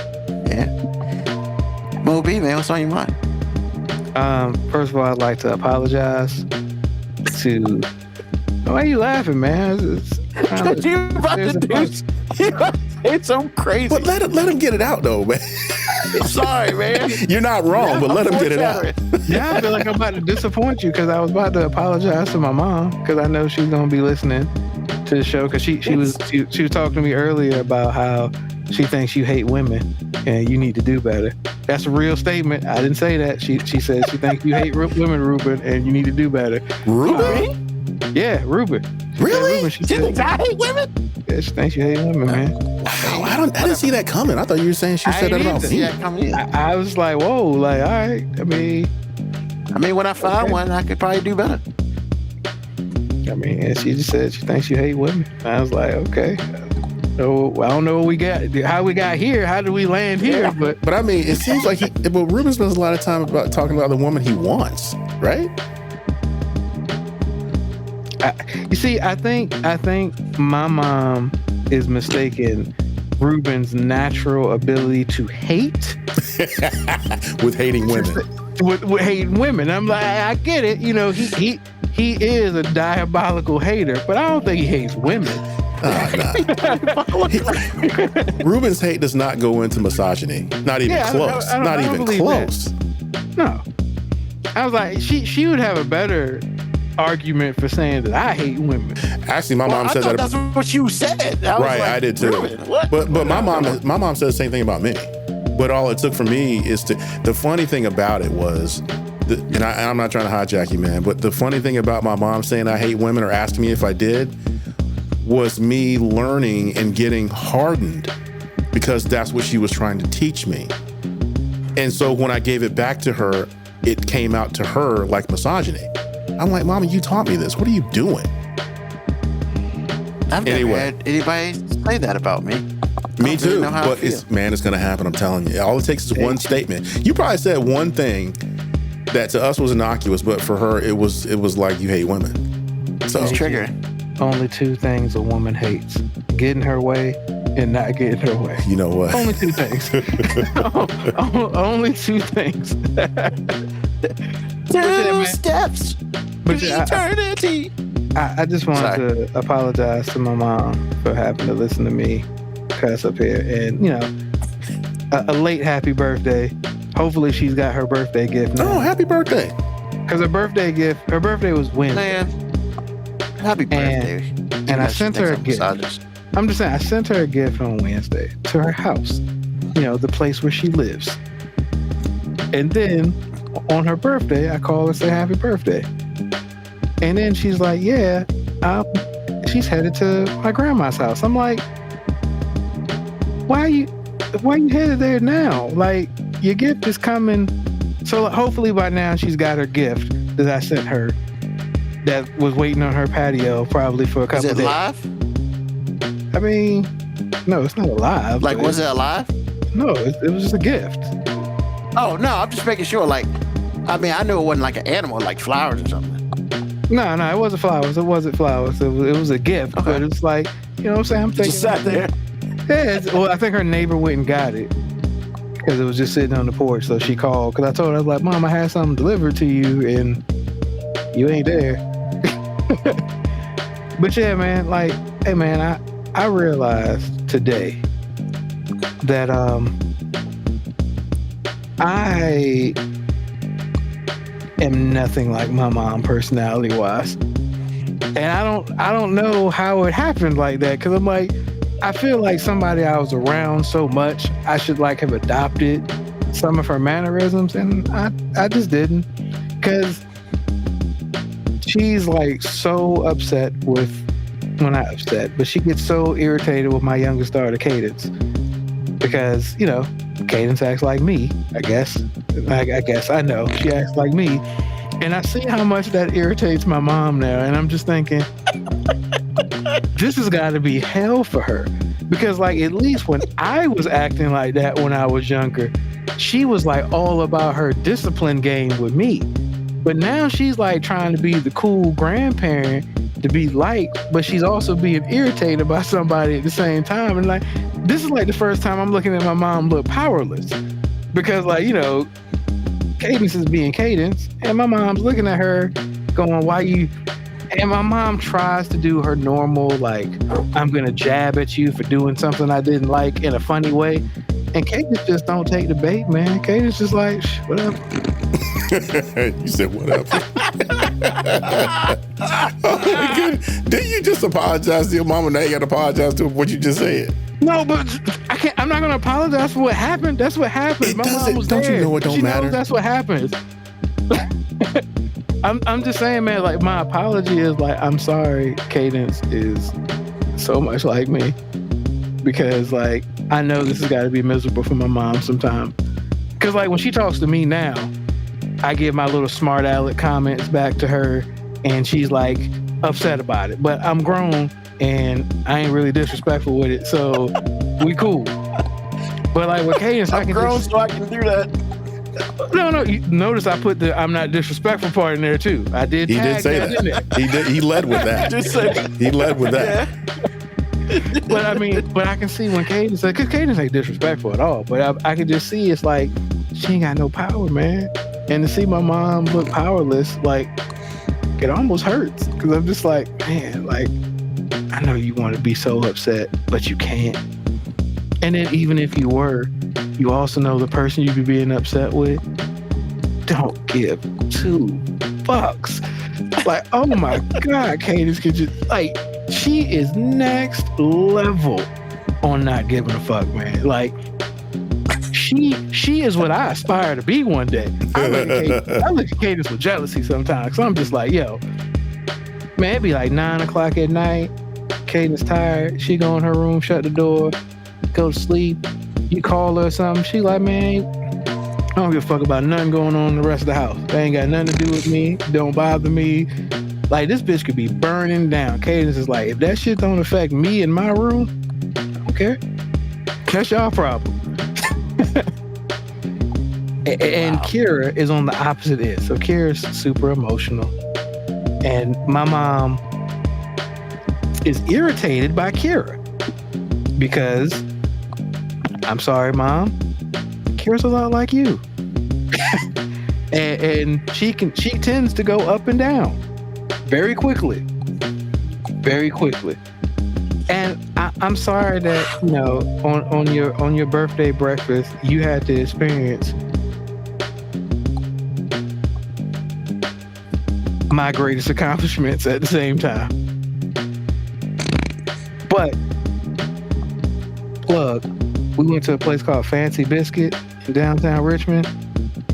Moby, man, what's on your mind? First of all, I'd like to apologize to. Why are you laughing, man? It's so crazy. But let him get it out, though, man. Sorry, man. You're not wrong, but let him get it out. Yeah, I feel like I'm about to disappoint you because I was about to apologize to my mom because I know she's gonna be listening to the show because she was talking to me earlier about how she thinks you hate women and you need to do better. That's a real statement. I didn't say that. She said she thinks you hate women, Ruben, and you need to do better. Ruben? Yeah, Ruben. Really? She thinks I hate women? Yeah, she thinks you hate women, man. Wow, I didn't see that coming. I thought you were saying she said that about me. I was like, whoa, like, all right. I mean, I mean, when I find one, I could probably do better. I mean, and she just said she thinks you hate women. I was like, okay. So I don't know what we got, how we got here. How did we land here? But I mean, it seems like Ruben spends a lot of time about talking about the woman he wants, right? You see, I think my mom is mistaken Ruben's natural ability to hate with hating women. With hating women. I'm like, I get it. You know, he is a diabolical hater, but I don't think he hates women. Ruben's hate does not go into misogyny. Not even close. Not even close. No. I was like, she would have a better argument for saying that I hate women. Actually, my mom said that. That's what you said. Right, I did too. But my mom said the same thing about me. But all it took for me is the funny thing about it was, and I'm not trying to hijack you, man, but the funny thing about my mom saying I hate women or asking me if I did was me learning and getting hardened, because that's what she was trying to teach me. And so when I gave it back to her, it came out to her like misogyny. I'm like, Mama, you taught me this. What are you doing? I've never had anybody say that about me. Me too. But it's going to happen. I'm telling you. All it takes is one statement. You probably said one thing that to us was innocuous, but for her, it was like you hate women. So it's triggering. Only two things a woman hates: getting her way and not getting her way. You know what? Only two things. Only two things. 2 steps to eternity. I just wanted to apologize to my mom for having to listen to me cuss up here, and you know, a late happy birthday. Hopefully she's got her birthday gift now. Oh, happy birthday. Because her birthday was Wednesday. Man, happy birthday. And I sent her a gift. I'm just saying, I sent her a gift on Wednesday to her house, you know, the place where she lives. And then on her birthday, I call her and say happy birthday. And then she's like, yeah, she's headed to my grandma's house. I'm like, why you headed there now? Like, your gift is coming. So hopefully by now she's got her gift that I sent her that was waiting on her patio probably for a couple of days. Is it live? I mean, no, it's not alive. Like, was it alive? No, it was just a gift. Oh, no, I'm just making sure. Like, I mean, I knew it wasn't like an animal, like flowers or something. No, it wasn't flowers. It wasn't flowers. It was a gift. Okay. But it's like, you know what I'm saying? I'm thinking. Just sat there. Yeah, well, I think her neighbor went and got it because it was just sitting on the porch. So she called because I told her, I was like, Mom, I had something delivered to you and you ain't there. But yeah, man, like, hey, man, I realized today that I am nothing like my mom personality-wise, and I don't know how it happened like that, because I'm like, I feel like somebody I was around so much, I should like have adopted some of her mannerisms, and I just didn't, because she's like so upset with, well, not upset, but she gets so irritated with my youngest daughter, Cadence, because, you know, Cadence acts like me, I guess. I guess I know she acts like me, and I see how much that irritates my mom now, and I'm just thinking, this has got to be hell for her, because like at least when I was acting like that when I was younger, she was like all about her discipline game with me, but now she's like trying to be the cool grandparent to be liked, but she's also being irritated by somebody at the same time, and like this is like the first time I'm looking at my mom look powerless, because like, you know, Cadence is being Cadence, and my mom's looking at her going, why you... And my mom tries to do her normal, like, I'm going to jab at you for doing something I didn't like in a funny way. And Cadence just don't take the bait, man. Cadence just like, whatever. You said whatever. Oh my goodness. Didn't you just apologize to your mama? Now you got to apologize to what you just said. No, but I can't. I'm not going to apologize for what happened. That's what happened. It my doesn't, mom was don't there. You know it don't she matter? Knows that's what happens. I'm just saying, man, like, my apology is like, I'm sorry, Cadence is so much like me, because like, I know this has got to be miserable for my mom sometimes. Because like when she talks to me now, I give my little smart aleck comments back to her, and she's like upset about it. But I'm grown, and I ain't really disrespectful with it, so we cool. But like with Cadence, I'm grown, so I can do that. No. You notice I put the "I'm not disrespectful" part in there too. I did. He did say that. He did. He led with that. He led with that. But I mean, I can see when Cadence, because Cadence ain't disrespectful at all. But I can just see it's like she ain't got no power, man. And to see my mom look powerless, like it almost hurts, because I'm just like, man, like I know you want to be so upset, but you can't. And then even if you were, you also know the person you be being upset with don't give 2 fucks. Like, oh my God, Cadence could just, like, she is next level on not giving a fuck, man. Like, she is what I aspire to be one day. I look at Cadence with jealousy sometimes. So I'm just like, yo, man, it'd be like 9 o'clock at night. Cadence tired. She go in her room, shut the door, go to sleep. You call her or something, she like, man, I don't give a fuck about nothing going on in the rest of the house. They ain't got nothing to do with me. Don't bother me. Like, this bitch could be burning down. Cadence is like, if that shit don't affect me in my room, I don't care. That's y'all problem. And Kira is on the opposite end. So Kira's super emotional. And my mom is irritated by Kira because, I'm sorry, Mom, Kira's a lot like you. and she tends to go up and down very quickly. Very quickly. And I'm sorry that, you know, on your birthday breakfast, you had to experience my greatest accomplishments at the same time. But look, we went to a place called Fancy Biscuit in downtown Richmond.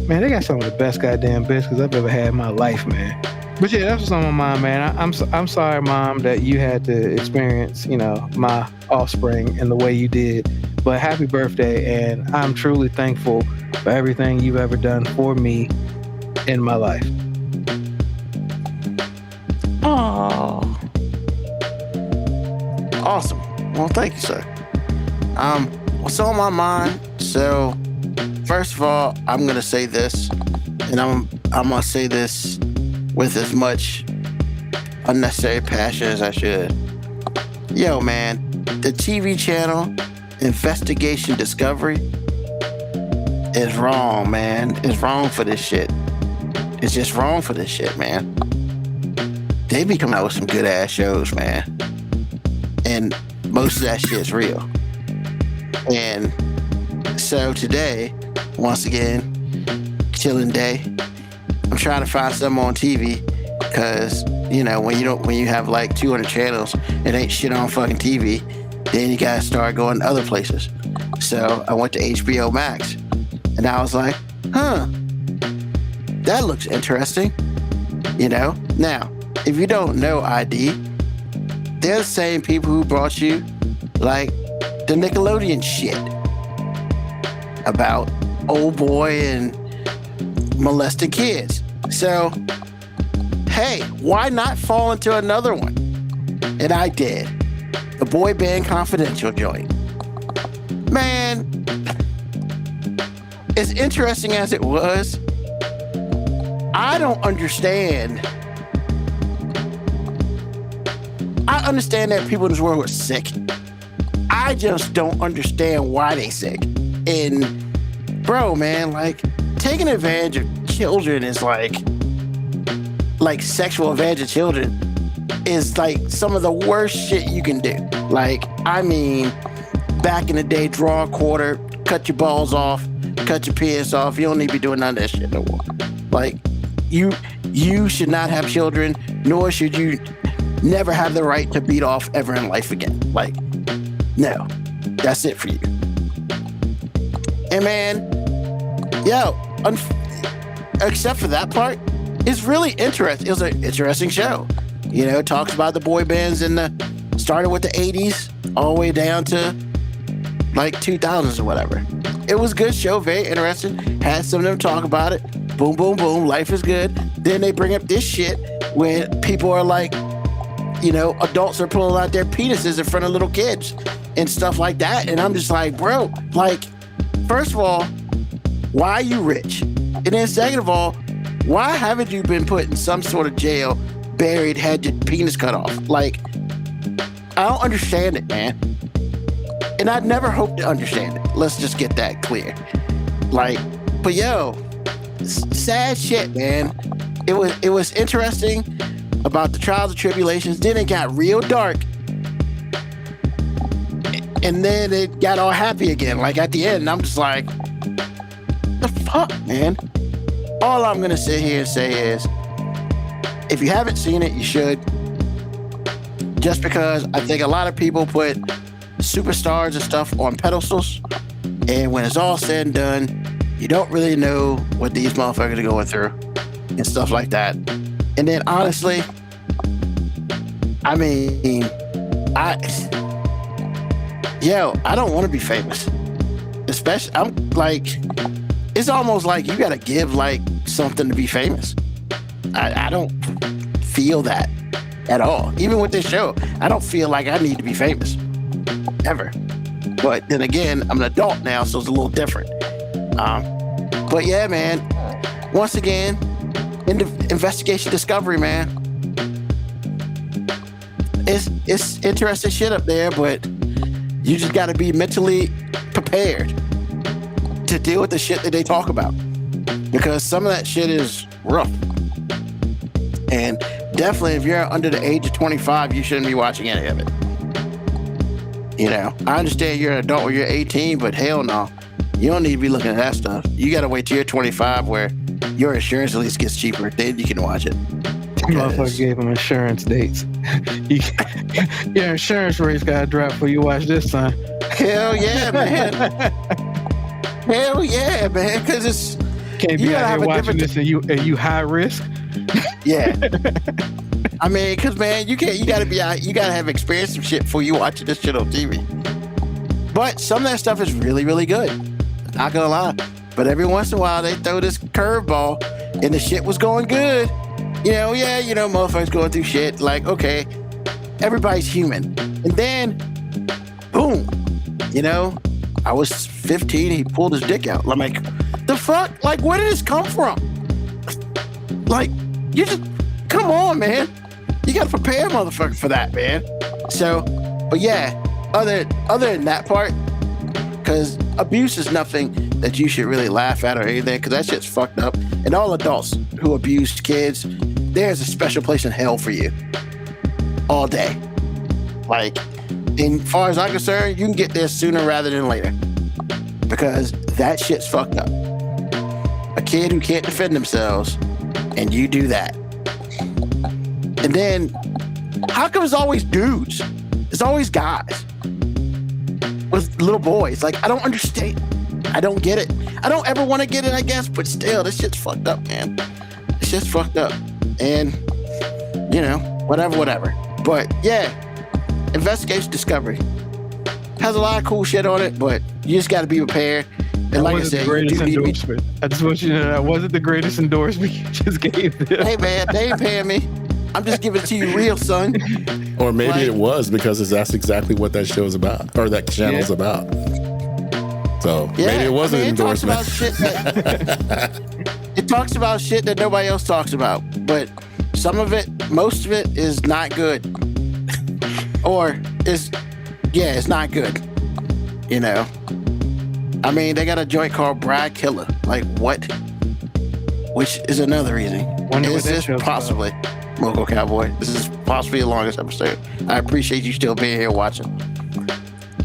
Man, they got some of the best goddamn biscuits I've ever had in my life, man. But yeah, that's what's on my mind, man. I'm sorry, Mom, that you had to experience, you know, my offspring in the way you did. But happy birthday, and I'm truly thankful for everything you've ever done for me in my life. Oh, awesome. Well, thank you, sir. What's on my mind? So, first of all, I'm gonna say this, and I'm gonna say this with as much unnecessary passion as I should. Yo, man, the TV channel Investigation Discovery is wrong, man. It's wrong for this shit. It's just wrong for this shit, man. They be coming out with some good ass shows, man. And most of that shit's real. And so today, once again, chilling day. I'm trying to find something on TV because, you know, when you have like 200 channels, it ain't shit on fucking TV. Then you gotta start going to other places. So I went to HBO Max, and I was like, that looks interesting. You know? Now, if you don't know ID, they're the same people who brought you like the Nickelodeon shit about old boy and molested kids. So, hey, why not fall into another one? And I did. The Boy Band Confidential joint. Man, as interesting as it was, I don't understand. I understand that people in this world are sick. I just don't understand why they sick. And bro, man, like taking advantage of children is like sexual advantage of children is like some of the worst shit you can do. Like, I mean, back in the day, draw a quarter, cut your balls off, cut your penis off. You don't need to be doing none of that shit no more. Like, you should not have children, nor should you never have the right to beat off ever in life again. Like, no, that's it for you. And man, except for that part, it's really interesting. It was an interesting show. You know, it talks about the boy bands started with the 80s all the way down to like 2000s or whatever. It was a good show, very interesting. Had some of them talk about it. boom, boom, boom, life is good. Then they bring up this shit when people are like, you know, adults are pulling out their penises in front of little kids and stuff like that. And I'm just like, bro, like, first of all, why are you rich? And then second of all, why haven't you been put in some sort of jail, buried, had your penis cut off? Like, I don't understand it, man. And I'd never hope to understand it. Let's just get that clear. Like, but yo, sad shit, man. It was interesting about the trials and tribulations. Then it got real dark. And then it got all happy again. Like at the end, I'm just like, the fuck, man? All I'm gonna sit here and say is, if you haven't seen it, you should. Just because I think a lot of people put superstars and stuff on pedestals, and when it's all said and done, you don't really know what these motherfuckers are going through and stuff like that. And then honestly, I mean, I don't want to be famous. Especially, I'm like, it's almost like you gotta give like something to be famous. I don't feel that at all. Even with this show, I don't feel like I need to be famous ever. But then again, I'm an adult now, so it's a little different. But yeah, man, once again, investigation discovery, man. It's interesting shit up there, but you just got to be mentally prepared to deal with the shit that they talk about, because some of that shit is rough. And definitely, if you're under the age of 25, you shouldn't be watching any of it. You know, I understand you're an adult when you're 18, but hell no. You don't need to be looking at that stuff. You got to wait till you're 25 where your insurance at least gets cheaper. Then you can watch it. Motherfucker gave him insurance dates. Your insurance rates got to drop before you watch this, son. Hell yeah, man. Hell yeah, man. Because it's... Can't be out here watching this and you high risk. Yeah. I mean, because, man, you got to be out... You got to have experienced some shit before you watch this shit on TV. But some of that stuff is really, really good. Not gonna lie. But every once in a while, they throw this curveball and the shit was going good. You know, motherfuckers going through shit. Like, okay, everybody's human. And then, boom, you know, I was 15, he pulled his dick out. I'm like, the fuck? Like, where did this come from? Like, you just, come on, man. You gotta prepare a motherfucker for that, man. So, but yeah, other than that part, because abuse is nothing that you should really laugh at or anything, because that shit's fucked up. And all adults who abuse kids, there's a special place in hell for you. All day. Like, as far as I'm concerned, you can get there sooner rather than later. Because that shit's fucked up. A kid who can't defend themselves, and you do that. And then, how come it's always dudes? It's always guys with little boys. Like, I don't understand. I don't get it. I don't ever want to get it, I guess, but still, this shit's fucked up, man. This shit's fucked up. And, you know, whatever. But, yeah, investigation discovery. Has a lot of cool shit on it, but you just got to be prepared. And like I said, I just want you to know that wasn't the greatest endorsement you just gave them. Hey, man, they ain't paying me. I'm just giving it to you real, son. Or maybe it was, because that's exactly what that show's about, or that channel's about. So maybe it was an endorsement. It talks about shit that nobody else talks about, but most of it is not good. Or it's not good. You know? I mean, they got a joint called Brad Killer. Like, what? Which is another reason. Is this possibly... Moco Cowboy, this is possibly the longest episode. I appreciate you still being here watching.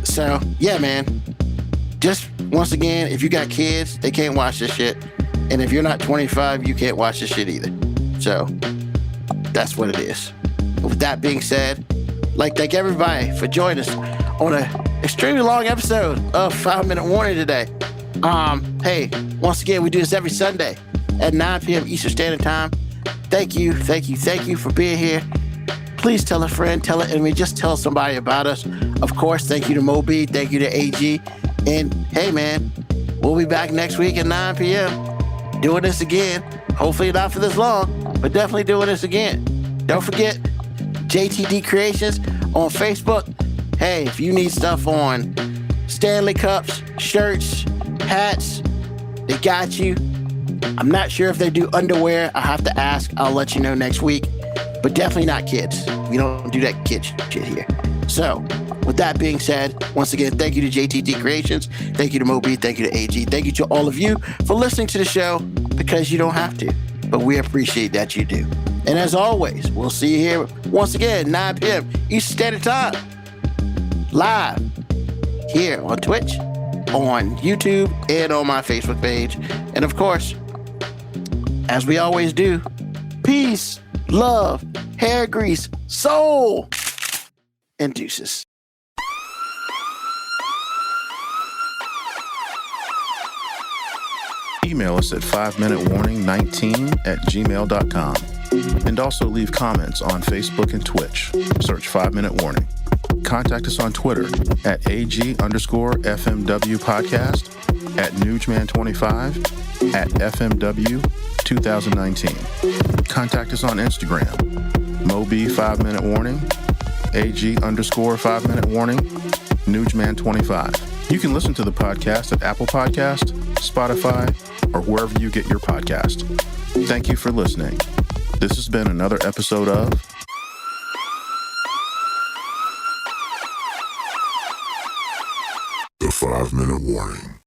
So, yeah, man. Just, once again, if you got kids, they can't watch this shit. And if you're not 25, you can't watch this shit either. So, that's what it is. With that being said, thank everybody for joining us on an extremely long episode of 5 Minute Warning today. Hey, once again, we do this every Sunday at 9 p.m. Eastern Standard Time. Thank you for being here. Please tell a friend, tell an enemy, just tell somebody about us. Of course, thank you to Moby, thank you to AG. And hey, man, we'll be back next week at 9 p.m. doing this again. Hopefully not for this long, but definitely doing this again. Don't forget JTD Creations on Facebook. Hey, if you need stuff on Stanley Cups, shirts, hats, they got you. I'm not sure if they do underwear. I'll have to ask. I'll let you know next week. But definitely not kids. We don't do that kid shit here. So, with that being said, once again, thank you to JTD Creations. Thank you to Moby. Thank you to AG. Thank you to all of you for listening to the show, because you don't have to, but we appreciate that you do. And as always, we'll see you here once again, 9 p.m. Eastern Standard Time, live here on Twitch, on YouTube, and on my Facebook page. And of course, as we always do, peace, love, hair grease, soul, and deuces. Email us at 5minutewarning19@gmail.com. And also leave comments on Facebook and Twitch. Search 5 Minute Warning. Contact us on Twitter at AG_FMW Podcast, at Nugman25, at FMW 2019. Contact us on Instagram, Moby 5 Minute Warning, AG_5 Minute Warning, Nugman25. You can listen to the podcast at Apple Podcast, Spotify, or wherever you get your podcast. Thank you for listening. This has been another episode of The 5 Minute Warning.